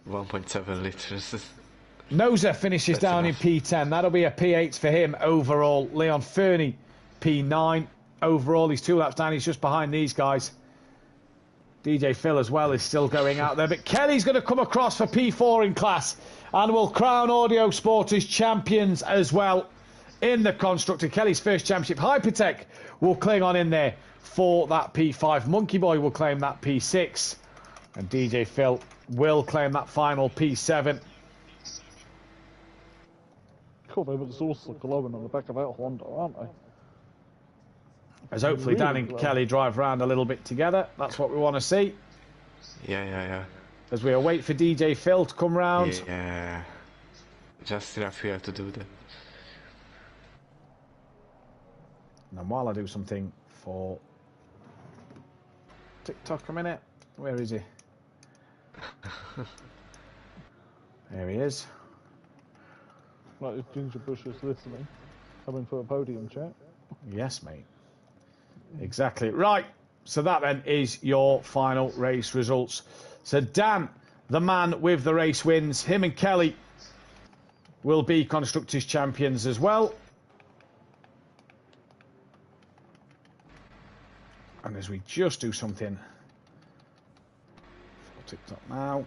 1.7 liters. Noza finishes That's down enough. in P10. That'll be a P8 for him overall. Leon Fernie, P9 overall. He's 2 laps down. He's just behind these guys. DJ Phil as well is still going out there. But Kelly's going to come across for P4 in class and will crown Audio Sport as champions as well in the Constructor. Kelly's first championship. Hypertech will cling on in there for that P5. Monkey Boy will claim that P6. And DJ Phil will claim that final P7. Cool, they're also glowing on the back of that Honda, aren't they? As hopefully Really Dan and glow. Kelly drive around a little bit together. That's what we want to see. Yeah. As we await for DJ Phil to come round. Yeah. Just enough here to do that. And while I do something for TikTok a minute. Where is he? There he is. Right, if Ginger Bush is listening, coming for a podium chat. Yes, mate. Exactly. Right. So that then is your final race results. So Dan, the man with the race wins. Him and Kelly will be Constructors champions as well. And as we just do something, ticked up now.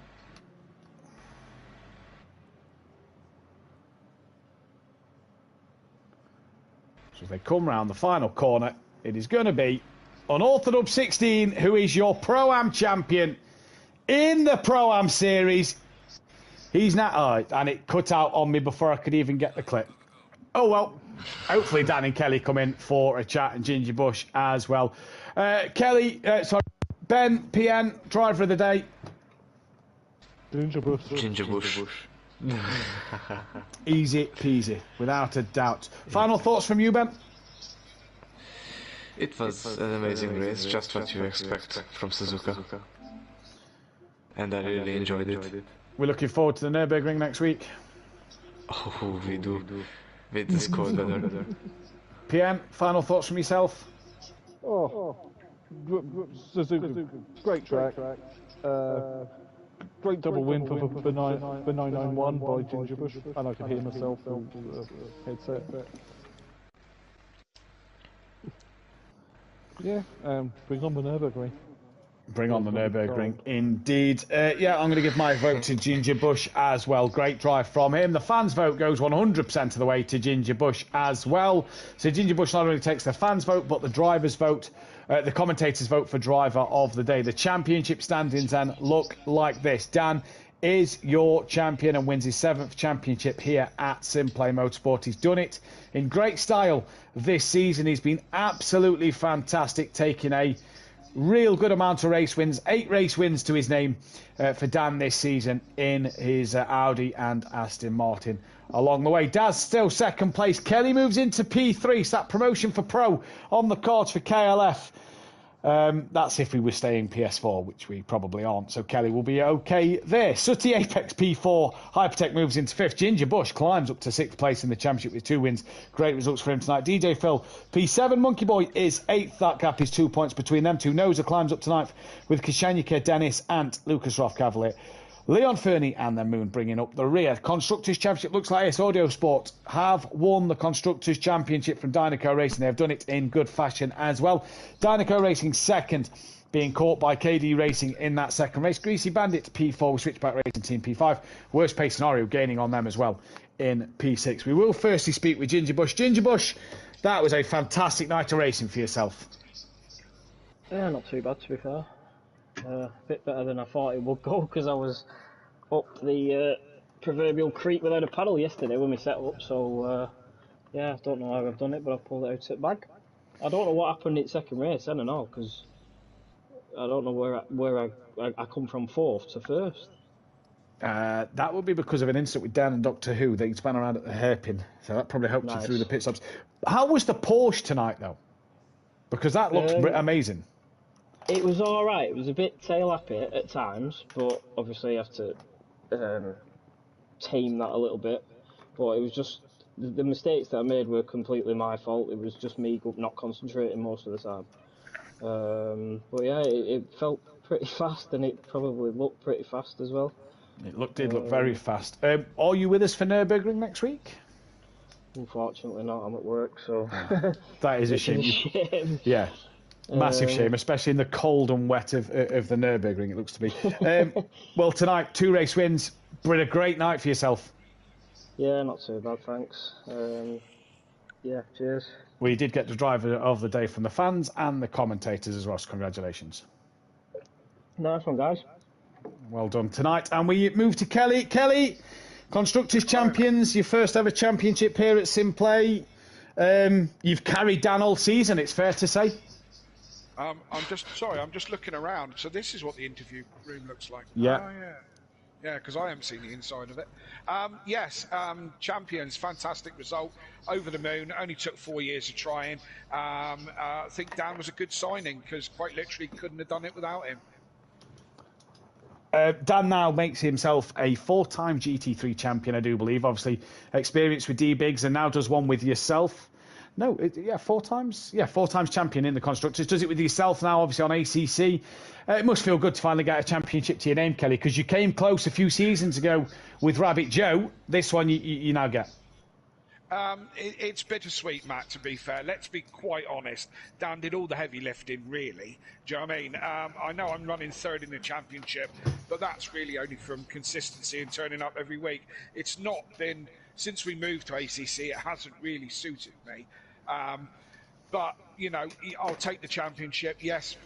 So as they come round the final corner, it is going to be Unorthodox 16, who is your Pro-Am champion in the Pro-Am series. He's now... Oh, and it cut out on me before I could even get the clip. Oh, well. Hopefully Dan and Kelly come in for a chat, and Ginger Bush as well. Kelly, sorry, Ben, PN, driver of the day. Ginger Bush. Ginger Bush. Easy peasy, without a doubt. Final thoughts from you, Ben? It was an amazing race, just what you expect from Suzuka. And I really enjoyed it. We're looking forward to the Nürburgring next week. Oh, we do. With the score better. PN, final thoughts from yourself? Suzuka, great track. Great double win for 991 by Ginger Bush, and I could hear myself through the headset. Yeah, bring on the Nürburgring. Bring on the Nürburgring, indeed. Yeah, I'm going to give my vote to Ginger Bush as well. Great drive from him. The fans' vote goes 100% of the way to Ginger Bush as well. So Ginger Bush not only takes the fans' vote, but the drivers' vote, the commentators' vote for driver of the day. The championship standings then look like this. Dan is your champion and wins his 7th championship here at SimPlay Motorsport. He's done it in great style this season. He's been absolutely fantastic, taking a real good amount of race wins, 8 race wins to his name for Dan this season in his Audi and Aston Martin along the way. Daz still second place. Kelly moves into P3, so that promotion for Pro on the cards for KLF. That's if we were staying PS4, which we probably aren't, so Kelly will be okay there. Sooty Apex P4, Hypertech moves into 5th. Ginger Bush climbs up to 6th place in the championship with 2 wins. Great results for him tonight. DJ Phil P7, Monkey Boy is 8th. That gap is 2 points between them two. Noza climbs up to 9th with Kishanyika, Dennis and Lucas Roth Cavalier. Leon Fernie and then Moon bringing up the rear. Constructors Championship looks like AS Audio Sport have won the Constructors Championship from Dynaco Racing. They have done it in good fashion as well. Dynaco Racing second, being caught by KD Racing in that second race. Greasy Bandit P4 Switchback Racing Team P5. Worst pace scenario gaining on them as well in P6. We will firstly speak with Ginger Bush. Ginger Bush, that was a fantastic night of racing for yourself. Yeah, not too bad to be fair. A bit better than I thought it would go because I was up the proverbial creek without a paddle yesterday when we set up. So yeah, I don't know how I've done it, but I've pulled it out of the bag. I don't know what happened in second race. I don't know because I don't know where I come from 4th to 1st. That would be because of an incident with Dan and Doctor Who. They spun around at the hairpin, so that probably helped you through the pit stops. How was the Porsche tonight though? Because that looked amazing. It was all right. It was a bit tail happy at times, but obviously you have to tame that a little bit. But it was just the mistakes that I made were completely my fault. It was just me not concentrating most of the time. But yeah, it felt pretty fast, and it probably looked pretty fast as well. It did look very fast. Are you with us for Nürburgring next week? Unfortunately not. I'm at work, so that is a shame. Yeah. Massive shame, especially in the cold and wet of the Nürburgring, it looks to be. Well, tonight, 2 race wins. Been a great night for yourself. Yeah, not too bad, thanks. Yeah, cheers. We did get the driver of the day from the fans and the commentators as well, so congratulations. Nice one, guys. Well done tonight. And we move to Kelly. Kelly, Constructors Champions, your first ever championship here at SimPlay. You've carried Dan all season, it's fair to say. I'm just looking around. So this is what the interview room looks like. Yeah. Oh, yeah. Yeah, because I haven't seen the inside of it. Yes, champions, fantastic result. Over the moon, only took 4 years of trying. I think Dan was a good signing because quite literally couldn't have done it without him. Dan now makes himself a 4-time GT3 champion, I do believe. Obviously, experience with D-Bigs and now does one with yourself. No, 4 times. Yeah, 4 times champion in the Constructors. Does it with yourself now, obviously on ACC. It must feel good to finally get a championship to your name, Kelly, because you came close a few seasons ago with Rabbit Joe. This one you now get. It's bittersweet, Matt, to be fair. Let's be quite honest. Dan did all the heavy lifting, really. Do you know what I mean? I know I'm running third in the championship, but that's really only from consistency and turning up every week. It's not been, since we moved to ACC, it hasn't really suited me. But, you know, I'll take the championship. Yes,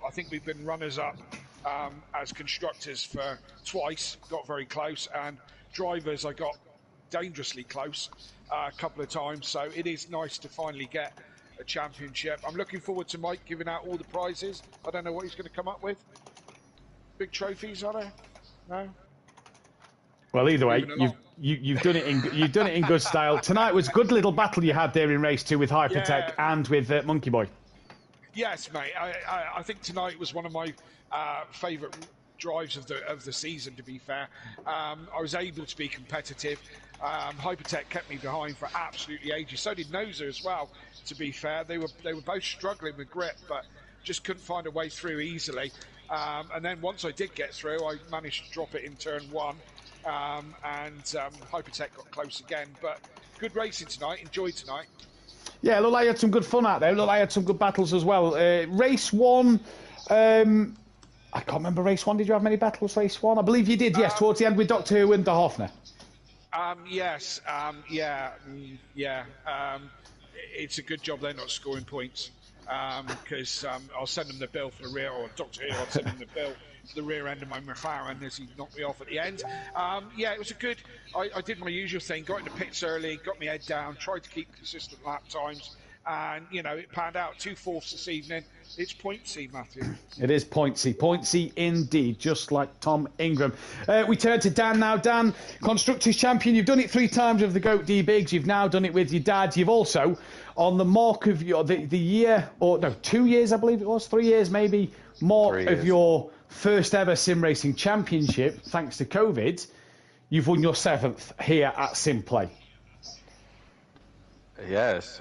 I think we've been runners-up as constructors for twice, got very close, and drivers I got dangerously close a couple of times, so it is nice to finally get a championship. I'm looking forward to Mike giving out all the prizes. I don't know what he's going to come up with. Big trophies, are there? No? Well, either way, you've done it in good style. Tonight was a good little battle you had there in race 2 with Hypertech and with Monkey Boy. Yes, mate. I think tonight was one of my favourite drives of the season, to be fair. I was able to be competitive. Hypertech kept me behind for absolutely ages. So did Noza as well, to be fair. They were both struggling with grip, but just couldn't find a way through easily. And then once I did get through, I managed to drop it in turn 1. And Hypertech got close again. But good racing tonight. Enjoyed tonight. Yeah, look, I had some good fun out there. Look, I had some good battles as well. Race 1... I can't remember race 1. Did you have many battles, race 1? I believe you did, yes, towards the end with Doctor Who and De Hoffner. Yes, it's a good job they're not scoring points, because I'll send them the bill for the rear, or Doctor Who, I'll send them the bill for the rear end of my McLaren as he knocked me off at the end. Yeah, it was a good, I did my usual thing, got in the pits early, got my head down, tried to keep consistent lap times, and, you know, it panned out 2/4 this evening. It's pointsy, Mathew. It is pointsy indeed, just like Tom Ingram. We turn to Dan now. Dan, Constructors Champion, you've done it 3 times with the GOAT D-Bigs, you've now done it with your dad, you've also, on the mark of the year, or no, 2 years I believe it was, 3 years maybe, mark of your first ever sim racing championship, thanks to COVID, you've won your 7th here at SimPlay. Yes,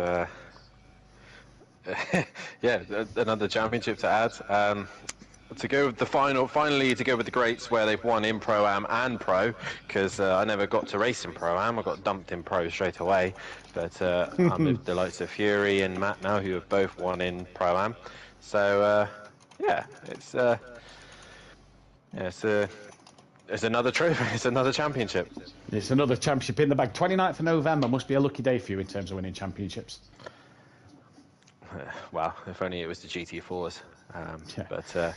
yeah, another championship to add. To go with the finally to go with the greats where they've won in Pro-Am and Pro, because I never got to race in Pro-Am, I got dumped in Pro straight away. But I'm with the likes of Fury and Matt now, who have both won in Pro-Am. So yeah, it's another trophy, it's another championship. It's another championship in the bag. 29th of November must be a lucky day for you in terms of winning championships. Well, if only it was the GT4s. But,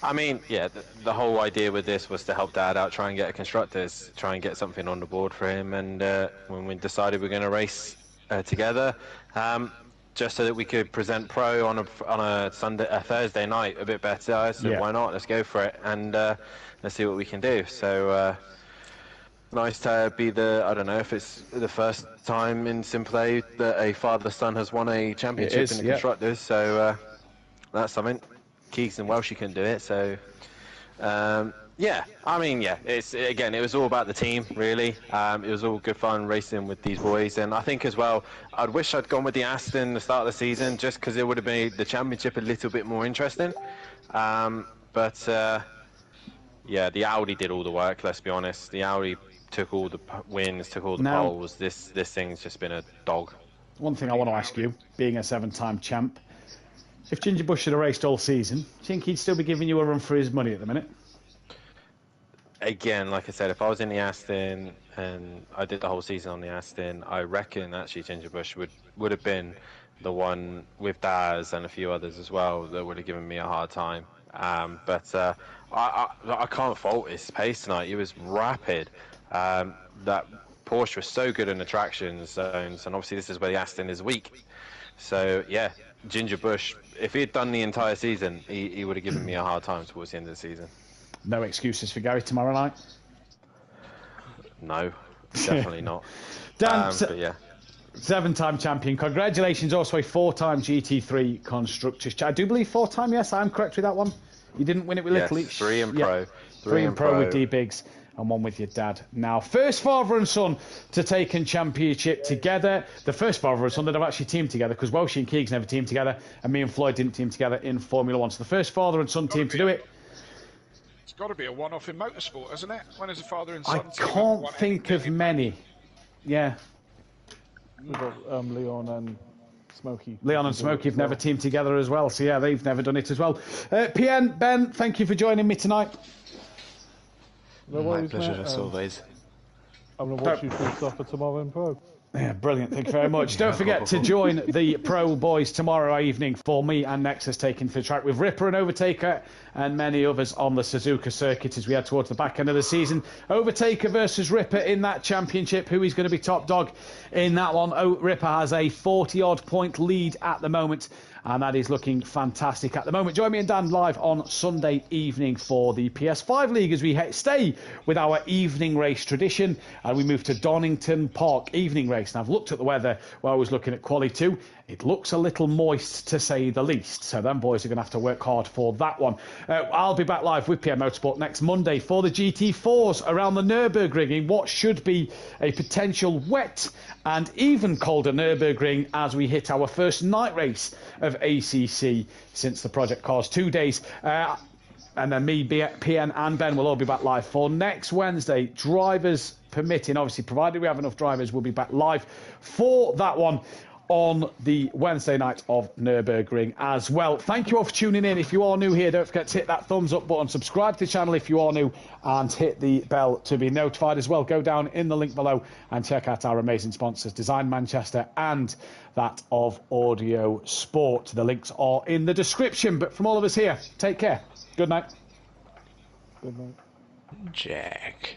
I mean, yeah, the whole idea with this was to help Dad out, try and get a constructors, try and get something on the board for him. And when we decided we're going to race together, just so that we could present Pro on a Thursday night a bit better, I said, why not? Let's go for it, and let's see what we can do. So nice to be I don't know if it's the first time in SimPlay that a father-son has won a championship in the constructors, so that's something. Keegs and Welsh couldn't do it, so yeah, I mean, yeah, it was all about the team, really. It was all good fun racing with these boys, and I think as well, I'd wish I'd gone with the Aston at the start of the season, just because it would have made the championship a little bit more interesting. But yeah, the Audi did all the work, let's be honest. The Audi took all the wins, took all the poles. This thing's just been a dog. One thing I want to ask you, being a 7-time champ, if Ginger Bush had raced all season, do you think he'd still be giving you a run for his money at the minute? Again, like I said, if I was in the Aston and I did the whole season on the Aston, I reckon actually Ginger Bush would have been the one with Daz and a few others as well that would have given me a hard time. But I can't fault his pace tonight. He was rapid. That Porsche was so good in the traction zones, and obviously this is where the Aston is weak. So yeah, Ginger Bush, if he had done the entire season, he would have given me a hard time towards the end of the season. No excuses for Gary tomorrow night? No, definitely not. Dan, but yeah. 7-time champion. Congratulations, also a 4-time GT3 Constructors. I do believe 4-time, yes, I'm correct with that one. You didn't win it with Little Each. 3 in Pro. 3 in Pro with D-Bigs. And 1 with your dad. Now, first father and son to take a championship together. The first father and son that have actually teamed together, because Welsh and Keegs never teamed together, and me and Floyd didn't team together in Formula 1. So the first father and son team to do it. It's got to be a one-off in motorsport, hasn't it? When is a father and son I can't think of many. Yeah. We've got Leon and Smokey. Leon and Smokey have never teamed together as well, so yeah, they've never done it as well. PN, Ben, thank you for joining me tonight. My pleasure as always. I'm going to watch you do stuff for tomorrow in Pro. Yeah, brilliant. Thank you very much. Don't forget to join the Pro Boys tomorrow evening for me and Nexus taking to the track with Ripper and Overtaker and many others on the Suzuka circuit as we head towards the back end of the season. Overtaker versus Ripper in that championship. Who is going to be top dog in that one? Ripper has a 40-odd point lead at the moment, and that is looking fantastic at the moment. Join me and Dan live on Sunday evening for the PS5 League as we stay with our evening race tradition and we move to Donington Park evening race. Now, I've looked at the weather while I was looking at Quali 2. It looks a little moist, to say the least. So them boys are going to have to work hard for that one. I'll be back live with PNMotorsport next Monday for the GT4s around the Nürburgring in what should be a potential wet and even colder Nürburgring as we hit our first night race of ACC since the Project Cars 2 days. And then me, PN and Ben will all be back live for next Wednesday. Drivers permitting, obviously, provided we have enough drivers, we'll be back live for that one on the Wednesday night of Nürburgring as well. Thank you all for tuning in. If you are new here, don't forget to hit that thumbs up button, subscribe to the channel if you are new, and hit the bell to be notified as well. Go down in the link below and check out our amazing sponsors, Design Manchester and that of Audio Sport. The links are in the description. But from all of us here, take care. Good night. Good night. Jack.